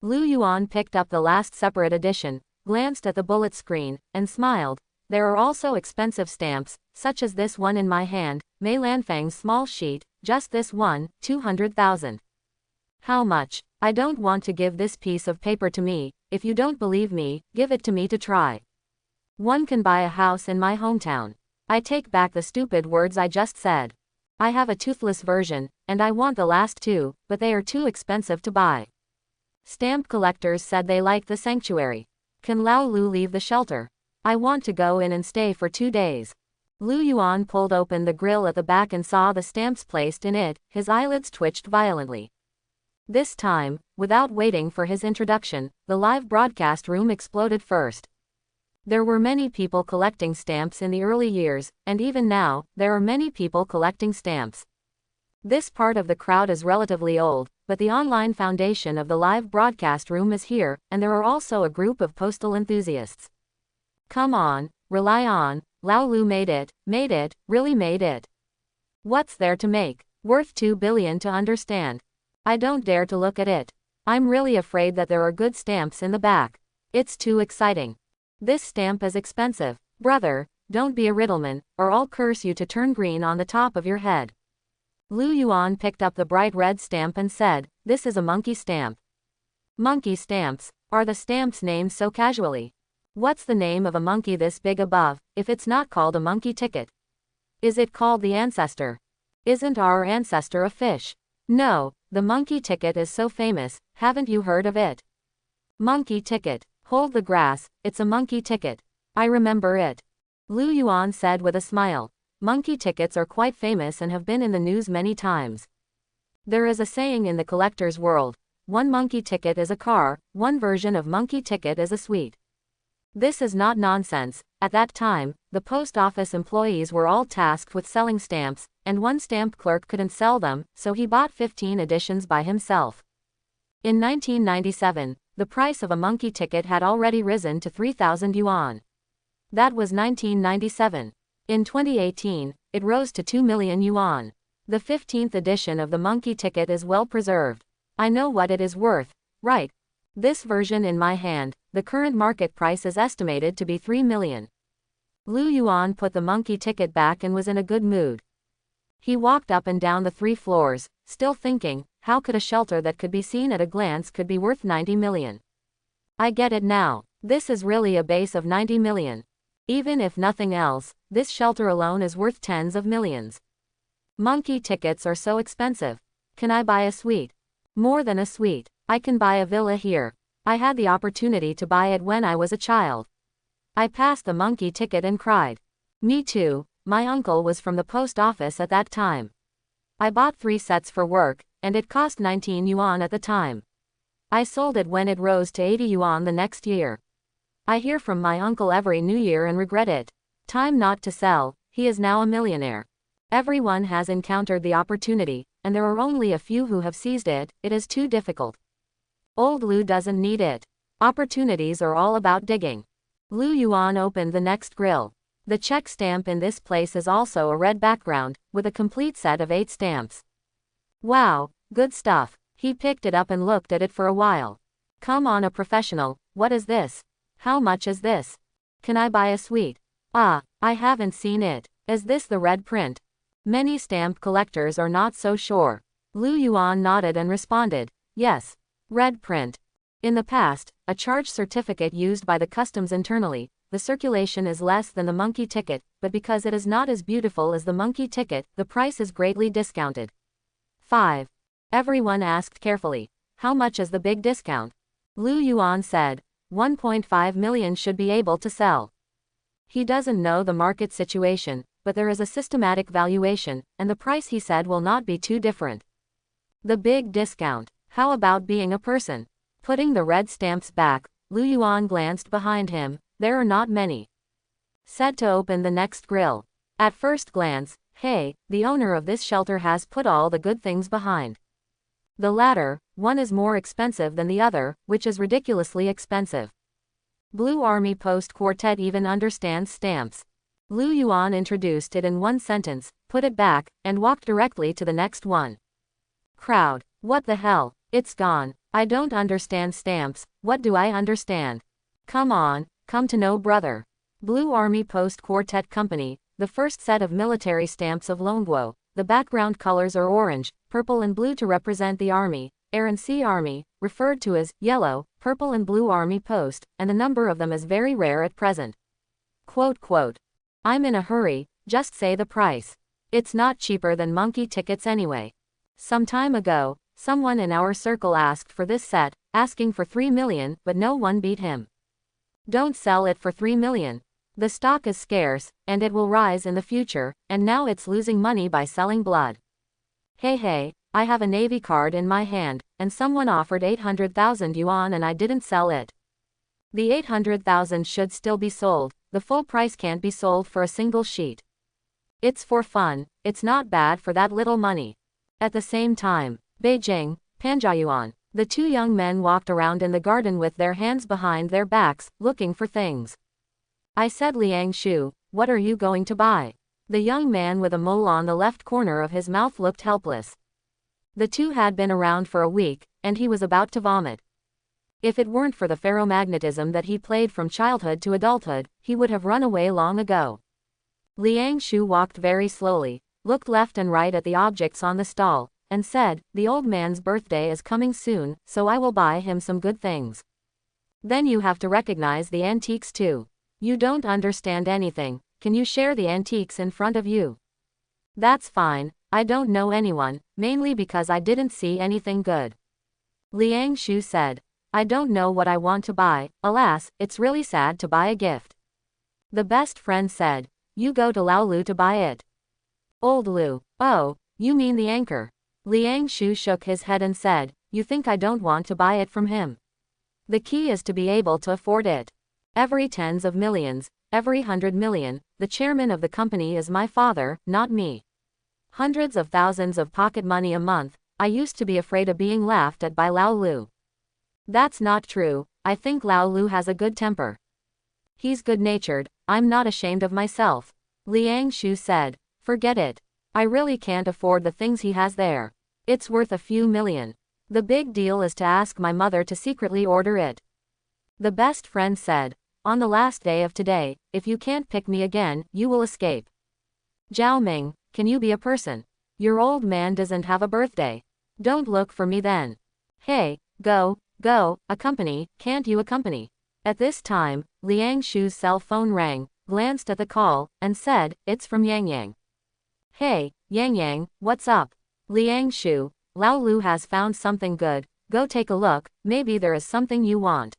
Liu Yuan picked up the last separate edition, glanced at the bullet screen, and smiled. "There are also expensive stamps, such as this one in my hand, Mei Lanfang's small sheet, just this one, 200,000. How much? I don't want to give this piece of paper to me. If you don't believe me, give it to me to try. One can buy a house in my hometown. I take back the stupid words I just said. I have a toothless version, and I want the last 2, but they are too expensive to buy." Stamp collectors said they liked the sanctuary. "Can Lao Lu leave the shelter? I want to go in and stay for 2 days. Liu Yuan pulled open the grill at the back and saw the stamps placed in it. His eyelids twitched violently. This time, without waiting for his introduction, the live broadcast room exploded first. There were many people collecting stamps in the early years, and even now, there are many people collecting stamps. This part of the crowd is relatively old, but the online foundation of the live broadcast room is here, and there are also a group of postal enthusiasts. Come on, rely on, Lao Lu made it, really made it. What's there to make? Worth 2 billion to understand. I don't dare to look at it. I'm really afraid that there are good stamps in the back. It's too exciting. This stamp is expensive. Brother, don't be a riddleman, or I'll curse you to turn green on the top of your head." Liu Yuan picked up the bright red stamp and said, "This is a monkey stamp." Monkey stamps. Are the stamps named so casually? What's the name of a monkey this big above, if it's not called a monkey ticket? Is it called the ancestor? Isn't our ancestor a fish? No, the monkey ticket is so famous, haven't you heard of it? Monkey ticket. Hold the grass, it's a monkey ticket. I remember it. Liu Yuan said with a smile. Monkey tickets are quite famous and have been in the news many times. There is a saying in the collector's world, one monkey ticket is a car, one version of monkey ticket is a sweet. This is not nonsense. At that time, the post office employees were all tasked with selling stamps, and one stamp clerk couldn't sell them, so he bought 15 editions by himself. In 1997, the price of a monkey ticket had already risen to 3,000 yuan. That was 1997. In 2018, it rose to 2 million yuan. The 15th edition of the monkey ticket is well preserved. I know what it is worth, right? This version in my hand, the current market price is estimated to be 3 million. Liu Yuan put the monkey ticket back and was in a good mood. He walked up and down the 3 floors, still thinking, how could a shelter that could be seen at a glance could be worth 90 million? I get it now. This is really a base of 90 million. Even if nothing else, this shelter alone is worth tens of millions. Monkey tickets are so expensive. Can I buy a suite? More than a suite. I can buy a villa here. I had the opportunity to buy it when I was a child. I passed the monkey ticket and cried. Me too, my uncle was from the post office at that time. I bought 3 sets for work, and it cost 19 yuan at the time. I sold it when it rose to 80 yuan the next year. I hear from my uncle every New Year and regret it. Time not to sell, he is now a millionaire. Everyone has encountered the opportunity, and there are only a few who have seized it. It is too difficult. Old Lu doesn't need it. Opportunities are all about digging. Lu Yuan opened the next grill. The check stamp in this place is also a red background, with a complete set of 8 stamps. Wow, good stuff. He picked it up and looked at it for a while. Come on, a professional, what is this? How much is this? Can I buy a suite? Ah, I haven't seen it. Is this the red print? Many stamp collectors are not so sure. Lu Yuan nodded and responded, yes. Red print. In the past, a charge certificate used by the customs internally, the circulation is less than the monkey ticket, but because it is not as beautiful as the monkey ticket, the price is greatly discounted. 5. Everyone asked carefully, how much is the big discount? Lu Yuan said, 1.5 million should be able to sell. He doesn't know the market situation, but there is a systematic valuation, and the price he said will not be too different. The big discount. How about being a person? Putting the red stamps back, Lu Yuan glanced behind him. There are not many. Said to open the next grill. At first glance, hey, the owner of this shelter has put all the good things behind. The latter, one is more expensive than the other, which is ridiculously expensive. Blue Army Post Quartet even understands stamps. Lu Yuan introduced it in one sentence, put it back, and walked directly to the next one. Crowd. What the hell? It's gone. I don't understand stamps. What do I understand? Come on, come to know brother. Blue Army Post Quartet Company, the first set of military stamps of Longguo. The background colors are orange, purple and blue to represent the Army, Air and Sea Army, referred to as yellow, purple and blue Army Post, and the number of them is very rare at present. Quote. I'm in a hurry, just say the price. It's not cheaper than monkey tickets anyway. Some time ago, someone in our circle asked for this set, asking for 3 million, but no one beat him. Don't sell it for 3 million. The stock is scarce, and it will rise in the future, and now it's losing money by selling blood. Hey, I have a Navy card in my hand, and someone offered 800,000 yuan and I didn't sell it. The 800,000 should still be sold, the full price can't be sold for a single sheet. It's for fun, it's not bad for that little money. At the same time, Beijing, Panjiayuan, the 2 young men walked around in the garden with their hands behind their backs, looking for things. I said, Liang Shu, what are you going to buy? The young man with a mole on the left corner of his mouth looked helpless. The 2 had been around for a week, and he was about to vomit. If it weren't for the ferromagnetism that he played from childhood to adulthood, he would have run away long ago. Liang Shu walked very slowly, looked left and right at the objects on the stall, and said, the old man's birthday is coming soon, so I will buy him some good things. Then you have to recognize the antiques too. You don't understand anything, can you share the antiques in front of you? That's fine, I don't know anyone, mainly because I didn't see anything good. Liang Shu said, I don't know what I want to buy, alas, it's really sad to buy a gift. The best friend said, you go to Lao Lu to buy it. Old Lu, oh, you mean the anchor. Liang Shu shook his head and said, you think I don't want to buy it from him? The key is to be able to afford it. Every tens of millions, every 100 million, the chairman of the company is my father, not me. Hundreds of thousands of pocket money a month, I used to be afraid of being laughed at by Lao Lu. That's not true, I think Lao Lu has a good temper. He's good-natured, I'm not ashamed of myself. Liang Shu said, forget it. I really can't afford the things he has there. It's worth a few million. The big deal is to ask my mother to secretly order it. The best friend said, on the last day of today, if you can't pick me again, you will escape. Zhao Ming, can you be a person? Your old man doesn't have a birthday. Don't look for me then. Hey, go, accompany, can't you accompany? At this time, Liang Shu's cell phone rang, glanced at the call, and said, it's from Yang Yang. Hey, Yang Yang, what's up? Liang Shu, Lao Lu has found something good, Go take a look, maybe there is something you want.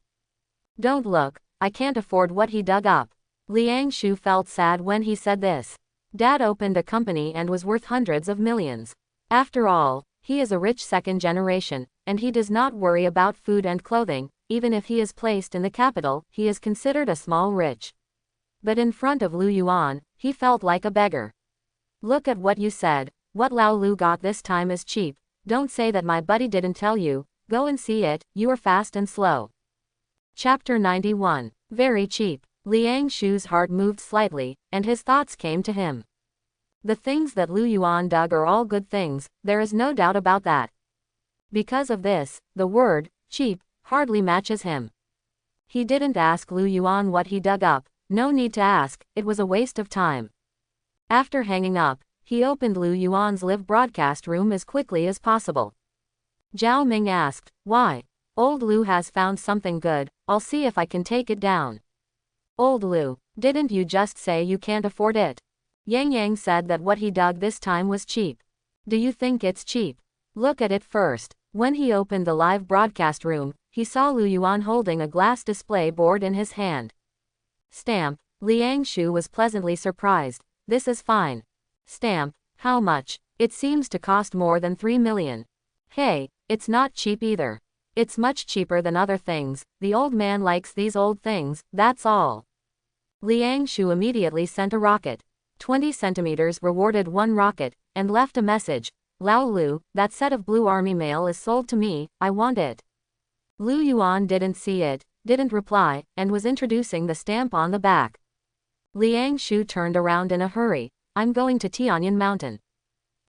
Don't look, I can't afford what he dug up. Liang Shu felt sad when he said this. Dad opened a company and was worth hundreds of millions. After all, he is a rich second generation, and he does not worry about food and clothing. Even if he is placed in the capital, he is considered a small rich. But in front of Lu Yuan, he felt like a beggar. Look at what you said. What Lao Lu got this time is cheap. Don't say that my buddy didn't tell you. Go and see it, you are fast and slow. Chapter 91. Very cheap. Liang Shu's heart moved slightly, and his thoughts came to him. The things that Lu Yuan dug are all good things, there is no doubt about that. Because of this, the word, cheap, hardly matches him. He didn't ask Lu Yuan what he dug up, no need to ask, it was a waste of time. After hanging up, he opened Lu Yuan's live broadcast room as quickly as possible. Zhao Ming asked, why? Old Lu has found something good, I'll see if I can take it down. Old Lu, didn't you just say you can't afford it? Yang Yang said that what he dug this time was cheap. Do you think it's cheap? Look at it first. When he opened the live broadcast room, he saw Lu Yuan holding a glass display board in his hand. Stamp. Liang Shu was pleasantly surprised. This is fine. Stamp. How much? It seems to cost more than 3 million. Hey, it's not cheap either. It's much cheaper than other things. The old man likes these old things, that's all. Liang Shu immediately sent a rocket. 20 centimeters rewarded one rocket, and left a message. Lao Lu, that set of blue army mail is sold to me, I want it. Lu Yuan didn't see it, didn't reply, and was introducing the stamp on the back. Liang Shu turned around in a hurry. I'm going to Tianyan Mountain.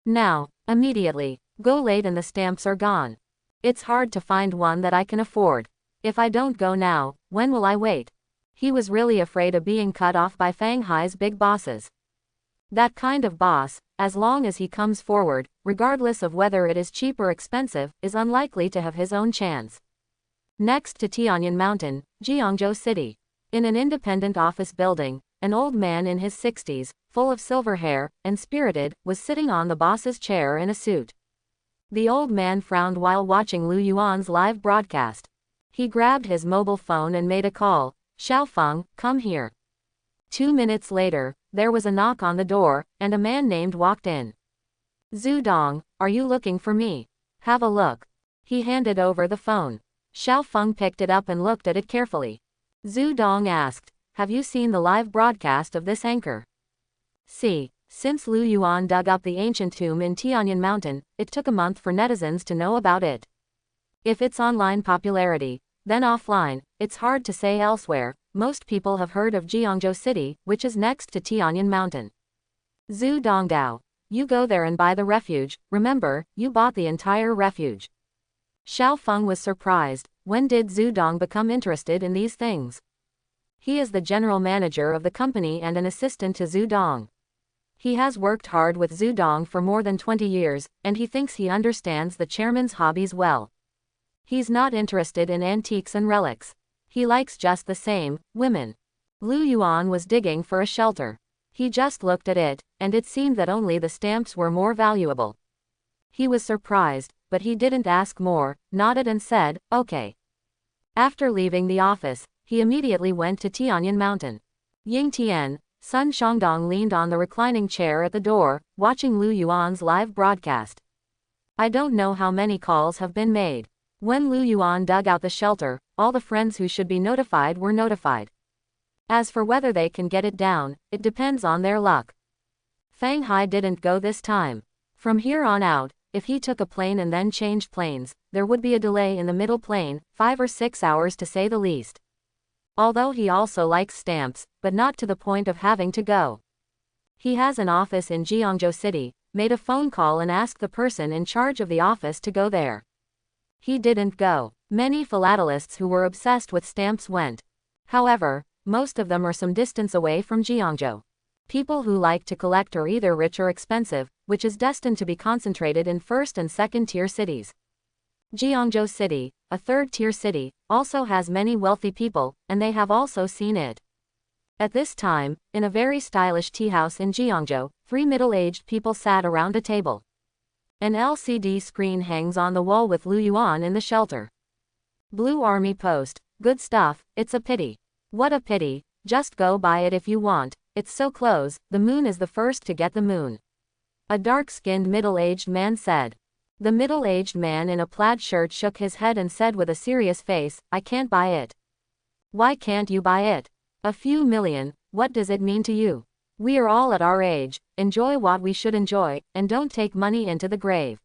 Now, immediately, go late and the stamps are gone. It's hard to find one that I can afford. If I don't go now, when will I wait? He was really afraid of being cut off by Fang Hai's big bosses. That kind of boss, as long as he comes forward, regardless of whether it is cheap or expensive, is unlikely to have his own chance. Next to Tianyan Mountain, Jiangzhou City. In an independent office building, an old man in his 60s, full of silver hair, and spirited, was sitting on the boss's chair in a suit. The old man frowned while watching Lu Yuan's live broadcast. He grabbed his mobile phone and made a call. Xiaofeng, come here. 2 minutes later, there was a knock on the door, and a man named walked in. Zhu Dong, are you looking for me? Have a look. He handed over the phone. Xiaofeng picked it up and looked at it carefully. Zhu Dong asked, have you seen the live broadcast of this anchor? See, since Lu Yuan dug up the ancient tomb in Tianyan Mountain, it took a month for netizens to know about it. If it's online popularity, then offline, it's hard to say elsewhere. Most people have heard of Jiangzhou City, which is next to Tianyan Mountain. Zhu Dongdao, you go there and buy the refuge, remember, you bought the entire refuge. Xiaofeng was surprised. When did Zhu Dong become interested in these things? He is the general manager of the company and an assistant to Zhu Dong. He has worked hard with Zhu Dong for more than 20 years, and he thinks he understands the chairman's hobbies well. He's not interested in antiques and relics. He likes just the same, women. Lu Yuan was digging for a shelter. He just looked at it, and it seemed that only the stamps were more valuable. He was surprised, but he didn't ask more, nodded and said, okay. After leaving the office, he immediately went to Tianyan Mountain. Ying Tian, Sun Shangdong leaned on the reclining chair at the door, watching Lu Yuan's live broadcast. I don't know how many calls have been made. When Lu Yuan dug out the shelter, all the friends who should be notified were notified. As for whether they can get it down, it depends on their luck. Fang Hai didn't go this time. From here on out, if he took a plane and then changed planes, there would be a delay in the middle plane, 5 or 6 hours to say the least. Although he also likes stamps, but not to the point of having to go. He has an office in Jiangzhou City, made a phone call and asked the person in charge of the office to go there. He didn't go. Many philatelists who were obsessed with stamps went. However, most of them are some distance away from Jiangzhou. People who like to collect are either rich or expensive, which is destined to be concentrated in first and second tier cities. Jiangzhou City, a third-tier city, also has many wealthy people, and they have also seen it. At this time, in a very stylish tea house in Jiangzhou, 3 middle-aged people sat around a table. An LCD screen hangs on the wall with Lu Yuan in the shelter. Blue Army Post. Good stuff, it's a pity. What a pity, just go buy it if you want, it's so close, the moon is the first to get the moon. A dark-skinned middle-aged man said. The middle-aged man in a plaid shirt shook his head and said with a serious face, I can't buy it. Why can't you buy it? A few million, what does it mean to you? We are all at our age, enjoy what we should enjoy, and don't take money into the grave.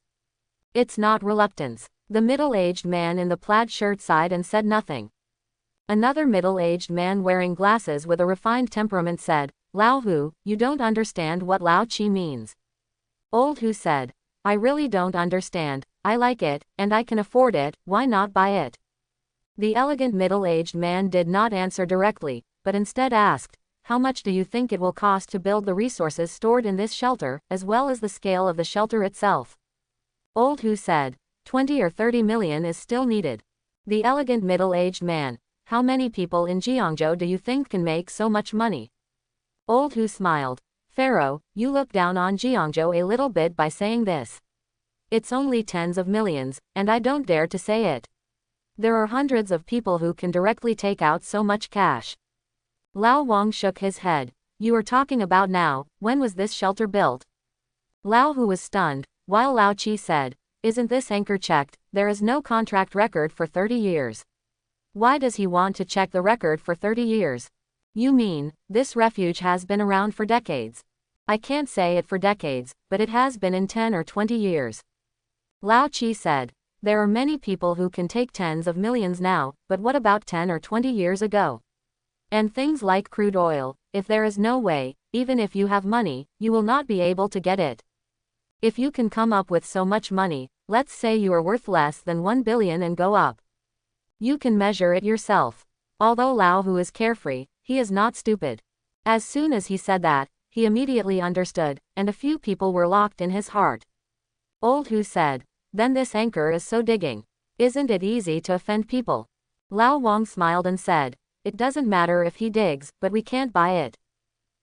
It's not reluctance. The middle-aged man in the plaid shirt sighed and said nothing. Another middle-aged man wearing glasses with a refined temperament said, Lao Hu, you don't understand what Lao Chi means. Old Hu said, I really don't understand, I like it, and I can afford it, why not buy it? The elegant middle-aged man did not answer directly, but instead asked, how much do you think it will cost to build the resources stored in this shelter, as well as the scale of the shelter itself? Old Hu said, 20 or 30 million is still needed. The elegant middle-aged man, how many people in Jiangzhou do you think can make so much money? Old Hu smiled. Pharaoh, you look down on Jiangzhou a little bit by saying this. It's only tens of millions, and I don't dare to say it. There are hundreds of people who can directly take out so much cash. Lao Wang shook his head. You are talking about now, when was this shelter built? Lao Hu was stunned, while Lao Chi said, isn't this anchor checked? There is no contract record for 30 years. Why does he want to check the record for 30 years? You mean, this refuge has been around for decades? I can't say it for decades, but it has been in 10 or 20 years. Lao Chi said, there are many people who can take tens of millions now, but what about 10 or 20 years ago? And things like crude oil, if there is no way, even if you have money, you will not be able to get it. If you can come up with so much money, let's say you are worth less than 1 billion and go up. You can measure it yourself. Although Lao Hu is carefree, he is not stupid. As soon as he said that, he immediately understood, and a few people were locked in his heart. Old Hu said, then this anchor is so digging. Isn't it easy to offend people? Lao Wang smiled and said, it doesn't matter if he digs, but we can't buy it.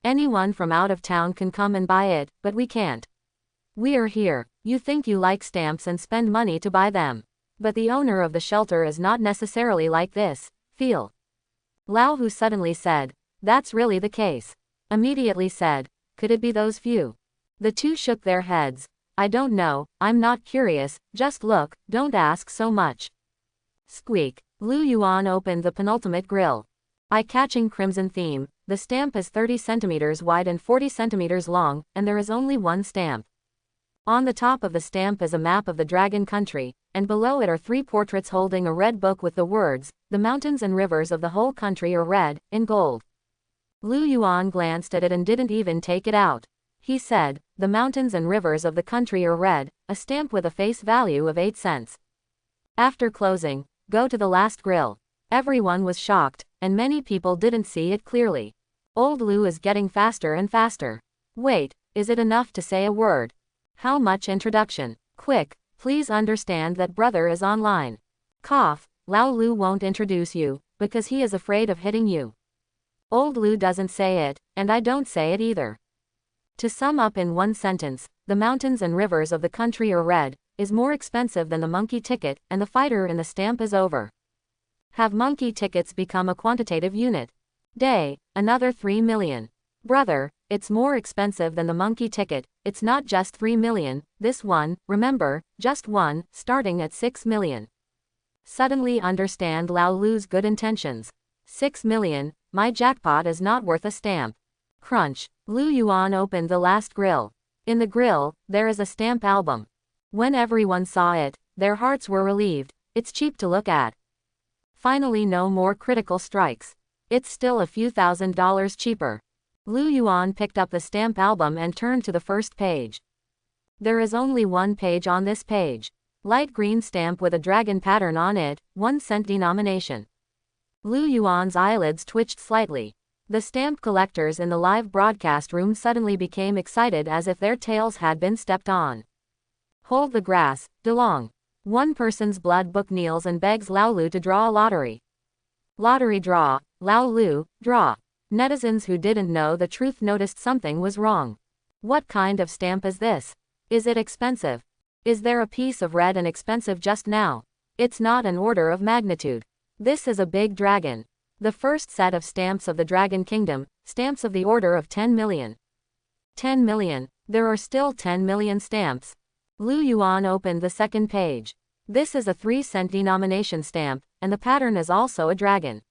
Anyone from out of town can come and buy it, but we can't. We are here, you think you like stamps and spend money to buy them. But the owner of the shelter is not necessarily like this, feel. Lao Hu suddenly said, that's really the case. Immediately said, could it be those few? The two shook their heads. I don't know, I'm not curious, just look, don't ask so much. Squeak. Lu Yuan opened the penultimate grill. Eye-catching crimson theme, the stamp is 30 centimeters wide and 40 centimeters long, and there is only one stamp. On the top of the stamp is a map of the Dragon Country, and below it are 3 portraits holding a red book with the words, the mountains and rivers of the whole country are red, in gold. Lu Yuan glanced at it and didn't even take it out. He said, the mountains and rivers of the country are red, a stamp with a face value of 8 cents. After closing, go to the last grill. Everyone was shocked, and many people didn't see it clearly. Old Lu is getting faster and faster. Wait, is it enough to say a word? How much introduction? Quick, please understand that brother is online. Cough, Lao Lu won't introduce you, because he is afraid of hitting you. Old Lu doesn't say it, and I don't say it either. To sum up in one sentence, the mountains and rivers of the country are red, is more expensive than the monkey ticket, and the fighter in the stamp is over. Have monkey tickets become a quantitative unit? Day, another 3 million. Brother, it's more expensive than the monkey ticket, it's not just 3 million, this one, remember, just one, starting at 6 million. Suddenly understand Lao Lu's good intentions. 6 million, my jackpot is not worth a stamp. Crunch. Lu Yuan opened the last grill. In the grill, there is a stamp album. When everyone saw it, their hearts were relieved, it's cheap to look at. Finally no more critical strikes. It's still a few $1,000s cheaper. Lu Yuan picked up the stamp album and turned to the first page. There is only one page on this page. Light green stamp with a dragon pattern on it, 1 cent denomination. Lu Yuan's eyelids twitched slightly. The stamp collectors in the live broadcast room suddenly became excited as if their tails had been stepped on. Hold the grass, DeLong. One person's blood book kneels and begs Lao Lu to draw a lottery. Lottery draw, Lao Lu, draw. Netizens who didn't know the truth noticed something was wrong. What kind of stamp is this? Is it expensive? Is there a piece of red and expensive just now? It's not an order of magnitude. This is a big dragon. The first set of stamps of the Dragon Kingdom, stamps of the order of 10 million. 10 million. There are still 10 million stamps. Lu Yuan opened the second page. This is a 3-cent denomination stamp, and the pattern is also a dragon.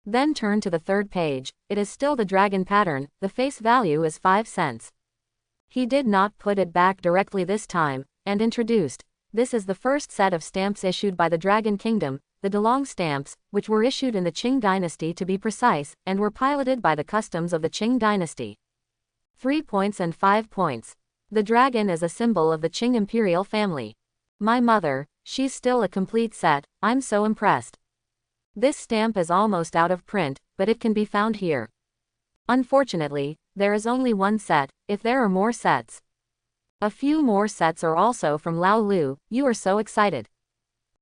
Then turn to the third page. It is still the dragon pattern, the face value is 5 cents. He did not put it back directly this time, and introduced, this is the first set of stamps issued by the Dragon Kingdom, the Delong stamps, which were issued in the Qing dynasty to be precise, and were piloted by the customs of the Qing dynasty. 3 points and 5 points. The dragon is a symbol of the Qing imperial family. My mother, she's still a complete set, I'm so impressed. This stamp is almost out of print, but it can be found here. Unfortunately, there is only one set, if there are more sets. A few more sets are also from Lao Lu, you are so excited.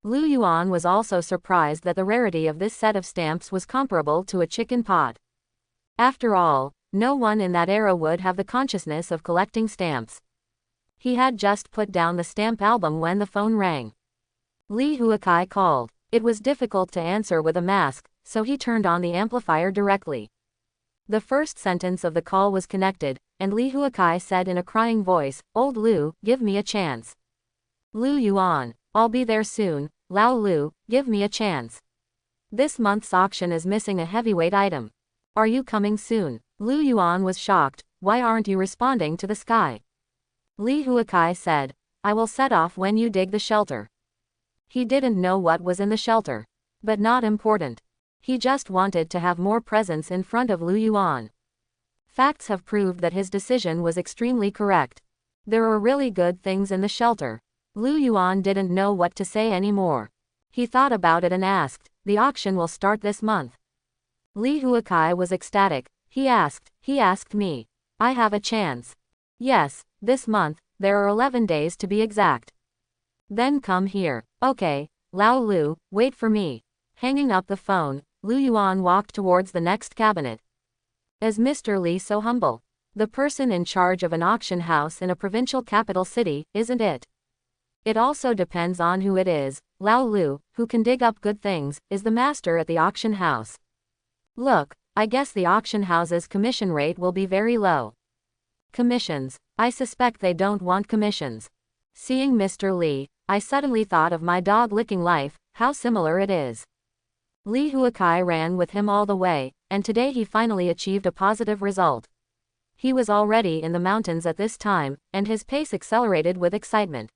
Lu Yuan was also surprised that the rarity of this set of stamps was comparable to a chicken pot. After all, no one in that era would have the consciousness of collecting stamps. He had just put down the stamp album when the phone rang. Li Huakai called. It was difficult to answer with a mask, so he turned on the amplifier directly. The first sentence of the call was connected, and Li Huakai said in a crying voice, "Old Lu, give me a chance." Lu Yuan, I'll be there soon. Lao Lu, give me a chance. This month's auction is missing a heavyweight item. Are you coming soon? Lu Yuan was shocked. Why aren't you responding to the sky? Li Huakai said, I will set off when you dig the shelter. He didn't know what was in the shelter. But not important. He just wanted to have more presence in front of Lu Yuan. Facts have proved that his decision was extremely correct. There are really good things in the shelter. Lu Yuan didn't know what to say anymore. He thought about it and asked, the auction will start this month. Li Huakai was ecstatic. He asked me. I have a chance. Yes, this month, there are 11 days to be exact. Then come here. Okay, Lao Lu, wait for me. Hanging up the phone, Lu Yuan walked towards the next cabinet. Is Mr. Li so humble? The person in charge of an auction house in a provincial capital city, isn't it? It also depends on who it is. Lao Lu, who can dig up good things, is the master at the auction house. Look, I guess the auction house's commission rate will be very low. Commissions. I suspect they don't want commissions. Seeing Mr. Li, I suddenly thought of my dog-licking life, how similar it is. Li Huakai ran with him all the way, and today he finally achieved a positive result. He was already in the mountains at this time, and his pace accelerated with excitement.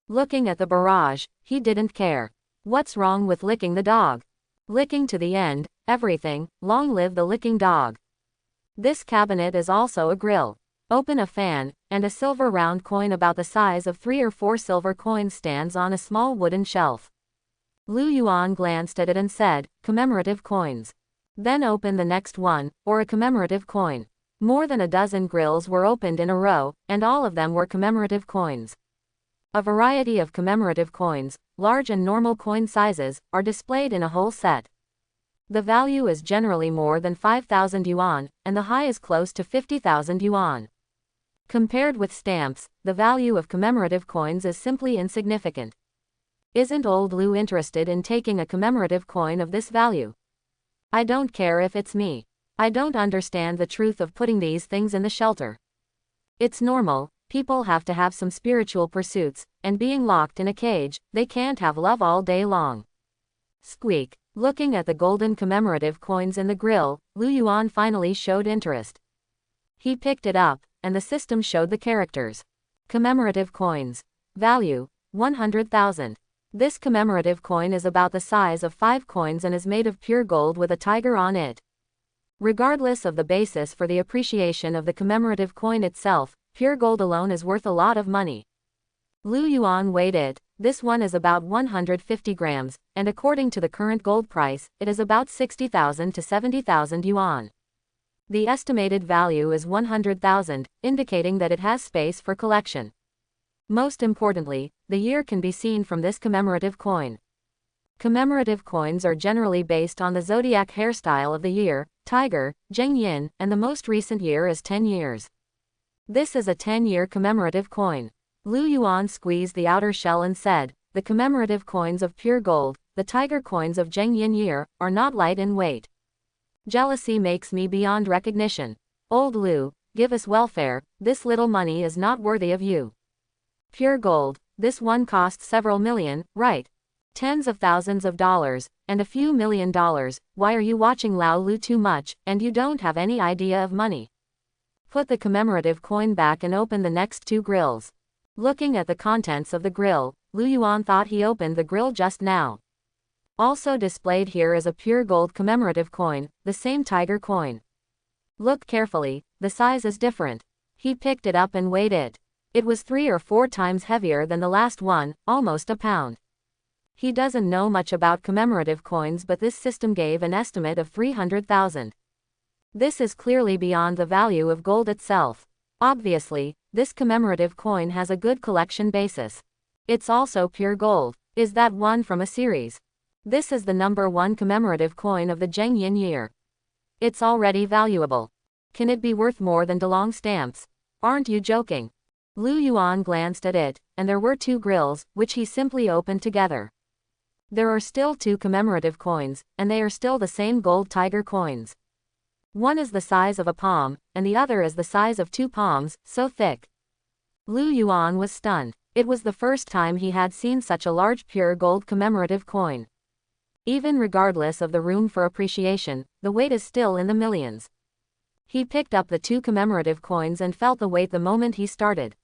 Looking at the barrage, he didn't care. What's wrong with licking the dog? Licking to the end, everything, long live the licking dog. This cabinet is also a grill. Open a fan, and a silver round coin about the size of 3 or 4 silver coins stands on a small wooden shelf. Lu Yuan glanced at it and said, commemorative coins. Then open the next one, or a commemorative coin. More than a dozen grills were opened in a row, and all of them were commemorative coins. A variety of commemorative coins, large and normal coin sizes, are displayed in a whole set. The value is generally more than 5,000 yuan, and the high is close to 50,000 yuan. Compared with stamps, the value of commemorative coins is simply insignificant. Isn't old Lu interested in taking a commemorative coin of this value? I don't care if it's me. I don't understand the truth of putting these things in the shelter. It's normal, people have to have some spiritual pursuits, and being locked in a cage, they can't have love all day long. Squeak. Looking at the golden commemorative coins in the grill, Lu Yuan finally showed interest. He picked it up, and the system showed the characters. Commemorative coins. Value, 100,000. This commemorative coin is about the size of 5 coins and is made of pure gold with a tiger on it. Regardless of the basis for the appreciation of the commemorative coin itself, pure gold alone is worth a lot of money. Lu Yuan weighed it. This one is about 150 grams, and according to the current gold price, it is about 60,000 to 70,000 yuan. The estimated value is 100,000, indicating that it has space for collection. Most importantly, the year can be seen from this commemorative coin. Commemorative coins are generally based on the zodiac hairstyle of the year, tiger, Zheng Yin, and the most recent year is 10 years. This is a 10-year commemorative coin. Lu Yuan squeezed the outer shell and said, the commemorative coins of pure gold, the tiger coins of Zheng Yin Year, are not light in weight. Jealousy makes me beyond recognition. Old Lu, give us welfare, this little money is not worthy of you. Pure gold, this one costs several million, right? Tens of thousands of dollars, and a few $1,000,000, why are you watching Lao Lu too much, and you don't have any idea of money? Put the commemorative coin back and open the next two grills. Looking at the contents of the grill, Lu Yuan thought he opened the grill just now. Also displayed here is a pure gold commemorative coin, the same tiger coin. Look carefully, the size is different. He picked it up and weighed it. It was 3 or 4 times heavier than the last one, almost a pound. He doesn't know much about commemorative coins, but this system gave an estimate of 300,000. This is clearly beyond the value of gold itself. Obviously, this commemorative coin has a good collection basis. It's also pure gold. Is that one from a series? This is the number 1 commemorative coin of the Zheng Yin Year. It's already valuable. Can it be worth more than DeLong stamps? Aren't you joking? Lu Yuan glanced at it, and there were 2 grills, which he simply opened together. There are still 2 commemorative coins, and they are still the same gold tiger coins. One is the size of a palm, and the other is the size of 2 palms, so thick. Lu Yuan was stunned. It was the first time he had seen such a large pure gold commemorative coin. Even regardless of the room for appreciation, the weight is still in the millions. He picked up the 2 commemorative coins and felt the weight the moment he started.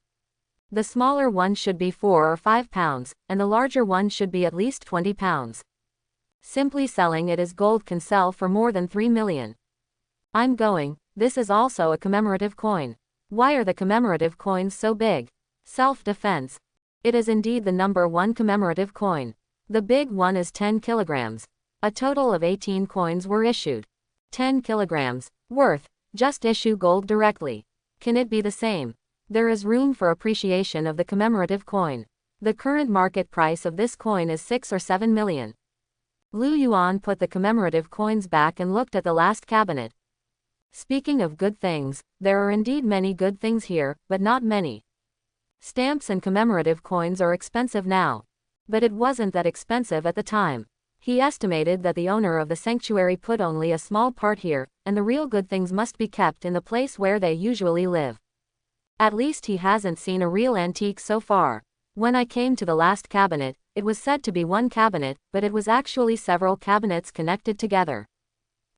The smaller one should be 4 or 5 pounds, and the larger one should be at least 20 pounds. Simply selling it as gold can sell for more than 3 million. I'm going, this is also a commemorative coin. Why are the commemorative coins so big? Self-defense. It is indeed the number 1 commemorative coin. The big one is 10 kilograms. A total of 18 coins were issued. 10 kilograms. Worth. Just issue gold directly. Can it be the same? There is room for appreciation of the commemorative coin. The current market price of this coin is 6 or 7 million. Lu Yuan put the commemorative coins back and looked at the last cabinet. Speaking of good things, there are indeed many good things here, but not many. Stamps and commemorative coins are expensive now. But it wasn't that expensive at the time. He estimated that the owner of the sanctuary put only a small part here, and the real good things must be kept in the place where they usually live. At least he hasn't seen a real antique so far. When I came to the last cabinet, it was said to be one cabinet, but it was actually several cabinets connected together.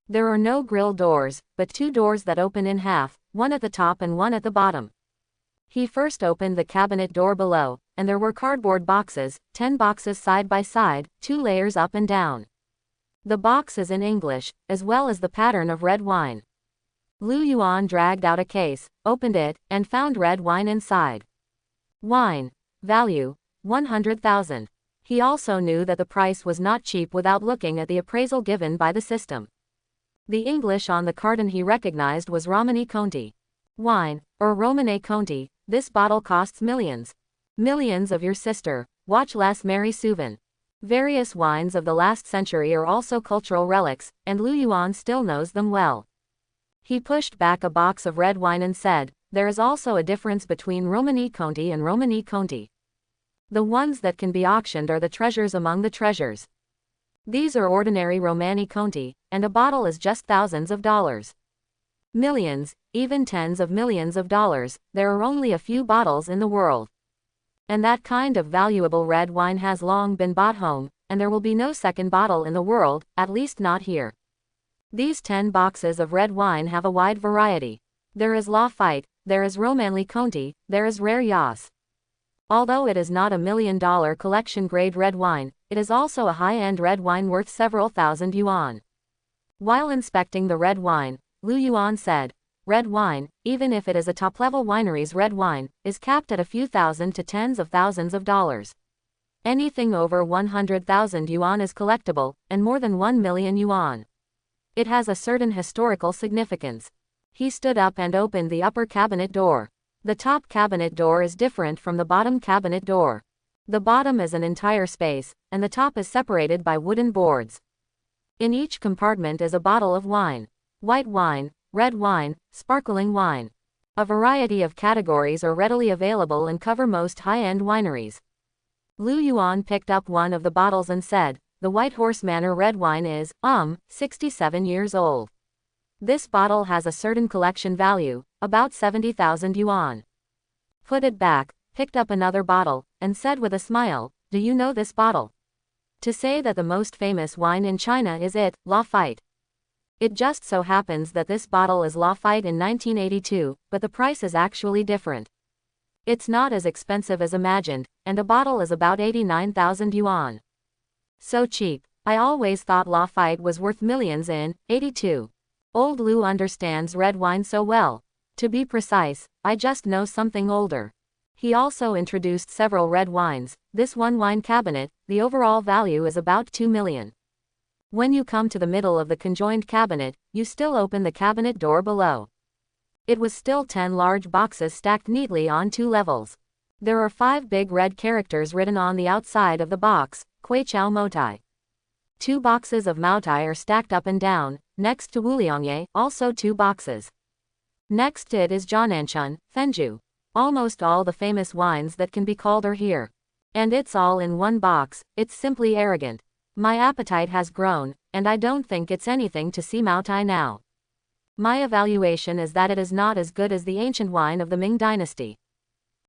There are no grill doors, but 2 doors that open in half, one at the top and one at the bottom. He first opened the cabinet door below, and there were cardboard boxes, 10 boxes side by side, 2 layers up and down. The box is in English, as well as the pattern of red wine. Lu Yuan dragged out a case, opened it, and found red wine inside. Wine. Value. 100,000. He also knew that the price was not cheap without looking at the appraisal given by the system. The English on the carton he recognized was Romani Conti. Wine, or Romane Conti, this bottle costs millions. Millions of your sister, watch less Mary Suvan. Various wines of the last century are also cultural relics, and Lu Yuan still knows them well. He pushed back a box of red wine and said, there is also a difference between Romani Conti and Romani Conti. The ones that can be auctioned are the treasures among the treasures. These are ordinary Romani Conti, and a bottle is just thousands of dollars. Millions, even tens of millions of dollars, there are only a few bottles in the world. And that kind of valuable red wine has long been bought home, and there will be no second bottle in the world, at least not here. These 10 boxes of red wine have a wide variety. There is Lafite, there is Romanly Conti, there is Rare Yas. Although it is not a $1 million collection-grade red wine, it is also a high-end red wine worth several thousand yuan. While inspecting the red wine, Lu Yuan said, red wine, even if it is a top-level winery's red wine, is capped at a few thousand to tens of thousands of dollars. Anything over 100,000 yuan is collectible, and more than 1 million yuan. It has a certain historical significance. He stood up and opened the upper cabinet door. The top cabinet door is different from the bottom cabinet door. The bottom is an entire space, and the top is separated by wooden boards. In each compartment is a bottle of wine. White wine, red wine, sparkling wine. A variety of categories are readily available and cover most high-end wineries. Lu Yuan picked up one of the bottles and said, "The White Horse Manor red wine is, 67 years old. This bottle has a certain collection value, about 70,000 yuan." Put it back, picked up another bottle, and said with a smile, "Do you know this bottle? To say that the most famous wine in China is it, Lafite. It just so happens that this bottle is Lafite in 1982, but the price is actually different. It's not as expensive as imagined, and a bottle is about 89,000 yuan. So cheap. I always thought Lafite was worth millions in 82. Old Lu understands red wine so well. To be precise, I just know something older." He also introduced several red wines. This one wine cabinet, the overall value is about 2 million. When you come to the middle of the conjoined cabinet, you still open the cabinet door below. It was still 10 large boxes stacked neatly on 2 levels. There are 5 big red characters written on the outside of the box, Kui Chao Motai. 2 boxes of Maotai are stacked up and down, next to Wuliangye, also 2 boxes. Next to it is Jiananchun, Fenju. Almost all the famous wines that can be called are here. And it's all in one box. It's simply arrogant. My appetite has grown, and I don't think it's anything to see Maotai now. My evaluation is that it is not as good as the ancient wine of the Ming dynasty.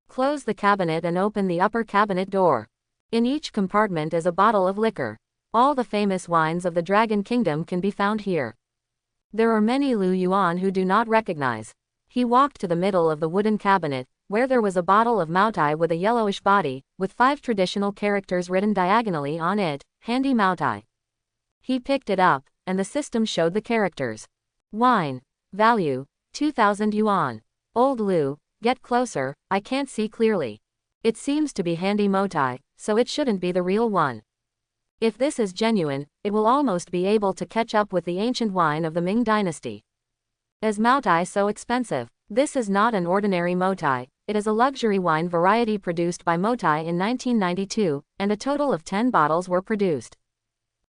Close the cabinet and open the upper cabinet door. In each compartment is a bottle of liquor. All the famous wines of the Dragon Kingdom can be found here. There are many Lu Yuan who do not recognize. He walked to the middle of the wooden cabinet, where there was a bottle of Maotai with a yellowish body, with 5 traditional characters written diagonally on it, Handy Maotai. He picked it up, and the system showed the characters. Wine. Value, 2,000 yuan. Old Lu, get closer, I can't see clearly. It seems to be Handy Maotai, so it shouldn't be the real one. If this is genuine, it will almost be able to catch up with the ancient wine of the Ming dynasty. Is Maotai so expensive? This is not an ordinary Maotai, it is a luxury wine variety produced by Maotai in 1992, and a total of 10 bottles were produced.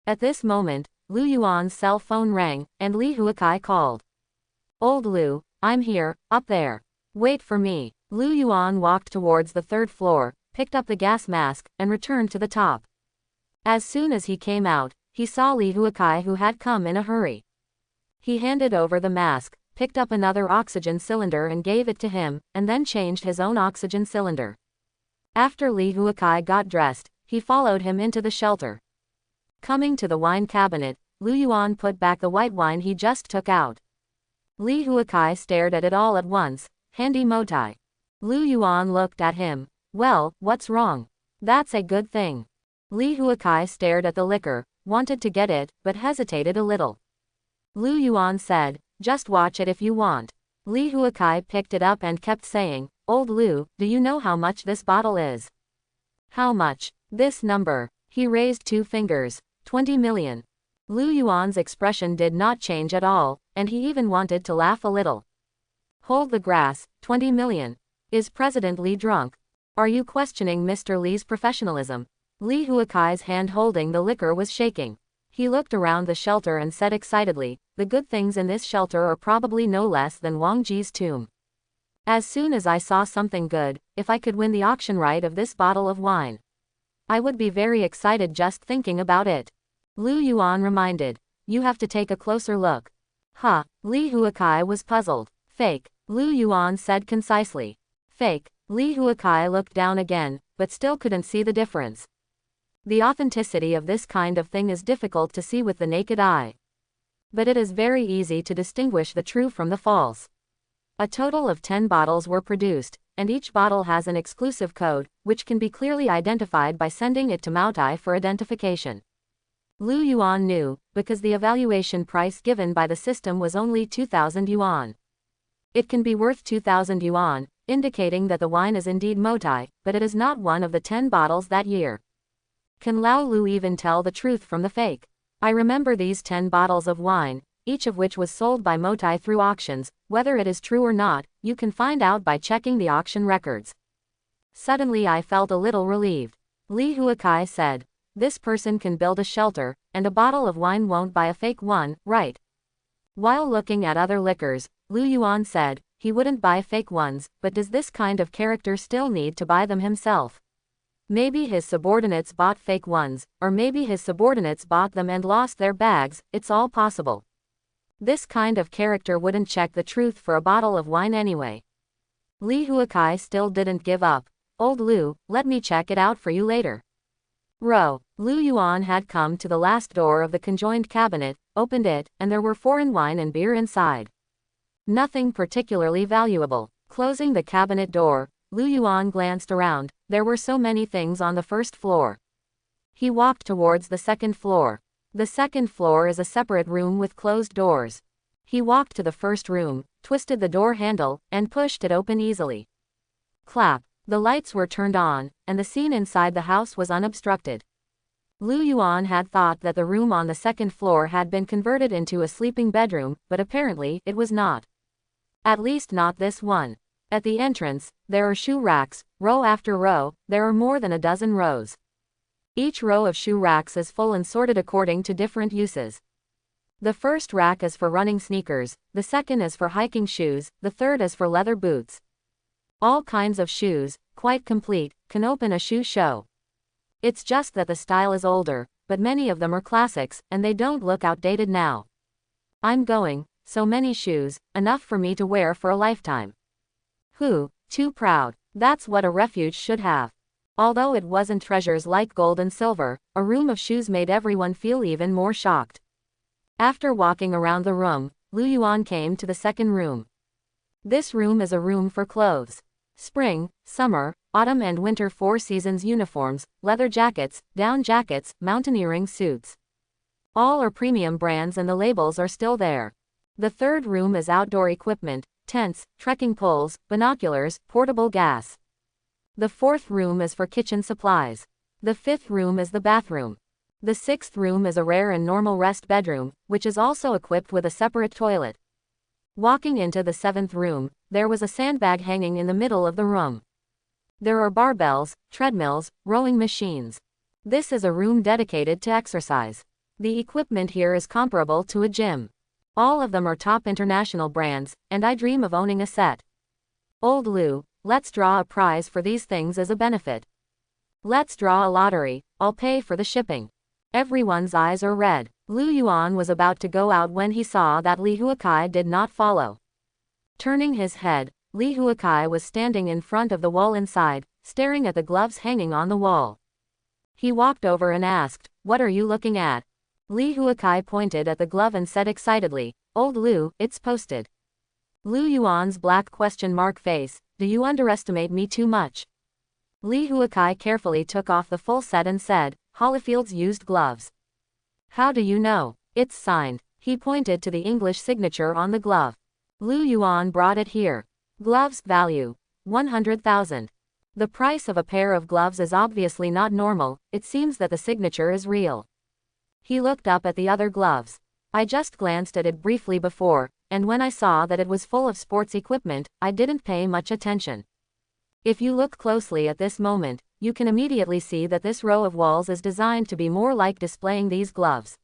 At this moment, Lu Yuan's cell phone rang, and Li Huakai called. "Old Lu, I'm here, up there. Wait for me." Lu Yuan walked towards the 3rd floor, picked up the gas mask, and returned to the top. As soon as he came out, he saw Li Huakai, who had come in a hurry. He handed over the mask, picked up another oxygen cylinder and gave it to him, and then changed his own oxygen cylinder. After Li Huakai got dressed, he followed him into the shelter. Coming to the wine cabinet, Lu Yuan put back the white wine he just took out. Li Huakai stared at it all at once. Handy Maotai. Lu Yuan looked at him. "Well, what's wrong? That's a good thing." Li Huakai stared at the liquor, wanted to get it, but hesitated a little. Lu Yuan said, "Just watch it if you want." Li Huakai picked it up and kept saying, "Old Lu, do you know how much this bottle is?" "How much?" "This number." He raised 2 fingers. 20 million. Lu Yuan's expression did not change at all, and he even wanted to laugh a little. "Hold the grass, 20 million. Is President Li drunk? Are you questioning Mr. Li's professionalism?" Li Huakai's hand holding the liquor was shaking. He looked around the shelter and said excitedly, "The good things in this shelter are probably no less than Wang Ji's tomb. As soon as I saw something good, if I could win the auction right of this bottle of wine, I would be very excited just thinking about it." Lu Yuan reminded, "You have to take a closer look." "Huh." Li Huakai was puzzled. "Fake," Lu Yuan said concisely. "Fake." Li Huakai looked down again, but still couldn't see the difference. The authenticity of this kind of thing is difficult to see with the naked eye. But it is very easy to distinguish the true from the false. A total of 10 bottles were produced, and each bottle has an exclusive code, which can be clearly identified by sending it to Maotai for identification. Lu Yuan knew, because the evaluation price given by the system was only 2,000 yuan. It can be worth 2,000 yuan, indicating that the wine is indeed Maotai, but it is not one of the 10 bottles that year. Can Lao Lu even tell the truth from the fake? I remember these 10 bottles of wine, each of which was sold by Maotai through auctions. Whether it is true or not, you can find out by checking the auction records. Suddenly I felt a little relieved. Li Huakai said, "This person can build a shelter, and a bottle of wine won't buy a fake one, right?" While looking at other liquors, Lu Yuan said, he wouldn't buy fake ones, but does this kind of character still need to buy them himself? Maybe his subordinates bought fake ones, or maybe his subordinates bought them and lost their bags, it's all possible. This kind of character wouldn't check the truth for a bottle of wine anyway. Li Huakai still didn't give up. Old Lu, let me check it out for you later. Lu Yuan had come to the last door of the conjoined cabinet, opened it, and there were foreign wine and beer inside. Nothing particularly valuable. Closing the cabinet door, Lu Yuan glanced around. There were so many things on the first floor. He walked towards the second floor. The second floor is a separate room with closed doors. He walked to the first room, twisted the door handle, and pushed it open easily. Clap. The lights were turned on, and the scene inside the house was unobstructed. Lu Yuan had thought that the room on the second floor had been converted into a sleeping bedroom, but apparently it was not. At least not this one. At the entrance, there are shoe racks, row after row. There are more than a dozen rows. Each row of shoe racks is full and sorted according to different uses. The first rack is for running sneakers, the second is for hiking shoes, the third is for leather boots. All kinds of shoes, quite complete, can open a shoe show. It's just that the style is older, but many of them are classics, and they don't look outdated now. I'm going, so many shoes, enough for me to wear for a lifetime. Too proud. That's what a refuge should have. Although it wasn't treasures like gold and silver, a room of shoes made everyone feel even more shocked. After walking around the room, Lu Yuan came to the second room. This room is a room for clothes. Spring, summer, autumn and winter 4 seasons uniforms, leather jackets, down jackets, mountaineering suits. All are premium brands and the labels are still there. The third room is outdoor equipment, tents, trekking poles, binoculars, portable gas. The fourth room is for kitchen supplies. The fifth room is the bathroom. The sixth room is a rare and normal rest bedroom, which is also equipped with a separate toilet. Walking into the seventh room, there was a sandbag hanging in the middle of the room. There are barbells, treadmills, rowing machines. This is a room dedicated to exercise. The equipment here is comparable to a gym. All of them are top international brands, and I dream of owning a set. Old Lu, let's draw a prize for these things as a benefit. Let's draw a lottery, I'll pay for the shipping. Everyone's eyes are red. Lu Yuan was about to go out when he saw that Li Huakai did not follow. Turning his head, Li Huakai was standing in front of the wall inside, staring at the gloves hanging on the wall. He walked over and asked, "What are you looking at?" Li Huakai pointed at the glove and said excitedly, "Old Lu, it's posted." Lu Yuan's black question mark face, "Do you underestimate me too much?" Li Huakai carefully took off the full set and said, "Holyfield's used gloves." "How do you know?" "It's signed." He pointed to the English signature on the glove. Lu Yuan brought it here. Gloves, value 100,000. The price of a pair of gloves is obviously not normal, it seems that the signature is real. He looked up at the other gloves. "I just glanced at it briefly before, and when I saw that it was full of sports equipment, I didn't pay much attention. If you look closely at this moment, you can immediately see that this row of walls is designed to be more like displaying these gloves.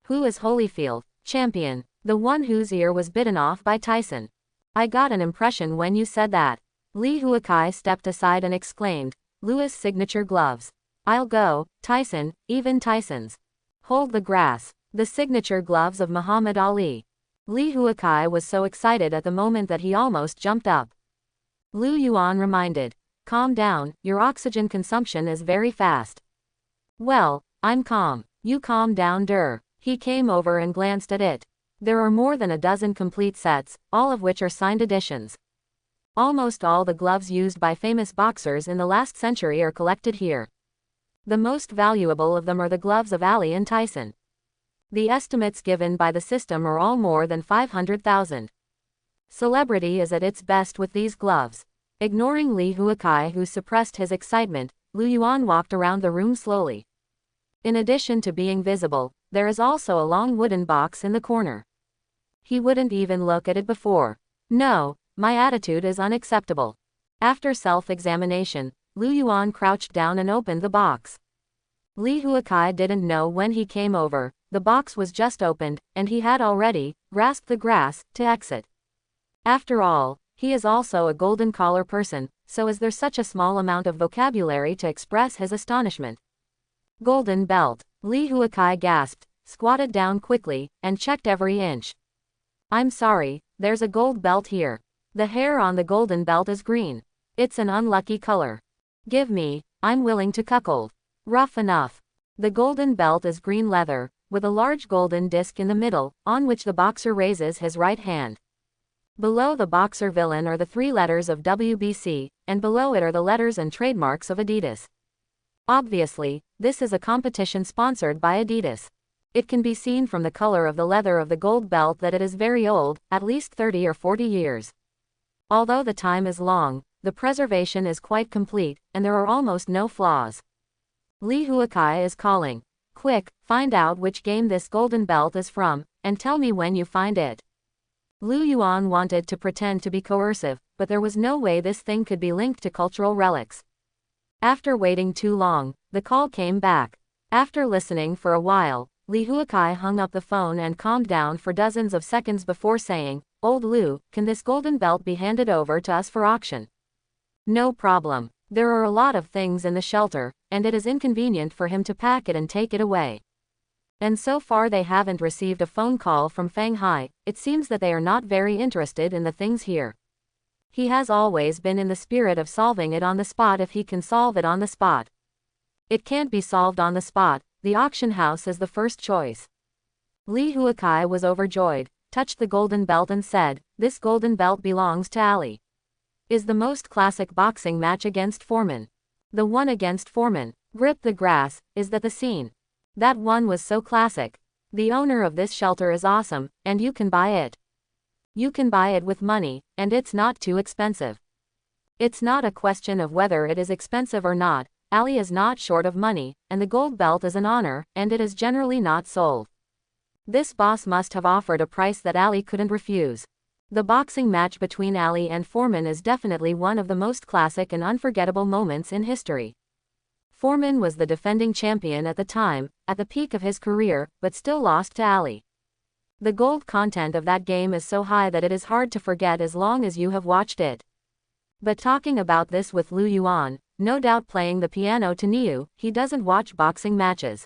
Who is Holyfield? Champion. The one whose ear was bitten off by Tyson. I got an impression when you said that." Li Huakai stepped aside and exclaimed, "Lewis' signature gloves. I'll go, Tyson, even Tyson's. Hold the grass. The signature gloves of Muhammad Ali." Li Huakai was so excited at the moment that he almost jumped up. Lu Yuan reminded, "Calm down, your oxygen consumption is very fast." "Well, I'm calm. You calm down, der." He came over and glanced at it. There are more than a dozen complete sets, all of which are signed editions. Almost all the gloves used by famous boxers in the last century are collected here. The most valuable of them are the gloves of Ali and Tyson. The estimates given by the system are all more than 500,000. Celebrity is at its best with these gloves. Ignoring Li Huakai, who suppressed his excitement, Lu Yuan walked around the room slowly. In addition to being visible, there is also a long wooden box in the corner. He wouldn't even look at it before. "No, my attitude is unacceptable." After self-examination, Lu Yuan crouched down and opened the box. Li Huakai didn't know when he came over, the box was just opened, and he had already grasped the grass to exit. After all, he is also a golden collar person, so is there such a small amount of vocabulary to express his astonishment? Golden belt. Li Huakai gasped, squatted down quickly, and checked every inch. I'm sorry, there's a gold belt here. The hair on the golden belt is green. It's an unlucky color. Give me, I'm willing to cuckold. Rough enough. The golden belt is green leather, with a large golden disc in the middle, on which the boxer raises his right hand. Below the boxer villain are the 3 letters of WBC, and below it are the letters and trademarks of Adidas. Obviously, this is a competition sponsored by Adidas. It can be seen from the color of the leather of the gold belt that it is very old, at least 30 or 40 years. Although the time is long, the preservation is quite complete, and there are almost no flaws. Li Huakai is calling. Quick, find out which game this golden belt is from, and tell me when you find it. Lu Yuan wanted to pretend to be coercive, but there was no way this thing could be linked to cultural relics. After waiting too long, the call came back. After listening for a while, Li Huakai hung up the phone and calmed down for dozens of seconds before saying, Old Lu, can this golden belt be handed over to us for auction? No problem. There are a lot of things in the shelter, and it is inconvenient for him to pack it and take it away. And so far they haven't received a phone call from Fang Hai. It seems that they are not very interested in the things here. He has always been in the spirit of solving it on the spot if he can solve it on the spot. It can't be solved on the spot, the auction house is the first choice. Li Huakai was overjoyed, touched the golden belt and said, this golden belt belongs to Ali. Is the most classic boxing match against Foreman. The one against Foreman, Grip the Grass, is that the scene? That one was so classic. The owner of this shelter is awesome, and you can buy it. You can buy it with money, and it's not too expensive. It's not a question of whether it is expensive or not. Ali is not short of money, and the gold belt is an honor, and it is generally not sold. This boss must have offered a price that Ali couldn't refuse. The boxing match between Ali and Foreman is definitely one of the most classic and unforgettable moments in history. Foreman was the defending champion at the time, at the peak of his career, but still lost to Ali. The gold content of that game is so high that it is hard to forget as long as you have watched it. But talking about this with Lu Yuan, no doubt playing the piano to Niu, he doesn't watch boxing matches.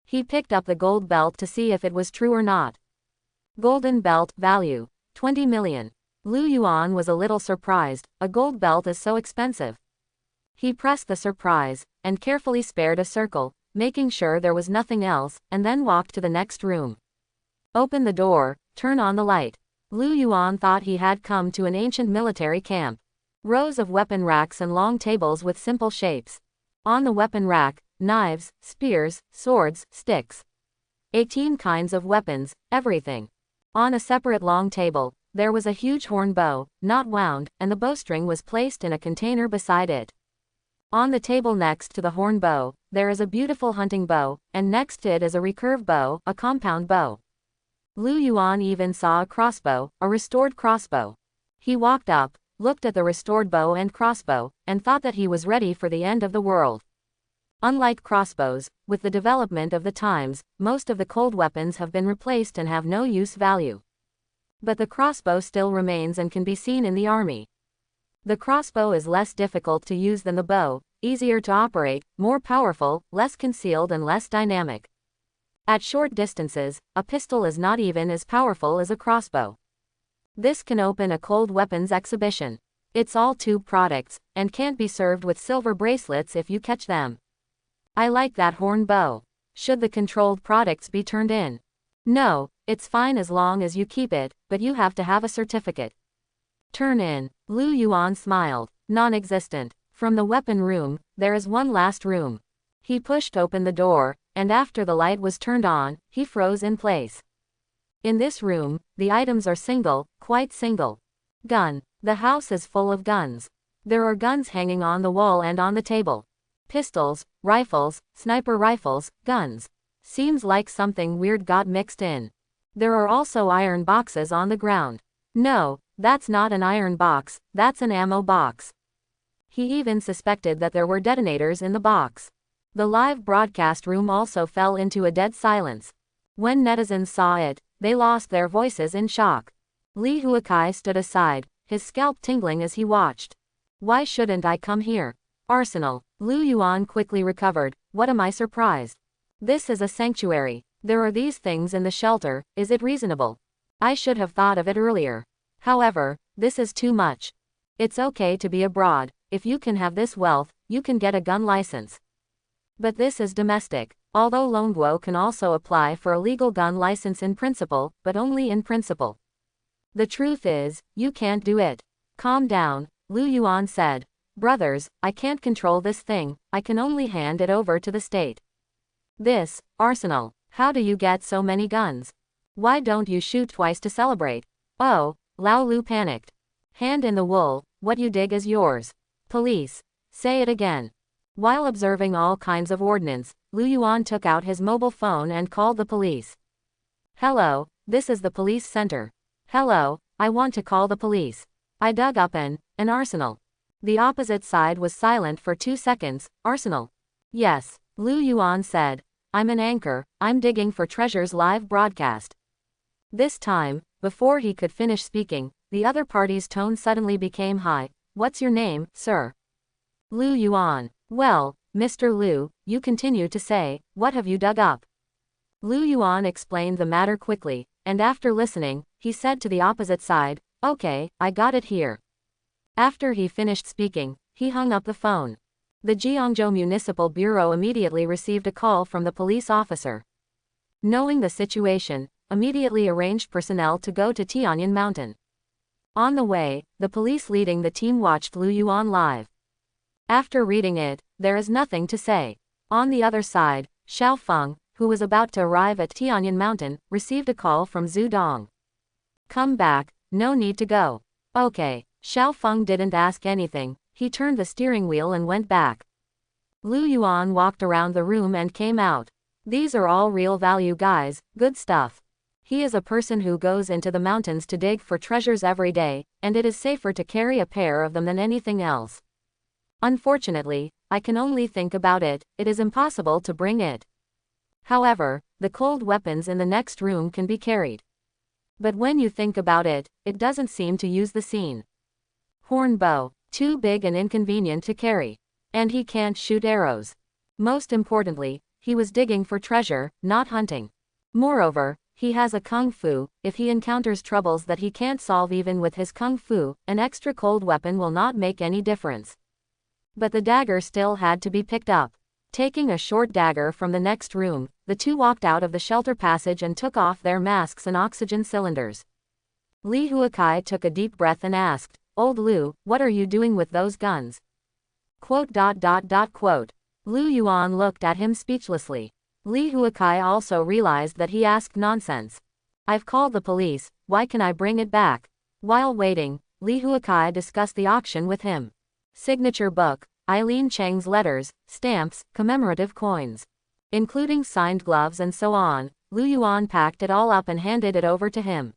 He picked up the gold belt to see if it was true or not. Golden belt, value, 20 million. Lu Yuan was a little surprised, a gold belt is so expensive. He pressed the surprise, and carefully spared a circle, making sure there was nothing else, and then walked to the next room. Open the door, turn on the light. Lu Yuan thought he had come to an ancient military camp. Rows of weapon racks and long tables with simple shapes. On the weapon rack, knives, spears, swords, sticks. 18 kinds of weapons, everything. On a separate long table, there was a huge horn bow, not wound, and the bowstring was placed in a container beside it. On the table next to the horn bow, there is a beautiful hunting bow, and next to it is a recurve bow, a compound bow. Lu Yuan even saw a crossbow, a restored crossbow. He walked up, looked at the restored bow and crossbow, and thought that he was ready for the end of the world. Unlike crossbows, with the development of the times, most of the cold weapons have been replaced and have no use value. But the crossbow still remains and can be seen in the army. The crossbow is less difficult to use than the bow, easier to operate, more powerful, less concealed and less dynamic. At short distances, a pistol is not even as powerful as a crossbow. This can open a cold weapons exhibition. It's all tube products, and can't be served with silver bracelets if you catch them. I like that horn bow. Should the controlled products be turned in? No, it's fine as long as you keep it, but you have to have a certificate. Turn in. Lu Yuan smiled. Non-existent. From the weapon room, there is one last room. He pushed open the door, and after the light was turned on, he froze in place. In this room, the items are single, quite single. Gun. The house is full of guns. There are guns hanging on the wall and on the table. Pistols, rifles, sniper rifles, guns. Seems like something weird got mixed in. There are also iron boxes on the ground. No, that's not an iron box, that's an ammo box. He even suspected that there were detonators in the box. The live broadcast room also fell into a dead silence. When netizens saw it, they lost their voices in shock. Li Huakai stood aside, his scalp tingling as he watched. Why shouldn't I come here? Arsenal. Lu Yuan quickly recovered. What am I surprised? This is a sanctuary. There are these things in the shelter, is it reasonable? I should have thought of it earlier. However, this is too much. It's okay to be abroad, if you can have this wealth, you can get a gun license. But this is domestic, although Longguo can also apply for a legal gun license in principle, but only in principle. The truth is, you can't do it. Calm down, Lu Yuan said. Brothers, I can't control this thing, I can only hand it over to the state. This, arsenal, how do you get so many guns? Why don't you shoot twice to celebrate? Oh, Lao Lu panicked. Hand in the wool, what you dig is yours. Police. Say it again. While observing all kinds of ordnance, Lu Yuan took out his mobile phone and called the police. Hello, this is the police center. Hello, I want to call the police. I dug up an arsenal. The opposite side was silent for 2 seconds. Arsenal. Yes, Lu Yuan said. I'm an anchor, I'm digging for treasures live broadcast. This time, before he could finish speaking, the other party's tone suddenly became high. What's your name, sir? Lu Yuan. Well, Mr. Lu, you continue to say, what have you dug up? Lu Yuan explained the matter quickly, and after listening, he said to the opposite side, okay, I got it here. After he finished speaking, he hung up the phone. The Jiangzhou Municipal Bureau immediately received a call from the police officer. Knowing the situation, immediately arranged personnel to go to Tianyan Mountain. On the way, the police leading the team watched Lu Yuan live. After reading it, there is nothing to say. On the other side, Xiao Feng, who was about to arrive at Tianyan Mountain, received a call from Zhu Dong. Come back, no need to go. Okay. Xiao Feng didn't ask anything, he turned the steering wheel and went back. Lu Yuan walked around the room and came out. These are all real value guys, good stuff. He is a person who goes into the mountains to dig for treasures every day, and it is safer to carry a pair of them than anything else. Unfortunately, I can only think about it, it is impossible to bring it. However, the cold weapons in the next room can be carried. But when you think about it, it doesn't seem to use the scene. Horn bow, too big and inconvenient to carry. And he can't shoot arrows. Most importantly, he was digging for treasure, not hunting. Moreover, he has a kung fu, if he encounters troubles that he can't solve even with his kung fu, an extra cold weapon will not make any difference. But the dagger still had to be picked up. Taking a short dagger from the next room, the two walked out of the shelter passage and took off their masks and oxygen cylinders. Li Huakai took a deep breath and asked, Old Lu, what are you doing with those guns? Quote. Lu Yuan looked at him speechlessly. Li Huakai also realized that he asked nonsense. I've called the police, why can I bring it back? While waiting, Li Huakai discussed the auction with him. Signature book, Eileen Cheng's letters, stamps, commemorative coins. Including signed gloves and so on, Lu Yuan packed it all up and handed it over to him.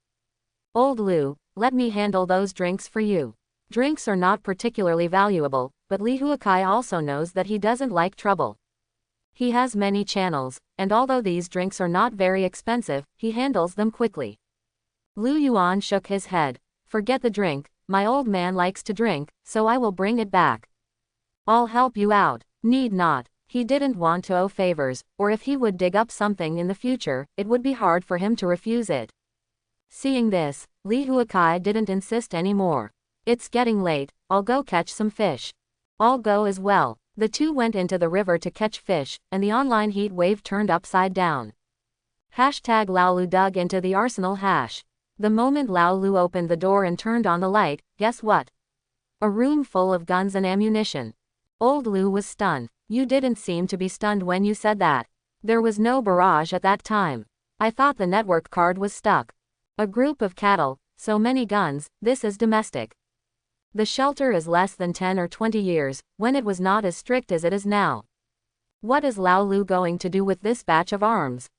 Old Lu, let me handle those drinks for you. Drinks are not particularly valuable, but Li Huakai also knows that he doesn't like trouble. He has many channels, and although these drinks are not very expensive, he handles them quickly. Lu Yuan shook his head. Forget the drink, my old man likes to drink, so I will bring it back. I'll help you out. Need not. He didn't want to owe favors, or if he would dig up something in the future, it would be hard for him to refuse it. Seeing this, Li Huakai didn't insist anymore. It's getting late, I'll go catch some fish. I'll go as well. The two went into the river to catch fish, and the online heat wave turned upside down. Hashtag Laolu dug into the arsenal hash. The moment Laolu opened the door and turned on the light, guess what? A room full of guns and ammunition. Old Lu was stunned. You didn't seem to be stunned when you said that. There was no barrage at that time. I thought the network card was stuck. A group of cattle, so many guns, this is domestic. The shelter is less than 10 or 20 years, when it was not as strict as it is now. What is Lao Lu going to do with this batch of arms?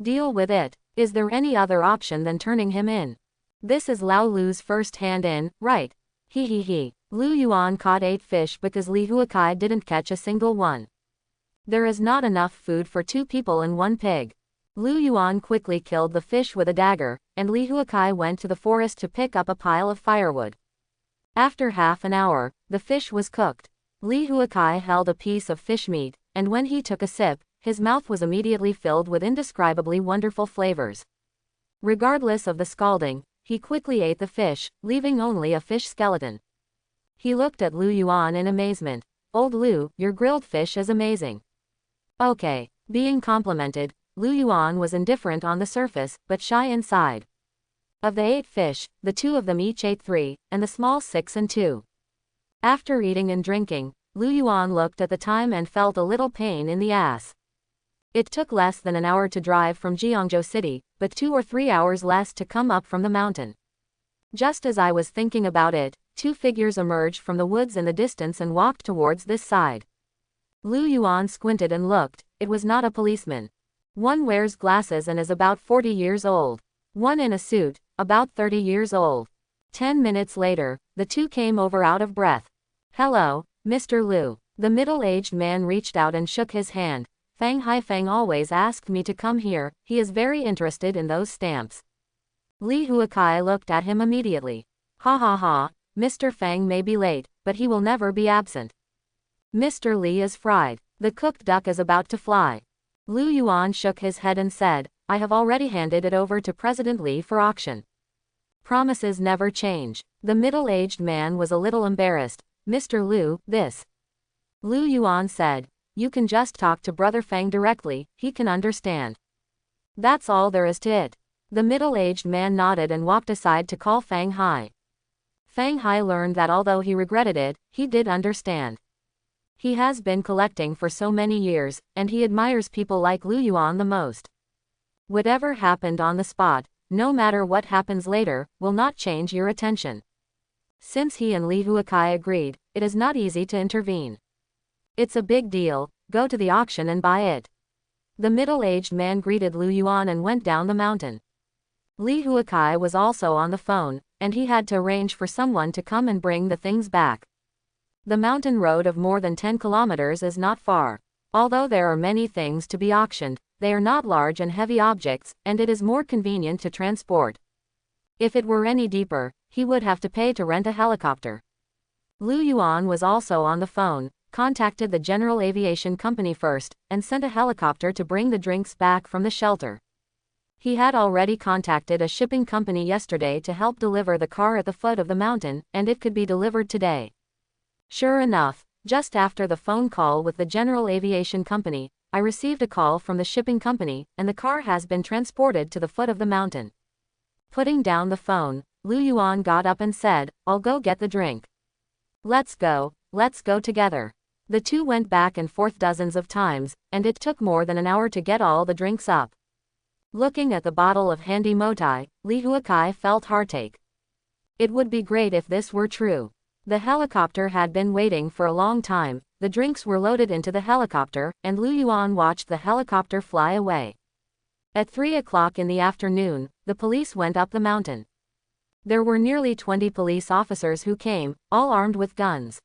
Deal with it. Is there any other option than turning him in? This is Lao Lu's first hand in, right? He. Lu Yuan caught 8 fish because Li Huakai didn't catch a single one. There is not enough food for 2 people and 1 pig. Lu Yuan quickly killed the fish with a dagger, and Li Huakai went to the forest to pick up a pile of firewood. After half an hour, the fish was cooked. Li Huakai held a piece of fish meat, and when he took a sip, his mouth was immediately filled with indescribably wonderful flavors. Regardless of the scalding, he quickly ate the fish, leaving only a fish skeleton. He looked at Lu Yuan in amazement. "Old Lu, your grilled fish is amazing." Okay. Being complimented, Lu Yuan was indifferent on the surface, but shy inside. Of the 8 fish, the 2 of them each ate 3, and the small 6 and 2. After eating and drinking, Lu Yuan looked at the time and felt a little pain in the ass. It took less than an hour to drive from Jiangzhou City, but 2 or 3 hours less to come up from the mountain. Just as I was thinking about it, 2 figures emerged from the woods in the distance and walked towards this side. Lu Yuan squinted and looked. It was not a policeman. One wears glasses and is about 40 years old. One in a suit, about 30 years old. 10 minutes later, the 2 came over out of breath. "Hello, Mr. Lu." The middle-aged man reached out and shook his hand. "Fang Haifeng always asked me to come here, he is very interested in those stamps." Li Huakai looked at him immediately. "Ha ha ha, Mr. Fang may be late, but he will never be absent. Mr. Li is fried. The cooked duck is about to fly." Lu Yuan shook his head and said, "I have already handed it over to President Li for auction." Promises never change. The middle-aged man was a little embarrassed. "Mr. Lu, this." Lu Yuan said, "You can just talk to Brother Fang directly, he can understand. That's all there is to it." The middle-aged man nodded and walked aside to call Fang Hai. Fang Hai learned that although he regretted it, he did understand. He has been collecting for so many years, and he admires people like Lu Yuan the most. Whatever happened on the spot, no matter what happens later, will not change your attention. Since he and Li Huakai agreed, it is not easy to intervene. It's a big deal, go to the auction and buy it. The middle-aged man greeted Lu Yuan and went down the mountain. Li Huakai was also on the phone, and he had to arrange for someone to come and bring the things back. The mountain road of more than 10 kilometers is not far. Although there are many things to be auctioned, they are not large and heavy objects, and it is more convenient to transport. If it were any deeper, he would have to pay to rent a helicopter. Lu Yuan was also on the phone, contacted the General Aviation Company first, and sent a helicopter to bring the drinks back from the shelter. He had already contacted a shipping company yesterday to help deliver the car at the foot of the mountain, and it could be delivered today. Sure enough, just after the phone call with the General Aviation Company, I received a call from the shipping company, and the car has been transported to the foot of the mountain. Putting down the phone, Lu Yuan got up and said, "I'll go get the drink." Let's go together." The 2 went back and forth dozens of times, and it took more than an hour to get all the drinks up. Looking at the bottle of handy motai, Li Huakai felt heartache. It would be great if this were true. The helicopter had been waiting for a long time, the drinks were loaded into the helicopter, and Lu Yuan watched the helicopter fly away. At 3 o'clock in the afternoon, the police went up the mountain. There were nearly 20 police officers who came, all armed with guns.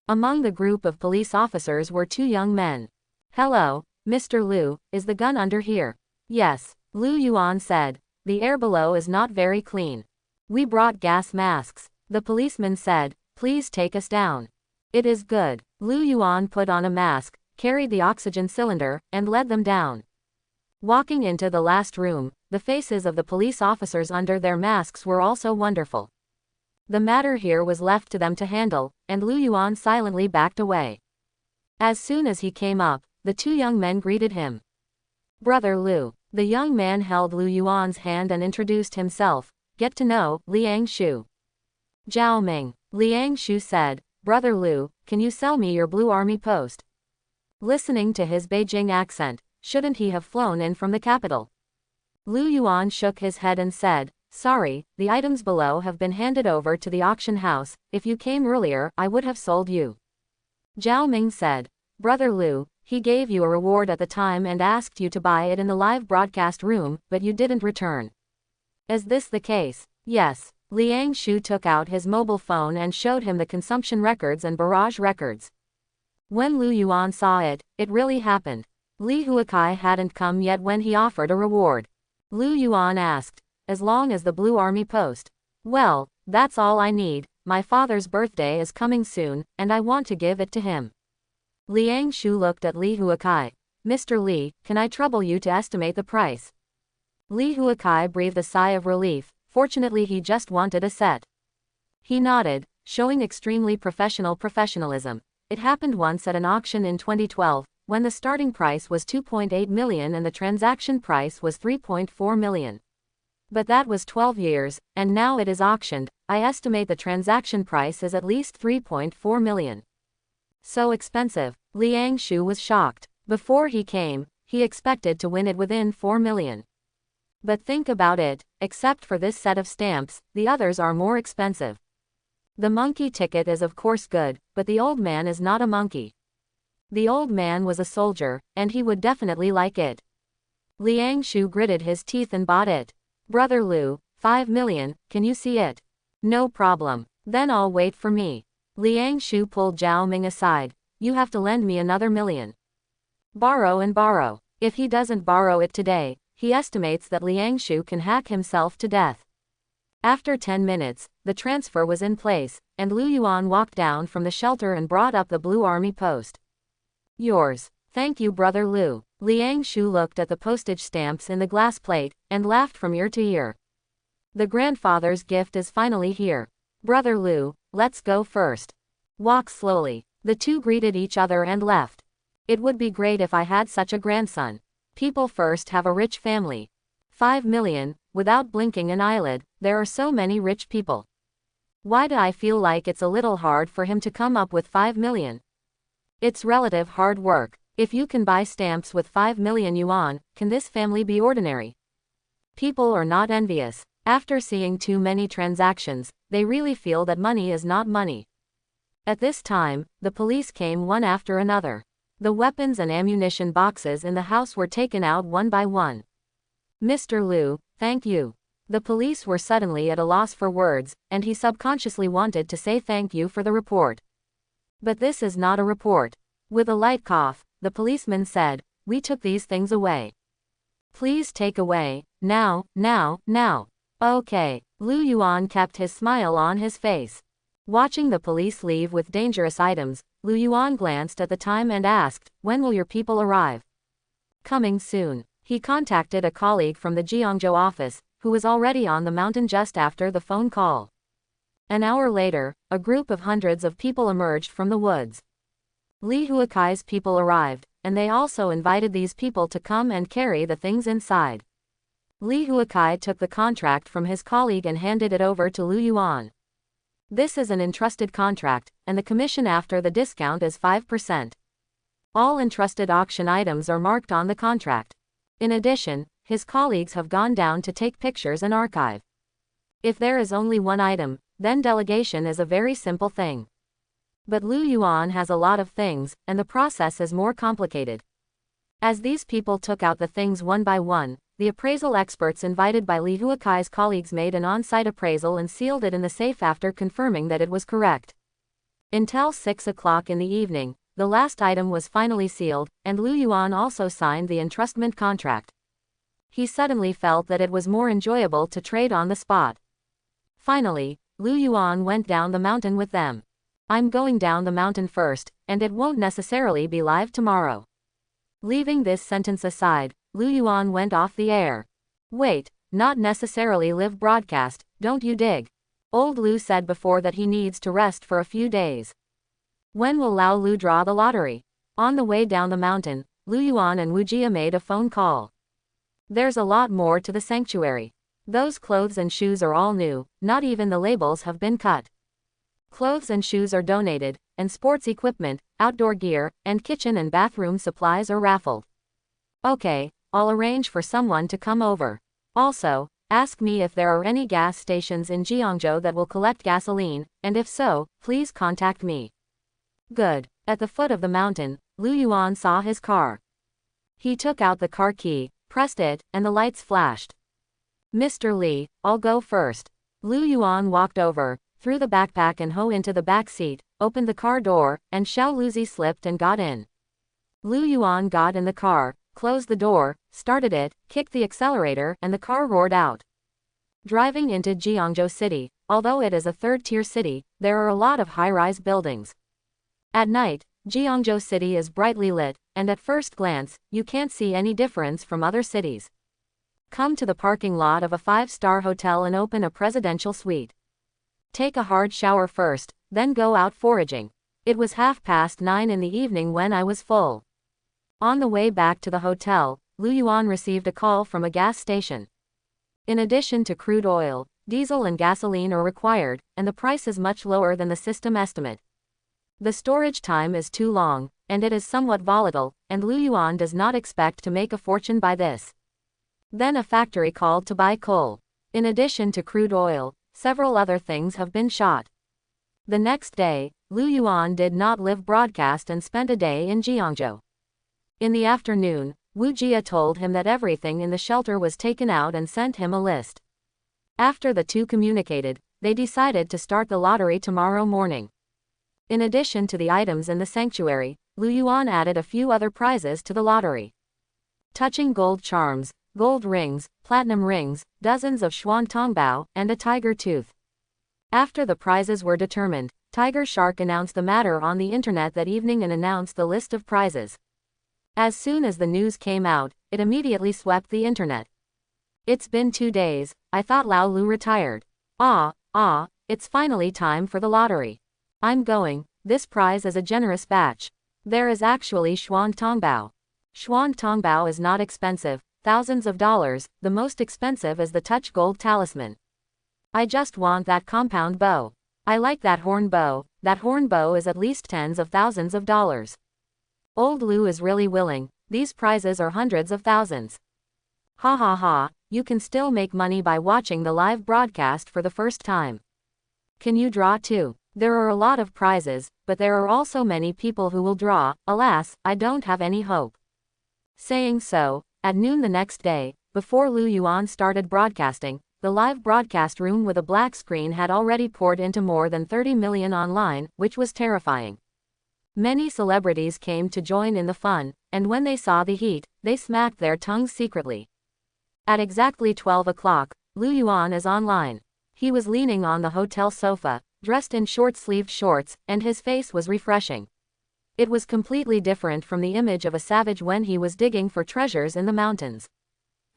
Among the group of police officers were 2 young men. "Hello, Mr. Lu, is the gun under here?" "Yes," Lu Yuan said. "The air below is not very clean. We brought gas masks." The policeman said, "Please take us down." "It is good." Lu Yuan put on a mask, carried the oxygen cylinder, and led them down. Walking into the last room, the faces of the police officers under their masks were also wonderful. The matter here was left to them to handle, and Lu Yuan silently backed away. As soon as he came up, the 2 young men greeted him. "Brother Lu." The young man held Lu Yuan's hand and introduced himself. "Get to know, Liang Shu." "Zhao Ming." Liang Shu said, "Brother Lu, can you sell me your Blue Army post?" Listening to his Beijing accent, shouldn't he have flown in from the capital? Lu Yuan shook his head and said, "Sorry, the items below have been handed over to the auction house. If you came earlier, I would have sold you." Zhao Ming said, "Brother Lu, he gave you a reward at the time and asked you to buy it in the live broadcast room, but you didn't return. Is this the case?" "Yes." Liang Shu took out his mobile phone and showed him the consumption records and barrage records. When Lu Yuan saw it, it really happened. Li Huakai hadn't come yet when he offered a reward. Lu Yuan asked, as long as the Blue Army post. Well, that's all I need. My father's birthday is coming soon, and I want to give it to him. Liang Shu looked at Li Huakai. Mr. Li, can I trouble you to estimate the price? Li Huakai breathed a sigh of relief. Fortunately, he just wanted a set. He nodded, showing extremely professionalism. It happened once at an auction in 2012, when the starting price was 2.8 million and the transaction price was 3.4 million. But that was 12 years, and now it is auctioned. I estimate the transaction price is at least 3.4 million. So expensive. Liang Shu was shocked. Before he came, he expected to win it within 4 million. But think about it, except for this set of stamps, the others are more expensive. The monkey ticket is of course good, but the old man is not a monkey. The old man was a soldier, and he would definitely like it. Liang Shu gritted his teeth and bought it. Brother Lu, 5 million, can you see it? No problem. Then I'll wait for me. Liang Shu pulled Zhao Ming aside. You have to lend me another million. Borrow and borrow. If he doesn't borrow it today, he estimates that Liang Shu can hack himself to death. After 10 minutes, the transfer was in place, and Lu Yuan walked down from the shelter and brought up the Blue Army post. Yours. Thank you, Brother Lu. Liang Shu looked at the postage stamps in the glass plate, and laughed from ear to ear. The grandfather's gift is finally here. Brother Lu, let's go first. Walk slowly. The two greeted each other and left. It would be great if I had such a grandson. People first have a rich family. 5 million, without blinking an eyelid, there are so many rich people. Why do I feel like it's a little hard for him to come up with 5 million? It's relative hard work. If you can buy stamps with 5 million yuan, can this family be ordinary? People are not envious. After seeing too many transactions, they really feel that money is not money. At this time, the police came one after another. The weapons and ammunition boxes in the house were taken out one by one. Mr. Lu, thank you. The police were suddenly at a loss for words, and he subconsciously wanted to say thank you for the report. But this is not a report. With a light cough, the policeman said, we took these things away. Please take away, now. Okay. Lu Yuan kept his smile on his face. Watching the police leave with dangerous items, Lu Yuan glanced at the time and asked, when will your people arrive? Coming soon. He contacted a colleague from the Jiangzhou office, who was already on the mountain just after the phone call. An hour later, a group of hundreds of people emerged from the woods. Li Huakai's people arrived, and they also invited these people to come and carry the things inside. Li Huakai took the contract from his colleague and handed it over to Lu Yuan. This is an entrusted contract, and the commission after the discount is 5%. All entrusted auction items are marked on the contract. In addition, his colleagues have gone down to take pictures and archive. If there is only one item, then delegation is a very simple thing. But Lu Yuan has a lot of things, and the process is more complicated. As these people took out the things one by one, the appraisal experts invited by Li Huakai's colleagues made an on-site appraisal and sealed it in the safe after confirming that it was correct. Until 6 o'clock in the evening, the last item was finally sealed, and Lu Yuan also signed the entrustment contract. He suddenly felt that it was more enjoyable to trade on the spot. Finally, Lu Yuan went down the mountain with them. I'm going down the mountain first, and it won't necessarily be live tomorrow. Leaving this sentence aside, Lu Yuan went off the air. Wait, not necessarily live broadcast, don't you dig? Old Lu said before that he needs to rest for a few days. When will Lao Lu draw the lottery? On the way down the mountain, Lu Yuan and Wu Jia made a phone call. There's a lot more to the sanctuary. Those clothes and shoes are all new, not even the labels have been cut. Clothes and shoes are donated, and sports equipment, outdoor gear, and kitchen and bathroom supplies are raffled. Okay, I'll arrange for someone to come over. Also, ask me if there are any gas stations in Jiangzhou that will collect gasoline, and if so, please contact me. Good. At the foot of the mountain, Lu Yuan saw his car. He took out the car key, pressed it, and the lights flashed. Mr. Li, I'll go first. Lu Yuan walked over, threw the backpack and hoe into the back seat, opened the car door, and Xiao Luzi slipped and got in. Lu Yuan got in the car, closed the door, started it, kicked the accelerator, and the car roared out. Driving into Jiangzhou City, although it is a third-tier city, there are a lot of high-rise buildings. At night, Jiangzhou City is brightly lit, and at first glance, you can't see any difference from other cities. Come to the parking lot of a 5-star hotel and open a presidential suite. Take a hard shower first, then go out foraging. It was 9:30 in the evening when I was full. On the way back to the hotel, Lu Yuan received a call from a gas station. In addition to crude oil, diesel and gasoline are required, and the price is much lower than the system estimate. The storage time is too long, and it is somewhat volatile, and Lu Yuan does not expect to make a fortune by this. Then a factory called to buy coal. In addition to crude oil, several other things have been shot. The next day, Lu Yuan did not live broadcast and spent a day in Jiangzhou. In the afternoon, Wu Jia told him that everything in the shelter was taken out and sent him a list. After the two communicated, they decided to start the lottery tomorrow morning. In addition to the items in the sanctuary, Lu Yuan added a few other prizes to the lottery. Touching gold charms, gold rings, platinum rings, dozens of xuantongbao, and a tiger tooth. After the prizes were determined, Tiger Shark announced the matter on the internet that evening and announced the list of prizes. As soon as the news came out, it immediately swept the internet. It's been 2 days, I thought Lao Lu retired. It's finally time for the lottery. I'm going, this prize is a generous batch. There is actually xuantongbao. Xuantongbao is not expensive, thousands of dollars, the most expensive is the touch gold talisman. I just want that compound bow. I like that horn bow is at least tens of thousands of dollars. Old Lu is really willing, these prizes are hundreds of thousands. Ha ha ha, you can still make money by watching the live broadcast for the first time. Can you draw too? There are a lot of prizes, but there are also many people who will draw. Alas, I don't have any hope. Saying so, at noon the next day, before Lu Yuan started broadcasting, the live broadcast room with a black screen had already poured into more than 30 million online, which was terrifying. Many celebrities came to join in the fun, and when they saw the heat, they smacked their tongues secretly. At exactly 12 o'clock, Lu Yuan is online. He was leaning on the hotel sofa, dressed in short-sleeved shorts, and his face was refreshing. It was completely different from the image of a savage when he was digging for treasures in the mountains.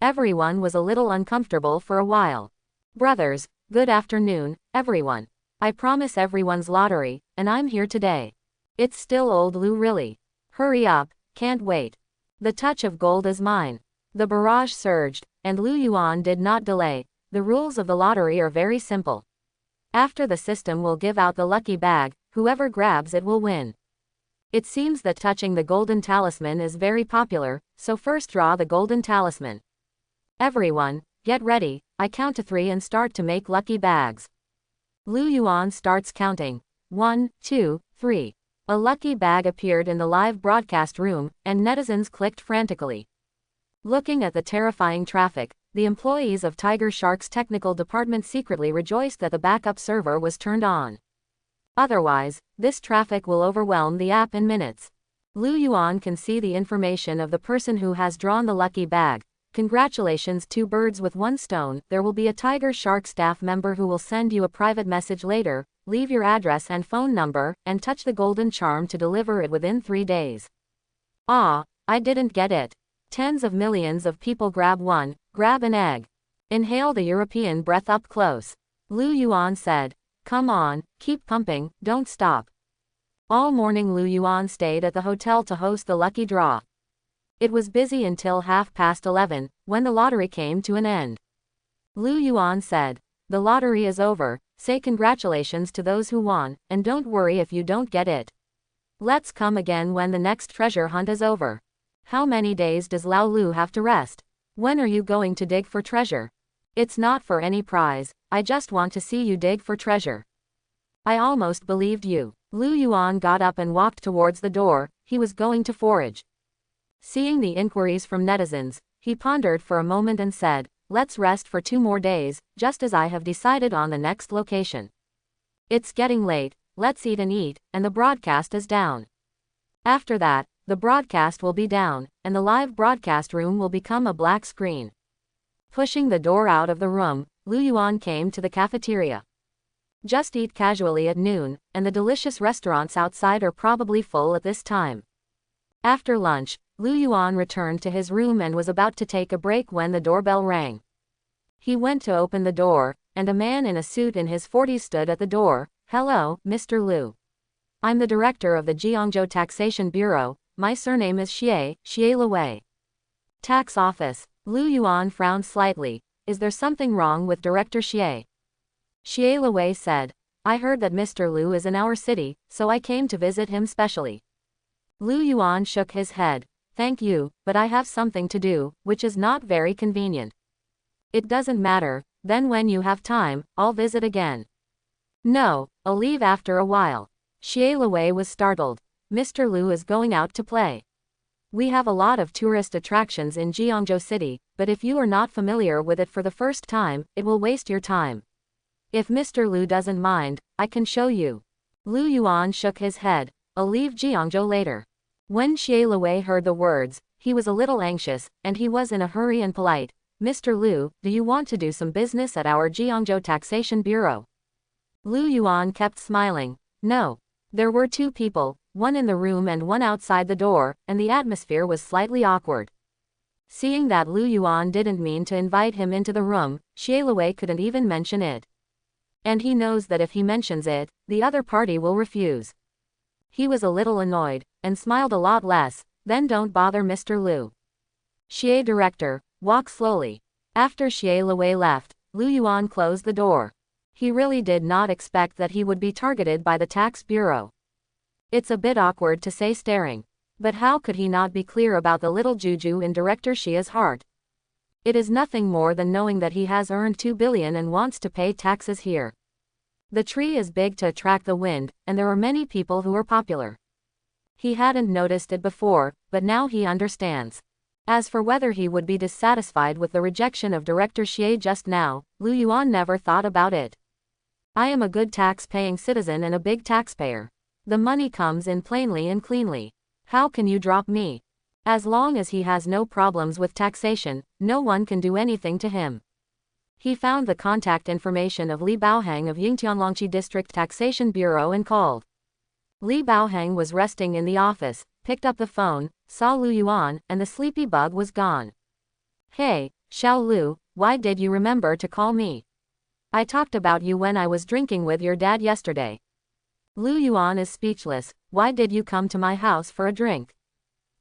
Everyone was a little uncomfortable for a while. Brothers, good afternoon, everyone. I promise everyone's lottery, and I'm here today. It's still old Lu really. Hurry up, can't wait. The touch of gold is mine. The barrage surged, and Lu Yuan did not delay. The rules of the lottery are very simple. After the system will give out the lucky bag, whoever grabs it will win. It seems that touching the golden talisman is very popular, so first draw the golden talisman. Everyone, get ready, I count to 3 and start to make lucky bags. Lu Yuan starts counting. 1, 2, 3. A lucky bag appeared in the live broadcast room, and netizens clicked frantically. Looking at the terrifying traffic, the employees of Tiger Shark's technical department secretly rejoiced that the backup server was turned on. Otherwise, this traffic will overwhelm the app in minutes. Lu Yuan can see the information of the person who has drawn the lucky bag. Congratulations, 2 birds with 1 stone. There will be a Tiger Shark staff member who will send you a private message later. Leave your address and phone number, and touch the golden charm to deliver it within 3 days. I didn't get it. Tens of millions of people grab an egg. Inhale the European breath up close. Lu Yuan said. Come on, keep pumping, don't stop. All morning Lu Yuan stayed at the hotel to host the lucky draw. It was busy until 11:30, when the lottery came to an end. Lu Yuan said, the lottery is over, say congratulations to those who won, and don't worry if you don't get it. Let's come again when the next treasure hunt is over. How many days does Lao Lu have to rest? When are you going to dig for treasure? It's not for any prize, I just want to see you dig for treasure. I almost believed you. Lu Yuan got up and walked towards the door, he was going to forage. Seeing the inquiries from netizens, he pondered for a moment and said, let's rest for 2 more days, just as I have decided on the next location. It's getting late, let's eat, and the broadcast is down. After that, the broadcast will be down, and the live broadcast room will become a black screen. Pushing the door out of the room, Lu Yuan came to the cafeteria. Just eat casually at noon, and the delicious restaurants outside are probably full at this time. After lunch, Lu Yuan returned to his room and was about to take a break when the doorbell rang. He went to open the door, and a man in a suit in his 40s stood at the door. "Hello, Mr. Lu. I'm the director of the Jiangzhou Taxation Bureau. My surname is Xie Lewei. Tax office." Lu Yuan frowned slightly. "Is there something wrong with Director Xie?" Xie Lewei said, "I heard that Mr. Lu is in our city, so I came to visit him specially." Lu Yuan shook his head. "Thank you, but I have something to do, which is not very convenient." "It doesn't matter, then when you have time, I'll visit again." "No, I'll leave after a while." Xie Lewei was startled. "Mr. Lu is going out to play. We have a lot of tourist attractions in Jiangzhou City, but if you are not familiar with it for the first time, it will waste your time. If Mr. Lu doesn't mind, I can show you." Lu Yuan shook his head. "I'll leave Jiangzhou later." When Xie Lewei heard the words, he was a little anxious, and he was in a hurry and polite. "Mr. Lu, do you want to do some business at our Jiangzhou Taxation Bureau?" Lu Yuan kept smiling. "No." There were two people, one in the room and one outside the door, and the atmosphere was slightly awkward. Seeing that Lu Yuan didn't mean to invite him into the room, Xie Lewei couldn't even mention it. And he knows that if he mentions it, the other party will refuse. He was a little annoyed, and smiled a lot less. "Then don't bother Mr. Lu. Xie director, walk slowly." After Xie Lewei left, Lu Yuan closed the door. He really did not expect that he would be targeted by the tax bureau. It's a bit awkward to say staring. But how could he not be clear about the little juju in Director Xia's heart? It is nothing more than knowing that he has earned 2 billion and wants to pay taxes here. The tree is big to attract the wind, and there are many people who are popular. He hadn't noticed it before, but now he understands. As for whether he would be dissatisfied with the rejection of Director Xie just now, Lu Yuan never thought about it. "I am a good tax-paying citizen and a big taxpayer. The money comes in plainly and cleanly. How can you drop me?" As long as he has no problems with taxation, no one can do anything to him. He found the contact information of Li Baohang of Yingtianlongqi District Taxation Bureau and called. Li Baohang was resting in the office, picked up the phone, saw Lu Yuan, and the sleepy bug was gone. "Hey, Xiao Lu, why did you remember to call me? I talked about you when I was drinking with your dad yesterday." Lu Yuan is speechless. "Why did you come to my house for a drink?"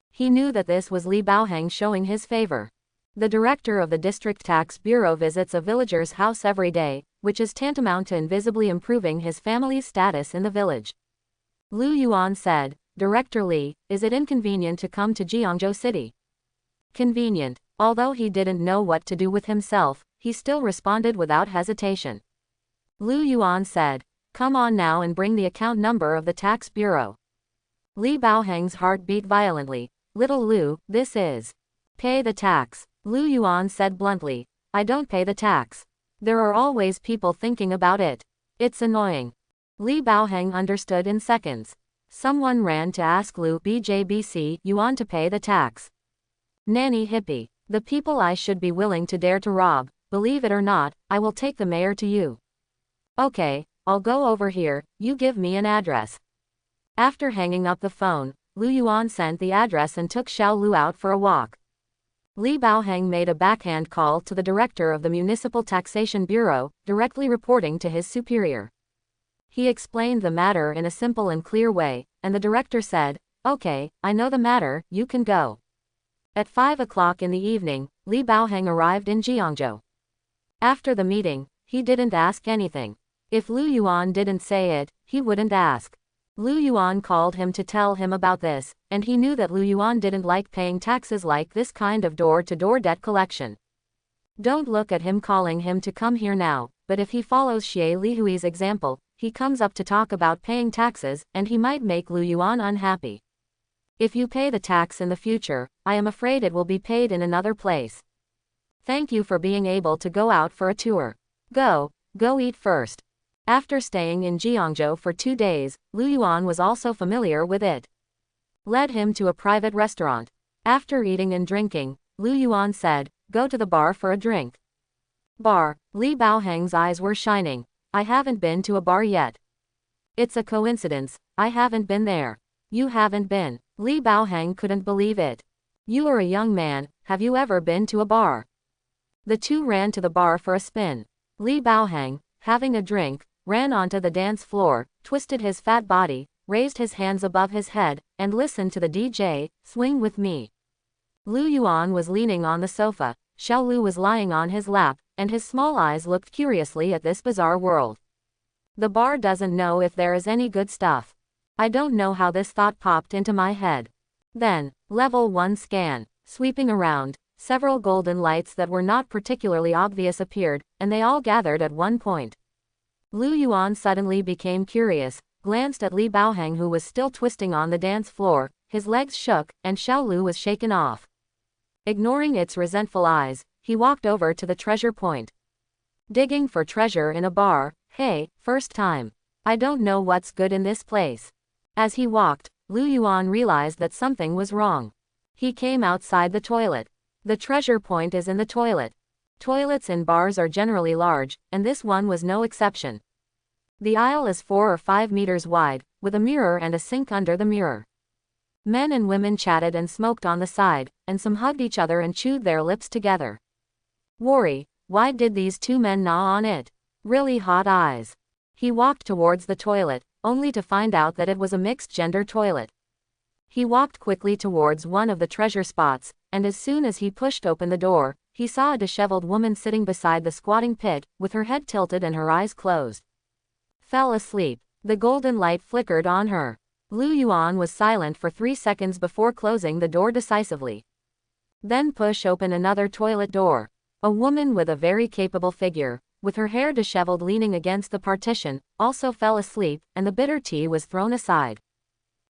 He knew that this was Li Baohang showing his favor. The director of the District Tax Bureau visits a villager's house every day, which is tantamount to invisibly improving his family's status in the village. Lu Yuan said, "Director Li, is it inconvenient to come to Jiangzhou City?" Convenient. Although he didn't know what to do with himself, he still responded without hesitation. Lu Yuan said, "Come on now and bring the account number of the tax bureau." Li Baohang's heart beat violently. "Little Lu, this is. Pay the tax." Lu Yuan said bluntly, "I don't pay the tax. There are always people thinking about it. It's annoying." Li Baohang understood in seconds. Someone ran to ask Lu Bjbc Yuan to pay the tax. Nanny hippie. The people I should be willing to dare to rob. Believe it or not, I will take the mayor to you. Okay, I'll go over here, you give me an address. After hanging up the phone, Lu Yuan sent the address and took Xiao Lu out for a walk. Li Baohang made a backhand call to the director of the Municipal Taxation Bureau, directly reporting to his superior. He explained the matter in a simple and clear way, and the director said, "Okay, I know the matter, you can go." At 5 o'clock in the evening, Li Baohang arrived in Jiangzhou. After the meeting, he didn't ask anything. If Lu Yuan didn't say it, he wouldn't ask. Lu Yuan called him to tell him about this, and he knew that Lu Yuan didn't like paying taxes like this kind of door-to-door debt collection. Don't look at him calling him to come here now, but if he follows Xie Lihui's example, he comes up to talk about paying taxes, and he might make Lu Yuan unhappy. If you pay the tax in the future, I am afraid it will be paid in another place. Thank you for being able to go out for a tour. Go eat first. After staying in Jiangzhou for 2 days, Lu Yuan was also familiar with it. led him to a private restaurant. After eating and drinking, Lu Yuan said, "Go to the bar for a drink." Bar. Li Baoheng's eyes were shining. "I haven't been to a bar yet." "It's a coincidence, I haven't been there." "You haven't been?" Li Baoheng couldn't believe it. "You are a young man, have you ever been to a bar?" The two ran to the bar for a spin. Li Baoheng, having a drink, ran onto the dance floor, twisted his fat body, raised his hands above his head, and listened to the DJ, "Swing with me." Lu Yuan was leaning on the sofa, Xiao Lu was lying on his lap, and his small eyes looked curiously at this bizarre world. The bar doesn't know if there is any good stuff. I don't know how this thought popped into my head. Then, level 1 scan. Sweeping around, several golden lights that were not particularly obvious appeared, and they all gathered at one point. Lu Yuan suddenly became curious, glanced at Li Baoheng who was still twisting on the dance floor, his legs shook, and Xiao Lu was shaken off. Ignoring its resentful eyes, he walked over to the treasure point. Digging for treasure in a bar, hey, first time. I don't know what's good in this place. As he walked, Lu Yuan realized that something was wrong. He came outside the toilet. The treasure point is in the toilet. Toilets in bars are generally large, and this one was no exception. The aisle is 4 or 5 meters wide, with a mirror and a sink under the mirror. Men and women chatted and smoked on the side, and some hugged each other and chewed their lips together. Worry, why did these two men gnaw on it? Really hot eyes. He walked towards the toilet, only to find out that it was a mixed-gender toilet. He walked quickly towards one of the treasure spots, and as soon as he pushed open the door, he saw a disheveled woman sitting beside the squatting pit, with her head tilted and her eyes closed. Fell asleep. The golden light flickered on her. Lu Yuan was silent for 3 seconds before closing the door decisively. Then push open another toilet door. A woman with a very capable figure, with her hair disheveled leaning against the partition, also fell asleep, and the bitter tea was thrown aside.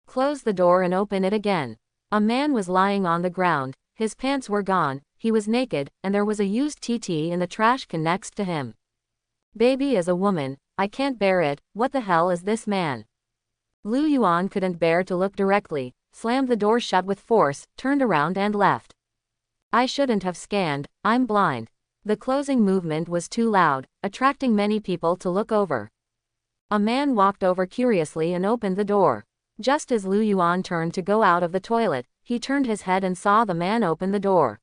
Close the door and open it again. A man was lying on the ground, his pants were gone, he was naked, and there was a used TT in the trash can next to him. Baby is a woman, I can't bear it, what the hell is this man? Lu Yuan couldn't bear to look directly, slammed the door shut with force, turned around and left. I shouldn't have scanned, I'm blind. The closing movement was too loud, attracting many people to look over. A man walked over curiously and opened the door. Just as Lu Yuan turned to go out of the toilet, he turned his head and saw the man open the door.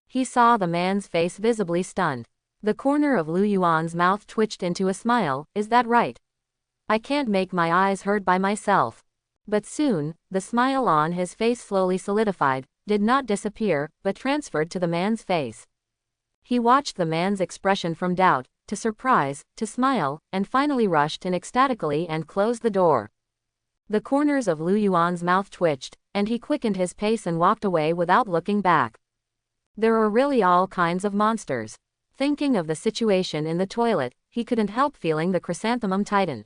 He saw the man's face visibly stunned. The corner of Lu Yuan's mouth twitched into a smile, is that right? I can't make my eyes hurt by myself. But soon, the smile on his face slowly solidified, did not disappear, but transferred to the man's face. He watched the man's expression from doubt, to surprise, to smile, and finally rushed in ecstatically and closed the door. The corners of Lu Yuan's mouth twitched, and he quickened his pace and walked away without looking back. There are really all kinds of monsters. Thinking of the situation in the toilet, he couldn't help feeling the chrysanthemum tighten.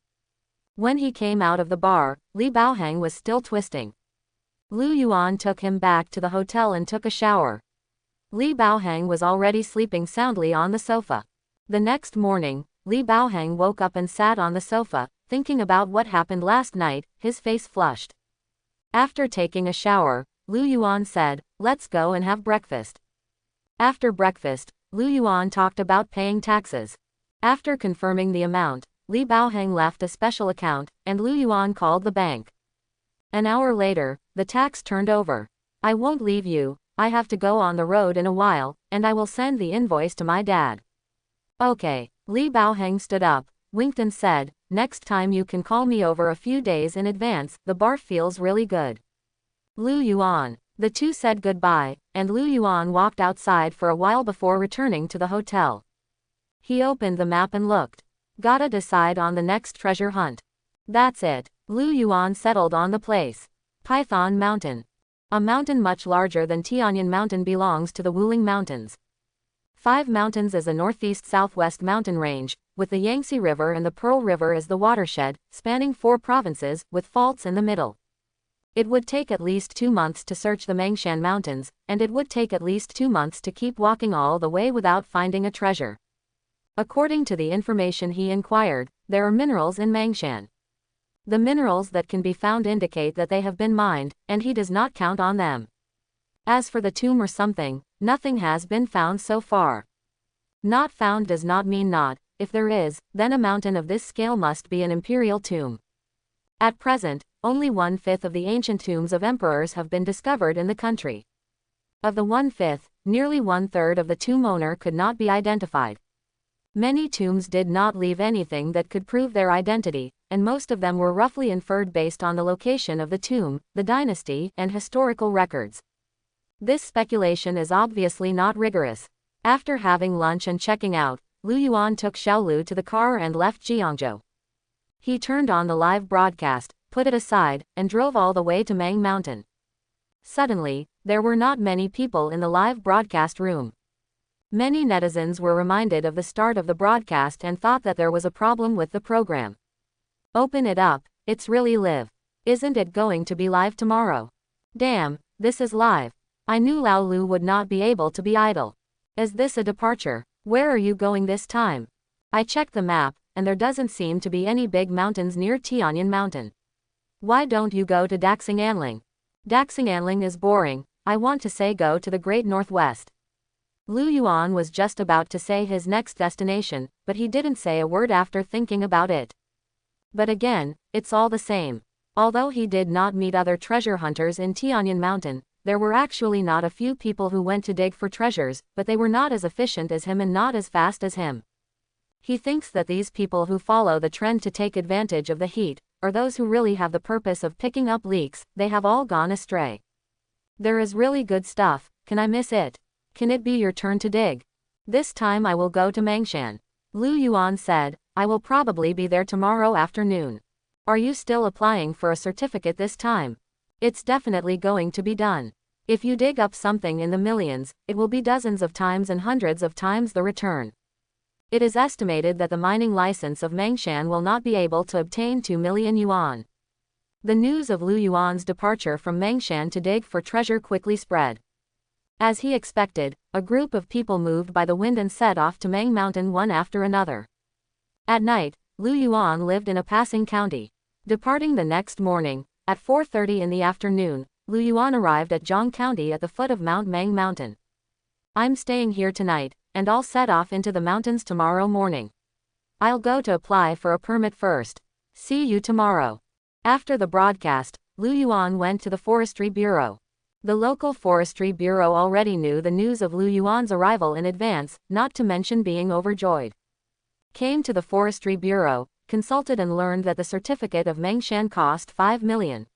When he came out of the bar, Li Baoheng was still twisting. Lu Yuan took him back to the hotel and took a shower. Li Baoheng was already sleeping soundly on the sofa. The next morning, Li Baoheng woke up and sat on the sofa, thinking about what happened last night, his face flushed. After taking a shower, Lu Yuan said, "Let's go and have breakfast." After breakfast, Lu Yuan talked about paying taxes. After confirming the amount, Li Baoheng left a special account, and Lu Yuan called the bank. An hour later, the tax turned over. "I won't leave you, I have to go on the road in a while, and I will send the invoice to my dad." "Okay." Li Baoheng stood up, winked and said, "Next time you can call me over a few days in advance, the bar feels really good." Lu Yuan. The two said goodbye, and Lu Yuan walked outside for a while before returning to the hotel. He opened the map and looked. Gotta decide on the next treasure hunt. That's it. Lu Yuan settled on the place. Python Mountain. A mountain much larger than Tianyan Mountain belongs to the Wuling Mountains. 5 Mountains is a northeast-southwest mountain range, with the Yangtze River and the Pearl River as the watershed, spanning 4 provinces, with faults in the middle. It would take at least 2 months to search the Mengshan Mountains, and it would take at least 2 months to keep walking all the way without finding a treasure. According to the information he inquired, there are minerals in Mengshan. The minerals that can be found indicate that they have been mined, and he does not count on them. As for the tomb or something, nothing has been found so far. Not found does not mean not. If there is, then a mountain of this scale must be an imperial tomb. At present, only 1/5 of the ancient tombs of emperors have been discovered in the country. Of the 1/5, nearly 1/3 of the tomb owner could not be identified. Many tombs did not leave anything that could prove their identity, and most of them were roughly inferred based on the location of the tomb, the dynasty, and historical records. This speculation is obviously not rigorous. After having lunch and checking out, Lu Yuan took Xiaolu to the car and left Jiangzhou. He turned on the live broadcast, put it aside, and drove all the way to Mang Mountain. Suddenly, there were not many people in the live broadcast room. Many netizens were reminded of the start of the broadcast and thought that there was a problem with the program. Open it up, it's really live. Isn't it going to be live tomorrow? Damn, this is live. I knew Lao Lu would not be able to be idle. Is this a departure? Where are you going this time? I checked the map, and there doesn't seem to be any big mountains near Tianyan Mountain. Why don't you go to Daxing'anling? Daxing'anling is boring. I want to say go to the Great Northwest. Lu Yuan was just about to say his next destination, but he didn't say a word after thinking about it. But again, it's all the same. Although he did not meet other treasure hunters in Tianyan Mountain, there were actually not a few people who went to dig for treasures, but they were not as efficient as him and not as fast as him. He thinks that these people who follow the trend to take advantage of the heat, or those who really have the purpose of picking up leaks, they have all gone astray. There is really good stuff. Can I miss it? Can it be your turn to dig? This time I will go to Mangshan. Lu Yuan said, I will probably be there tomorrow afternoon. Are you still applying for a certificate this time? It's definitely going to be done. If you dig up something in the millions, it will be dozens of times and hundreds of times the return. It is estimated that the mining license of Mangshan will not be able to obtain 2 million yuan. The news of Lu Yuan's departure from Mangshan to dig for treasure quickly spread. As he expected, a group of people moved by the wind and set off to Mang Mountain one after another. At night, Lu Yuan lived in a passing county. Departing the next morning, at 4:30 in the afternoon, Lu Yuan arrived at Zhang County at the foot of Mount Mang Mountain. I'm staying here tonight, and I'll set off into the mountains tomorrow morning. I'll go to apply for a permit first. See you tomorrow. After the broadcast, Lu Yuan went to the Forestry Bureau. The local Forestry Bureau already knew the news of Lu Yuan's arrival in advance, not to mention being overjoyed. Came to the Forestry Bureau, consulted and learned that the certificate of Mangshan cost 5 million.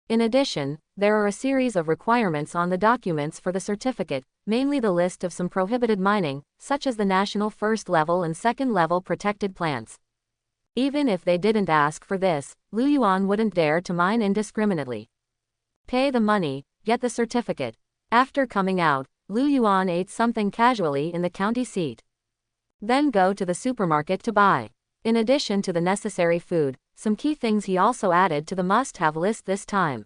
In addition, there are a series of requirements on the documents for the certificate, mainly the list of some prohibited mining, such as the national first level and second level protected plants. Even if they didn't ask for this, Lu Yuan wouldn't dare to mine indiscriminately. Pay the money, get the certificate. After coming out, Lu Yuan ate something casually in the county seat. Then go to the supermarket to buy. In addition to the necessary food, some key things he also added to the must-have list this time.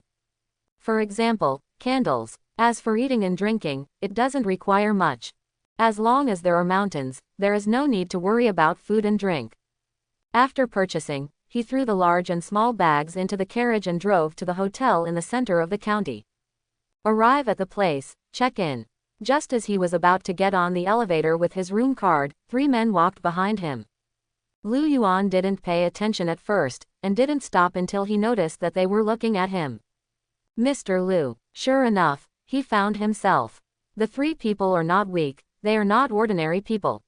For example, candles. As for eating and drinking, it doesn't require much. As long as there are mountains, there is no need to worry about food and drink. After purchasing, he threw the large and small bags into the carriage and drove to the hotel in the center of the county. Arrive at the place, check in. Just as he was about to get on the elevator with his room card, 3 men walked behind him. Lu Yuan didn't pay attention at first, and didn't stop until he noticed that they were looking at him. Mr. Lu. Sure enough, he found himself. The 3 people are not weak, they are not ordinary people.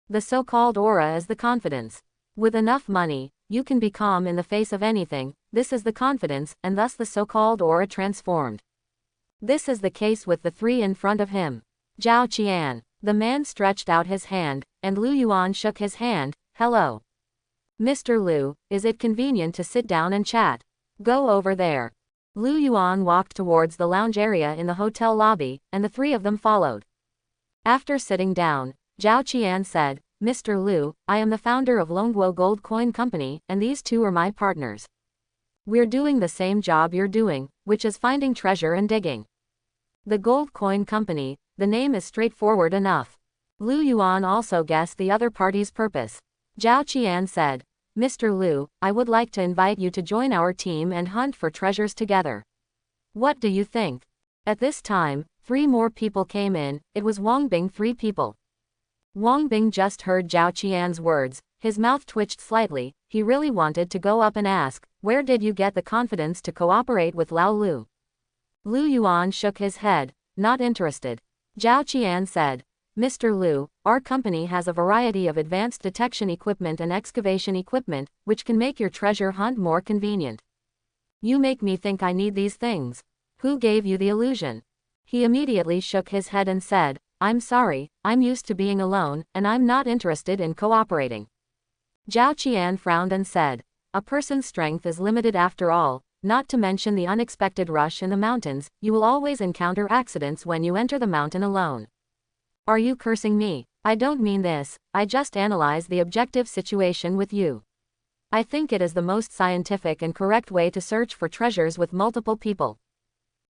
The so-called aura is the confidence. With enough money, you can be calm in the face of anything. This is the confidence, and thus the so-called aura transformed. This is the case with the 3 in front of him. Zhao Qian. The man stretched out his hand, and Lu Yuan shook his hand. Hello. Mr. Lu, is it convenient to sit down and chat? Go over there. Lu Yuan walked towards the lounge area in the hotel lobby, and the 3 of them followed. After sitting down, Zhao Qian said, Mr. Lu, I am the founder of Longguo Gold Coin Company, and these 2 are my partners. We're doing the same job you're doing, which is finding treasure and digging. The Gold Coin Company, the name is straightforward enough. Lu Yuan also guessed the other party's purpose. Zhao Qian said, Mr. Liu, I would like to invite you to join our team and hunt for treasures together. What do you think? At this time, 3 more people came in. It was Wang Bing. 3 people. Wang Bing just heard Zhao Qian's words. His mouth twitched slightly. He really wanted to go up and ask, where did you get the confidence to cooperate with Lao Lu? Lu Yuan shook his head, not interested. Zhao Qian said, Mr. Liu, our company has a variety of advanced detection equipment and excavation equipment, which can make your treasure hunt more convenient. You make me think I need these things. Who gave you the illusion? He immediately shook his head and said, I'm sorry, I'm used to being alone, and I'm not interested in cooperating. Zhao Qian frowned and said, a person's strength is limited after all, not to mention the unexpected rush in the mountains. You will always encounter accidents when you enter the mountain alone. Are you cursing me? I don't mean this, I just analyze the objective situation with you. I think it is the most scientific and correct way to search for treasures with multiple people.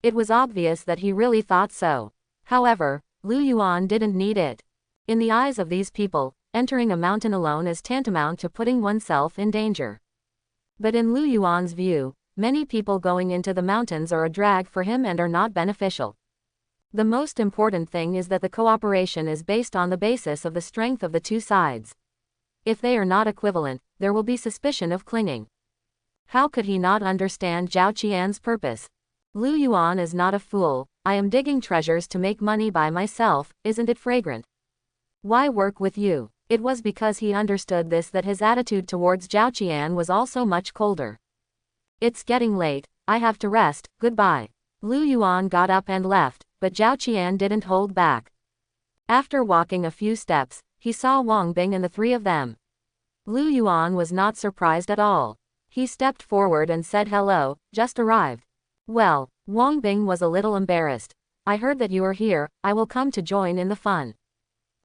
It was obvious that he really thought so. However, Lu Yuan didn't need it. In the eyes of these people, entering a mountain alone is tantamount to putting oneself in danger. But in Lu Yuan's view, many people going into the mountains are a drag for him and are not beneficial. The most important thing is that the cooperation is based on the basis of the strength of the 2 sides. If they are not equivalent, there will be suspicion of clinging. How could he not understand Zhao Qian's purpose? Lu Yuan is not a fool. I am digging treasures to make money by myself, isn't it fragrant? Why work with you? It was because he understood this that his attitude towards Zhao Qian was also much colder. It's getting late, I have to rest, goodbye. Lu Yuan got up and left, but Zhao Qian didn't hold back. After walking a few steps, he saw Wang Bing and the 3 of them. Lu Yuan was not surprised at all. He stepped forward and said hello, just arrived. Well, Wang Bing was a little embarrassed. I heard that you are here, I will come to join in the fun.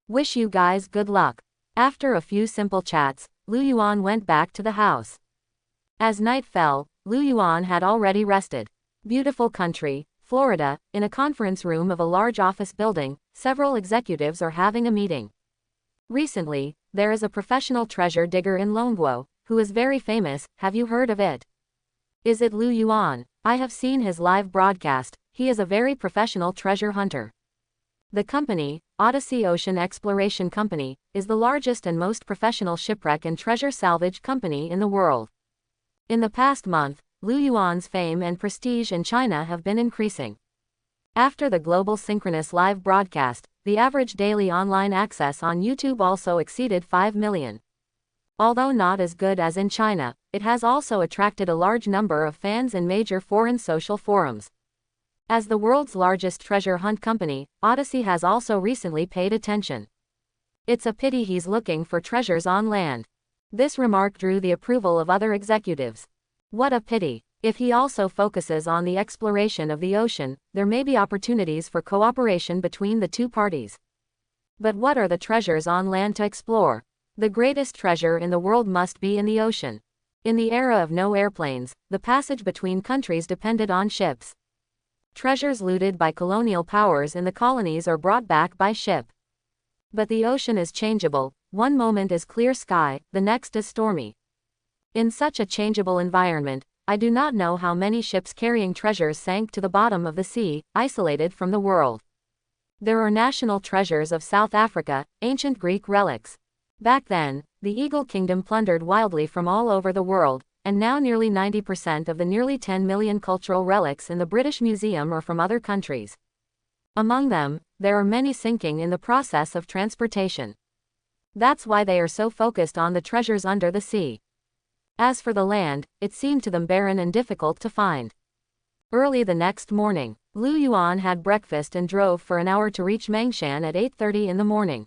Wish you guys good luck. After a few simple chats, Lu Yuan went back to the house. As night fell, Lu Yuan had already rested. Beautiful country, Florida, in a conference room of a large office building, several executives are having a meeting. Recently, there is a professional treasure digger in Longguo, who is very famous. Have you heard of it? Is it Lu Yuan? I have seen his live broadcast. He is a very professional treasure hunter. The company, Odyssey Ocean Exploration Company, is the largest and most professional shipwreck and treasure salvage company in the world. In the past month, Lu Yuan's fame and prestige in China have been increasing. After the global synchronous live broadcast, the average daily online access on YouTube also exceeded 5 million. Although not as good as in China, it has also attracted a large number of fans in major foreign social forums. As the world's largest treasure hunt company, Odyssey has also recently paid attention. It's a pity he's looking for treasures on land. This remark drew the approval of other executives. What a pity. If he also focuses on the exploration of the ocean, there may be opportunities for cooperation between the 2 parties. But what are the treasures on land to explore? The greatest treasure in the world must be in the ocean. In the era of no airplanes, the passage between countries depended on ships. Treasures looted by colonial powers in the colonies are brought back by ship. But the ocean is changeable. One moment is clear sky, the next is stormy. In such a changeable environment, I do not know how many ships carrying treasures sank to the bottom of the sea, isolated from the world. There are national treasures of South Africa, ancient Greek relics. Back then, the Eagle Kingdom plundered wildly from all over the world, and now nearly 90% of the nearly 10 million cultural relics in the British Museum are from other countries. Among them, there are many sinking in the process of transportation. That's why they are so focused on the treasures under the sea. As for the land, it seemed to them barren and difficult to find. Early the next morning, Lu Yuan had breakfast and drove for an hour to reach Mengshan at 8:30 in the morning.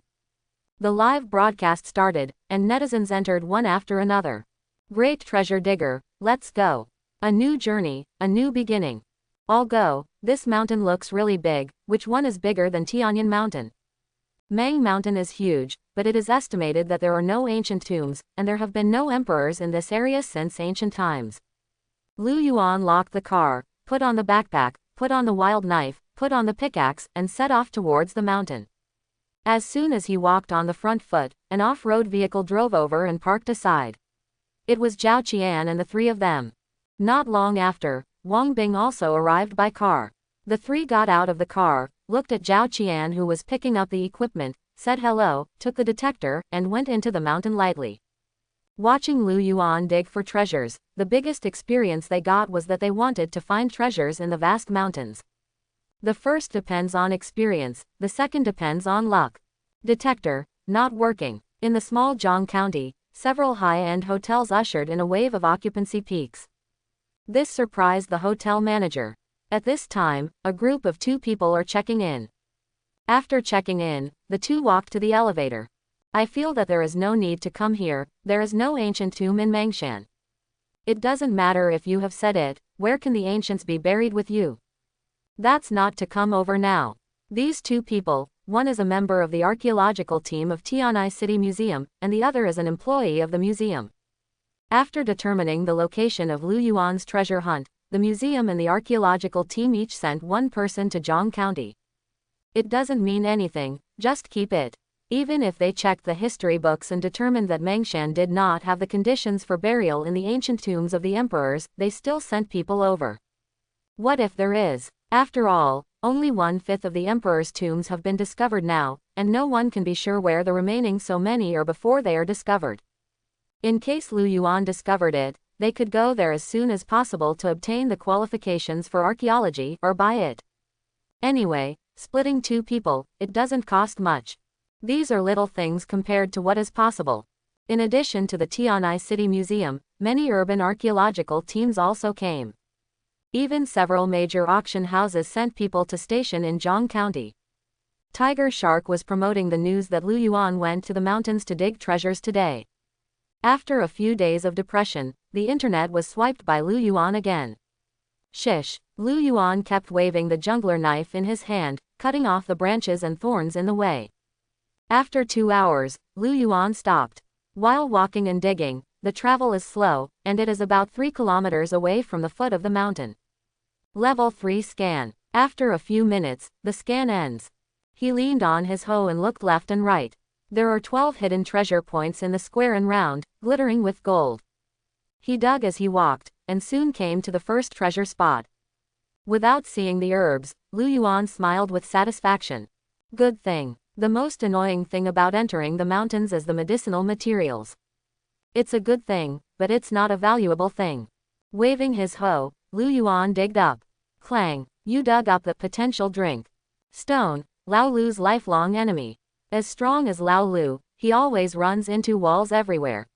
The live broadcast started, and netizens entered one after another. Great treasure digger, let's go. A new journey, a new beginning. I'll go. This mountain looks really big. Which one is bigger than Tianyan Mountain? Meng Mountain is huge, but it is estimated that there are no ancient tombs, and there have been no emperors in this area since ancient times. Lu Yuan locked the car, put on the backpack, put on the wild knife, put on the pickaxe, and set off towards the mountain. As soon as he walked on the front foot, an off-road vehicle drove over and parked aside. It was Zhao Qian and the three of them. Not long after, Wang Bing also arrived by car. The three got out of the car, looked at Zhao Qian who was picking up the equipment, said hello, took the detector, and went into the mountain lightly. Watching Lu Yuan dig for treasures, the biggest experience they got was that they wanted to find treasures in the vast mountains. The first depends on experience, the second depends on luck. Detector, not working. In the small Zhang County, several high-end hotels ushered in a wave of occupancy peaks. This surprised the hotel manager. At this time, a group of 2 people are checking in. After checking in, the 2 walked to the elevator. I feel that there is no need to come here, there is no ancient tomb in Mengshan. It doesn't matter if you have said it, where can the ancients be buried with you? That's not to come over now. These 2 people, one is a member of the archaeological team of Tianai City Museum, and the other is an employee of the museum. After determining the location of Lu Yuan's treasure hunt, the museum and the archaeological team each sent 1 person to Zhang County. It doesn't mean anything, just keep it. Even if they checked the history books and determined that Mengshan did not have the conditions for burial in the ancient tombs of the emperors, they still sent people over. What if there is? After all, only 1/5 of the emperor's tombs have been discovered now, and no one can be sure where the remaining so many are before they are discovered. In case Lu Yuan discovered it, they could go there as soon as possible to obtain the qualifications for archaeology or buy it. Anyway, splitting 2 people, it doesn't cost much. These are little things compared to what is possible. In addition to the Tianai City Museum, many urban archaeological teams also came. Even several major auction houses sent people to station in Zhang County. Tiger Shark was promoting the news that Lu Yuan went to the mountains to dig treasures today. After a few days of depression, the internet was swiped by Lu Yuan again. Shish, Lu Yuan kept waving the jungler knife in his hand, cutting off the branches and thorns in the way. After 2 hours, Lu Yuan stopped. While walking and digging, the travel is slow, and it is about 3 kilometers away from the foot of the mountain. Level 3 scan. After a few minutes, the scan ends. He leaned on his hoe and looked left and right. There are 12 hidden treasure points in the square and round, glittering with gold. He dug as he walked, and soon came to the first treasure spot. Without seeing the herbs, Lu Yuan smiled with satisfaction. Good thing. The most annoying thing about entering the mountains is the medicinal materials. It's a good thing, but it's not a valuable thing. Waving his hoe, Lu Yuan digged up. Clang, you dug up the potential drink. Stone, Lao Lu's lifelong enemy. As strong as Lao Lu, he always runs into walls everywhere.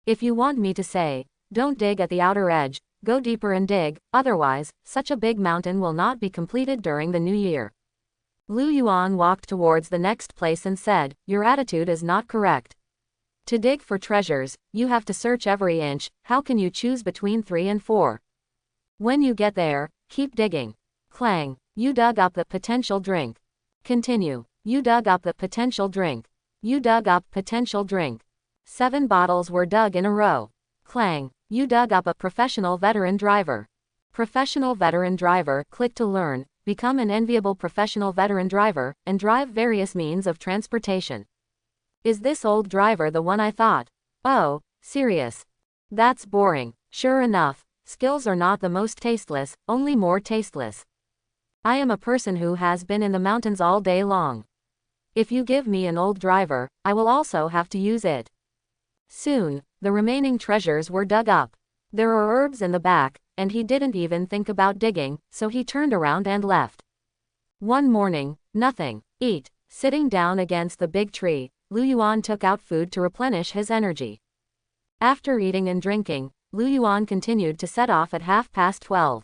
If you want me to say, don't dig at the outer edge, go deeper and dig, otherwise, such a big mountain will not be completed during the new year. Lu Yuan walked towards the next place and said, your attitude is not correct. To dig for treasures, you have to search every inch, how can you choose between 3 and 4? When you get there, keep digging. Clang, you dug up the potential drink. Continue, you dug up the potential drink. You dug up potential drink. 7 bottles were dug in a row. Clang, you dug up a professional veteran driver. Professional veteran driver, click to learn. Become an enviable professional veteran driver, and drive various means of transportation. Is this old driver the one I thought? Oh, serious. That's boring. Sure enough, skills are not the most tasteless, only more tasteless. I am a person who has been in the mountains all day long. If you give me an old driver, I will also have to use it. Soon, the remaining treasures were dug up. There are herbs in the back, and he didn't even think about digging, so he turned around and left. One morning, nothing. Eat. Sitting down against the big tree, Lu Yuan took out food to replenish his energy. After eating and drinking, Lu Yuan continued to set off at 12:30.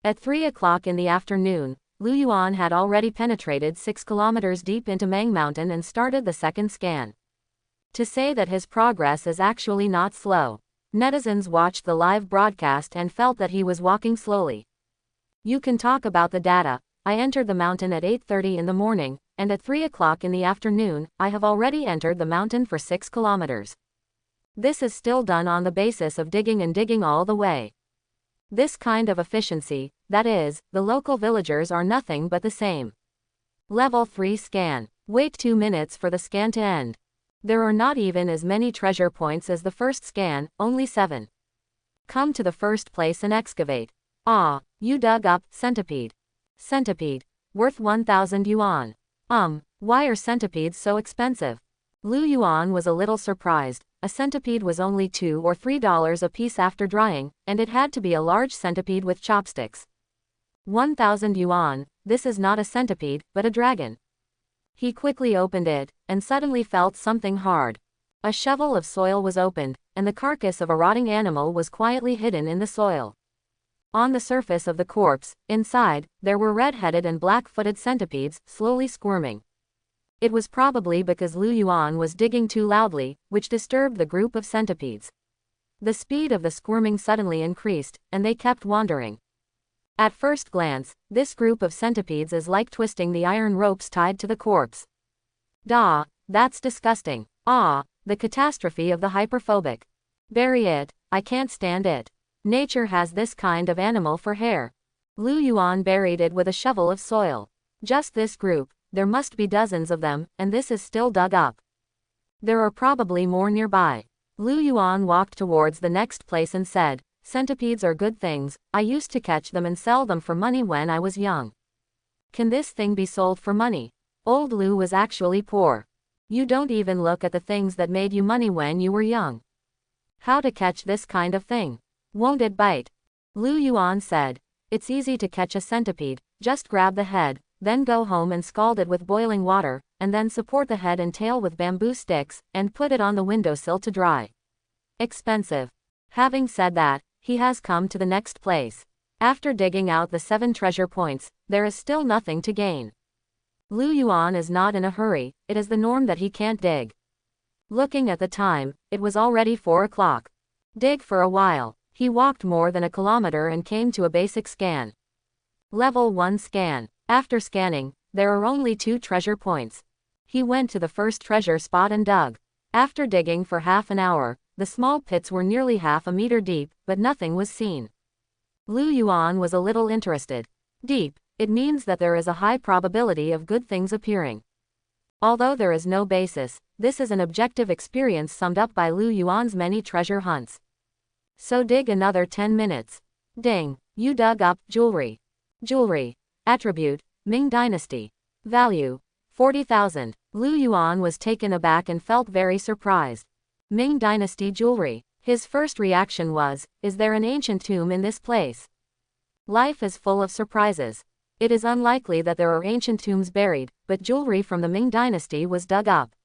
At 3 o'clock in the afternoon, Lu Yuan had already penetrated 6 kilometers deep into Meng Mountain and started the second scan. To say that his progress is actually not slow. Netizens watched the live broadcast and felt that he was walking slowly. You can talk about the data. I entered the mountain at 8:30 in the morning, and at 3 o'clock in the afternoon, I have already entered the mountain for 6 kilometers. This is still done on the basis of digging and digging all the way. This kind of efficiency, that is, the local villagers are nothing but the same. Level 3 scan. Wait 2 minutes for the scan to end. There are not even as many treasure points as the first scan, only 7. Come to the first place and excavate. Ah, you dug up, centipede. Centipede. Worth 1,000 yuan. Why are centipedes so expensive? Lu Yuan was a little surprised. A centipede was only $2 or $3 a piece after drying, and it had to be a large centipede with chopsticks. 1,000 yuan, this is not a centipede, but a dragon. He quickly opened it, and suddenly felt something hard. A shovel of soil was opened, and the carcass of a rotting animal was quietly hidden in the soil. On the surface of the corpse, inside, there were red-headed and black-footed centipedes, slowly squirming. It was probably because Lu Yuan was digging too loudly, which disturbed the group of centipedes. The speed of the squirming suddenly increased, and they kept wandering. At first glance, this group of centipedes is like twisting the iron ropes tied to the corpse. Duh, that's disgusting. Ah, the catastrophe of the hyperphobic. Bury it, I can't stand it. Nature has this kind of animal for hair. Lu Yuan buried it with a shovel of soil. Just this group, there must be dozens of them, and this is still dug up. There are probably more nearby. Lu Yuan walked towards the next place and said, centipedes are good things, I used to catch them and sell them for money when I was young. Can this thing be sold for money? Old Lu was actually poor. You don't even look at the things that made you money when you were young. How to catch this kind of thing? Won't it bite? Lu Yuan said, it's easy to catch a centipede, just grab the head, then go home and scald it with boiling water, and then support the head and tail with bamboo sticks, and put it on the windowsill to dry. Expensive. Having said that, he has come to the next place. After digging out the 7 treasure points, there is still nothing to gain. Lu Yuan is not in a hurry, it is the norm that he can't dig. Looking at the time, it was already 4 o'clock. Dig for a while. He walked more than a kilometer and came to a basic scan. Level 1 scan. After scanning, there are only 2 treasure points. He went to the first treasure spot and dug. After digging for half an hour, the small pits were nearly half a meter deep, but nothing was seen. Lu Yuan was a little interested. Deep, it means that there is a high probability of good things appearing. Although there is no basis, this is an objective experience summed up by Lu Yuan's many treasure hunts. So dig another 10 minutes. Ding, you dug up jewelry. Jewelry. Attribute, Ming Dynasty. Value, 40,000. Lu Yuan was taken aback and felt very surprised. Ming Dynasty jewelry. His first reaction was, is there an ancient tomb in this place? Life is full of surprises. It is unlikely that there are ancient tombs buried, but jewelry from the Ming Dynasty was dug up.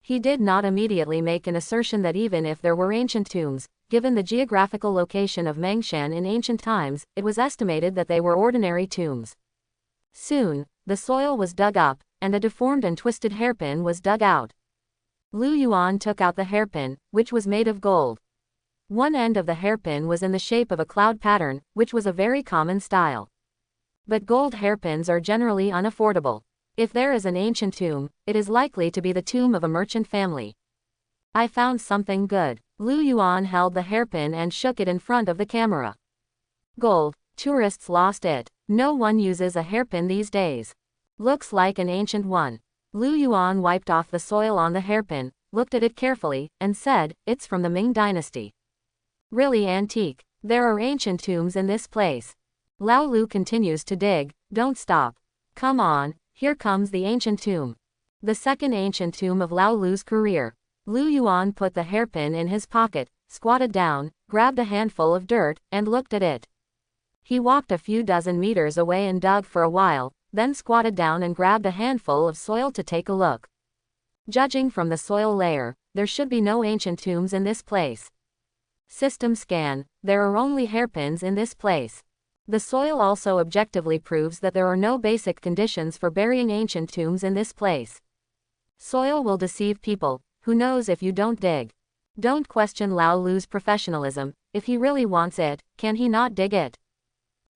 He did not immediately make an assertion that even if there were ancient tombs, given the geographical location of Mengshan in ancient times, it was estimated that they were ordinary tombs. Soon, the soil was dug up, and a deformed and twisted hairpin was dug out. Lu Yuan took out the hairpin, which was made of gold. One end of the hairpin was in the shape of a cloud pattern, which was a very common style. But gold hairpins are generally unaffordable. If there is an ancient tomb, it is likely to be the tomb of a merchant family. I found something good. Lu Yuan held the hairpin and shook it in front of the camera. Gold. Tourists lost it. No one uses a hairpin these days. Looks like an ancient one. Lu Yuan wiped off the soil on the hairpin, looked at it carefully, and said, it's from the Ming Dynasty. Really antique. There are ancient tombs in this place. Lao Lu continues to dig, don't stop. Come on, here comes the ancient tomb. The second ancient tomb of Lao Lu's career. Lu Yuan put the hairpin in his pocket, squatted down, grabbed a handful of dirt, and looked at it. He walked a few dozen meters away and dug for a while, then squatted down and grabbed a handful of soil to take a look. Judging from the soil layer, there should be no ancient tombs in this place. System scan, there are only hairpins in this place. The soil also objectively proves that there are no basic conditions for burying ancient tombs in this place. Soil will deceive people. Who knows if you don't dig? Don't question Lao Lu's professionalism. If he really wants it, can he not dig it?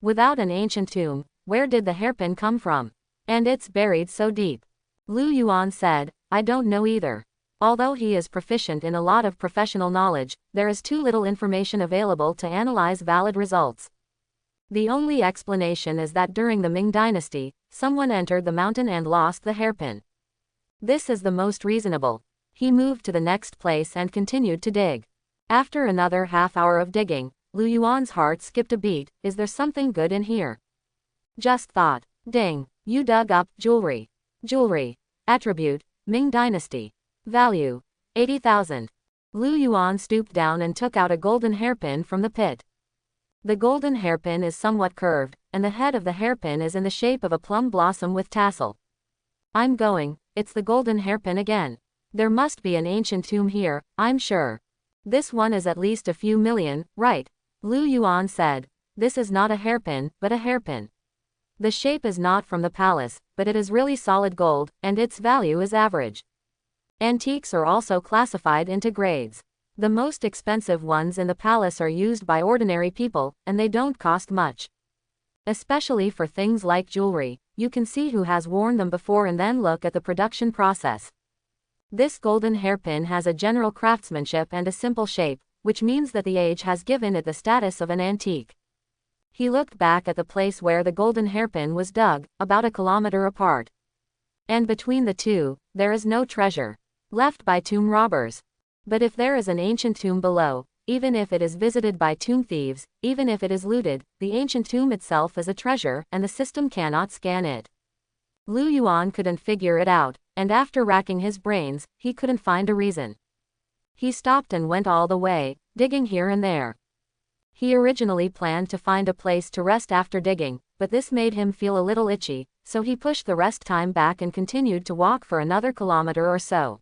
Without an ancient tomb, where did the hairpin come from? And it's buried so deep. Lu Yuan said, I don't know either. Although he is proficient in a lot of professional knowledge, there is too little information available to analyze valid results. The only explanation is that during the Ming Dynasty, someone entered the mountain and lost the hairpin. This is the most reasonable. He moved to the next place and continued to dig. After another half-hour of digging, Lu Yuan's heart skipped a beat. Is there something good in here? Just thought. Ding. You dug up jewelry. Jewelry. Attribute, Ming Dynasty. Value, 80,000. Lu Yuan stooped down and took out a golden hairpin from the pit. The golden hairpin is somewhat curved, and the head of the hairpin is in the shape of a plum blossom with tassel. I'm going, it's the golden hairpin again. There must be an ancient tomb here, I'm sure. This one is at least a few million, right? Lu Yuan said. This is not a hairpin, but a hairpin. The shape is not from the palace, but it is really solid gold, and its value is average. Antiques are also classified into grades. The most expensive ones in the palace are used by ordinary people, and they don't cost much. Especially for things like jewelry, you can see who has worn them before and then look at the production process. This golden hairpin has a general craftsmanship and a simple shape, which means that the age has given it the status of an antique. He looked back at the place where the golden hairpin was dug, about a kilometer apart. And between the two, there is no treasure. Left by tomb robbers. But if there is an ancient tomb below, even if it is visited by tomb thieves, even if it is looted, the ancient tomb itself is a treasure, and the system cannot scan it. Lu Yuan couldn't figure it out, and after racking his brains, he couldn't find a reason. He stopped and went all the way, digging here and there. He originally planned to find a place to rest after digging, but this made him feel a little itchy, so he pushed the rest time back and continued to walk for another kilometer or so.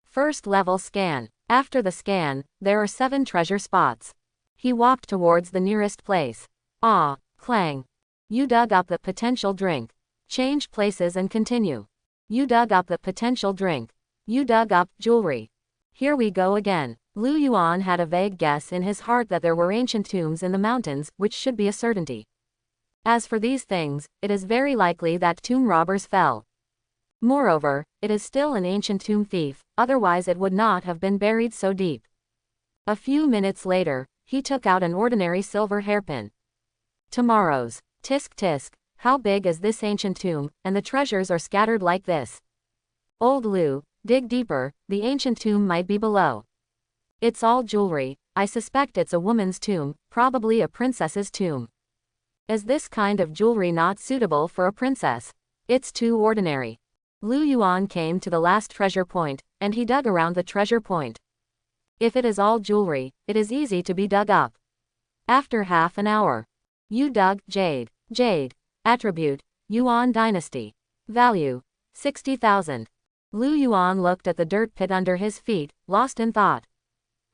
First level scan. After the scan, there are 7 treasure spots. He walked towards the nearest place. Ah, clang. You dug up the potential drink. Change places and continue. You dug up the potential drink. You dug up jewelry. Here we go again. Lu Yuan had a vague guess in his heart that there were ancient tombs in the mountains, which should be a certainty. As for these things, it is very likely that tomb robbers fell. Moreover, it is still an ancient tomb thief, otherwise it would not have been buried so deep. A few minutes later, he took out an ordinary silver hairpin. Tomorrow's. Tisk tisk, how big is this ancient tomb, and the treasures are scattered like this. Old Lu, dig deeper, the ancient tomb might be below. It's all jewelry, I suspect it's a woman's tomb, probably a princess's tomb. Is this kind of jewelry not suitable for a princess? It's too ordinary. Lu Yuan came to the last treasure point, and he dug around the treasure point. If it is all jewelry, it is easy to be dug up. After half an hour. You dug jade. Jade. Attribute, Yuan Dynasty. Value, 60,000. Lu Yuan looked at the dirt pit under his feet, lost in thought.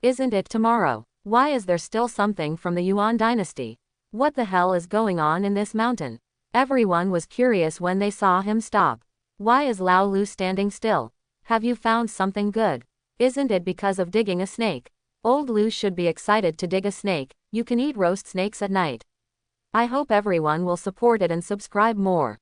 Isn't it tomorrow? Why is there still something from the Yuan Dynasty? What the hell is going on in this mountain? Everyone was curious when they saw him stop. Why is Lao Lu standing still? Have you found something good? Isn't it because of digging a snake? Old Lu should be excited to dig a snake. You can eat roast snakes at night. I hope everyone will support it and subscribe more.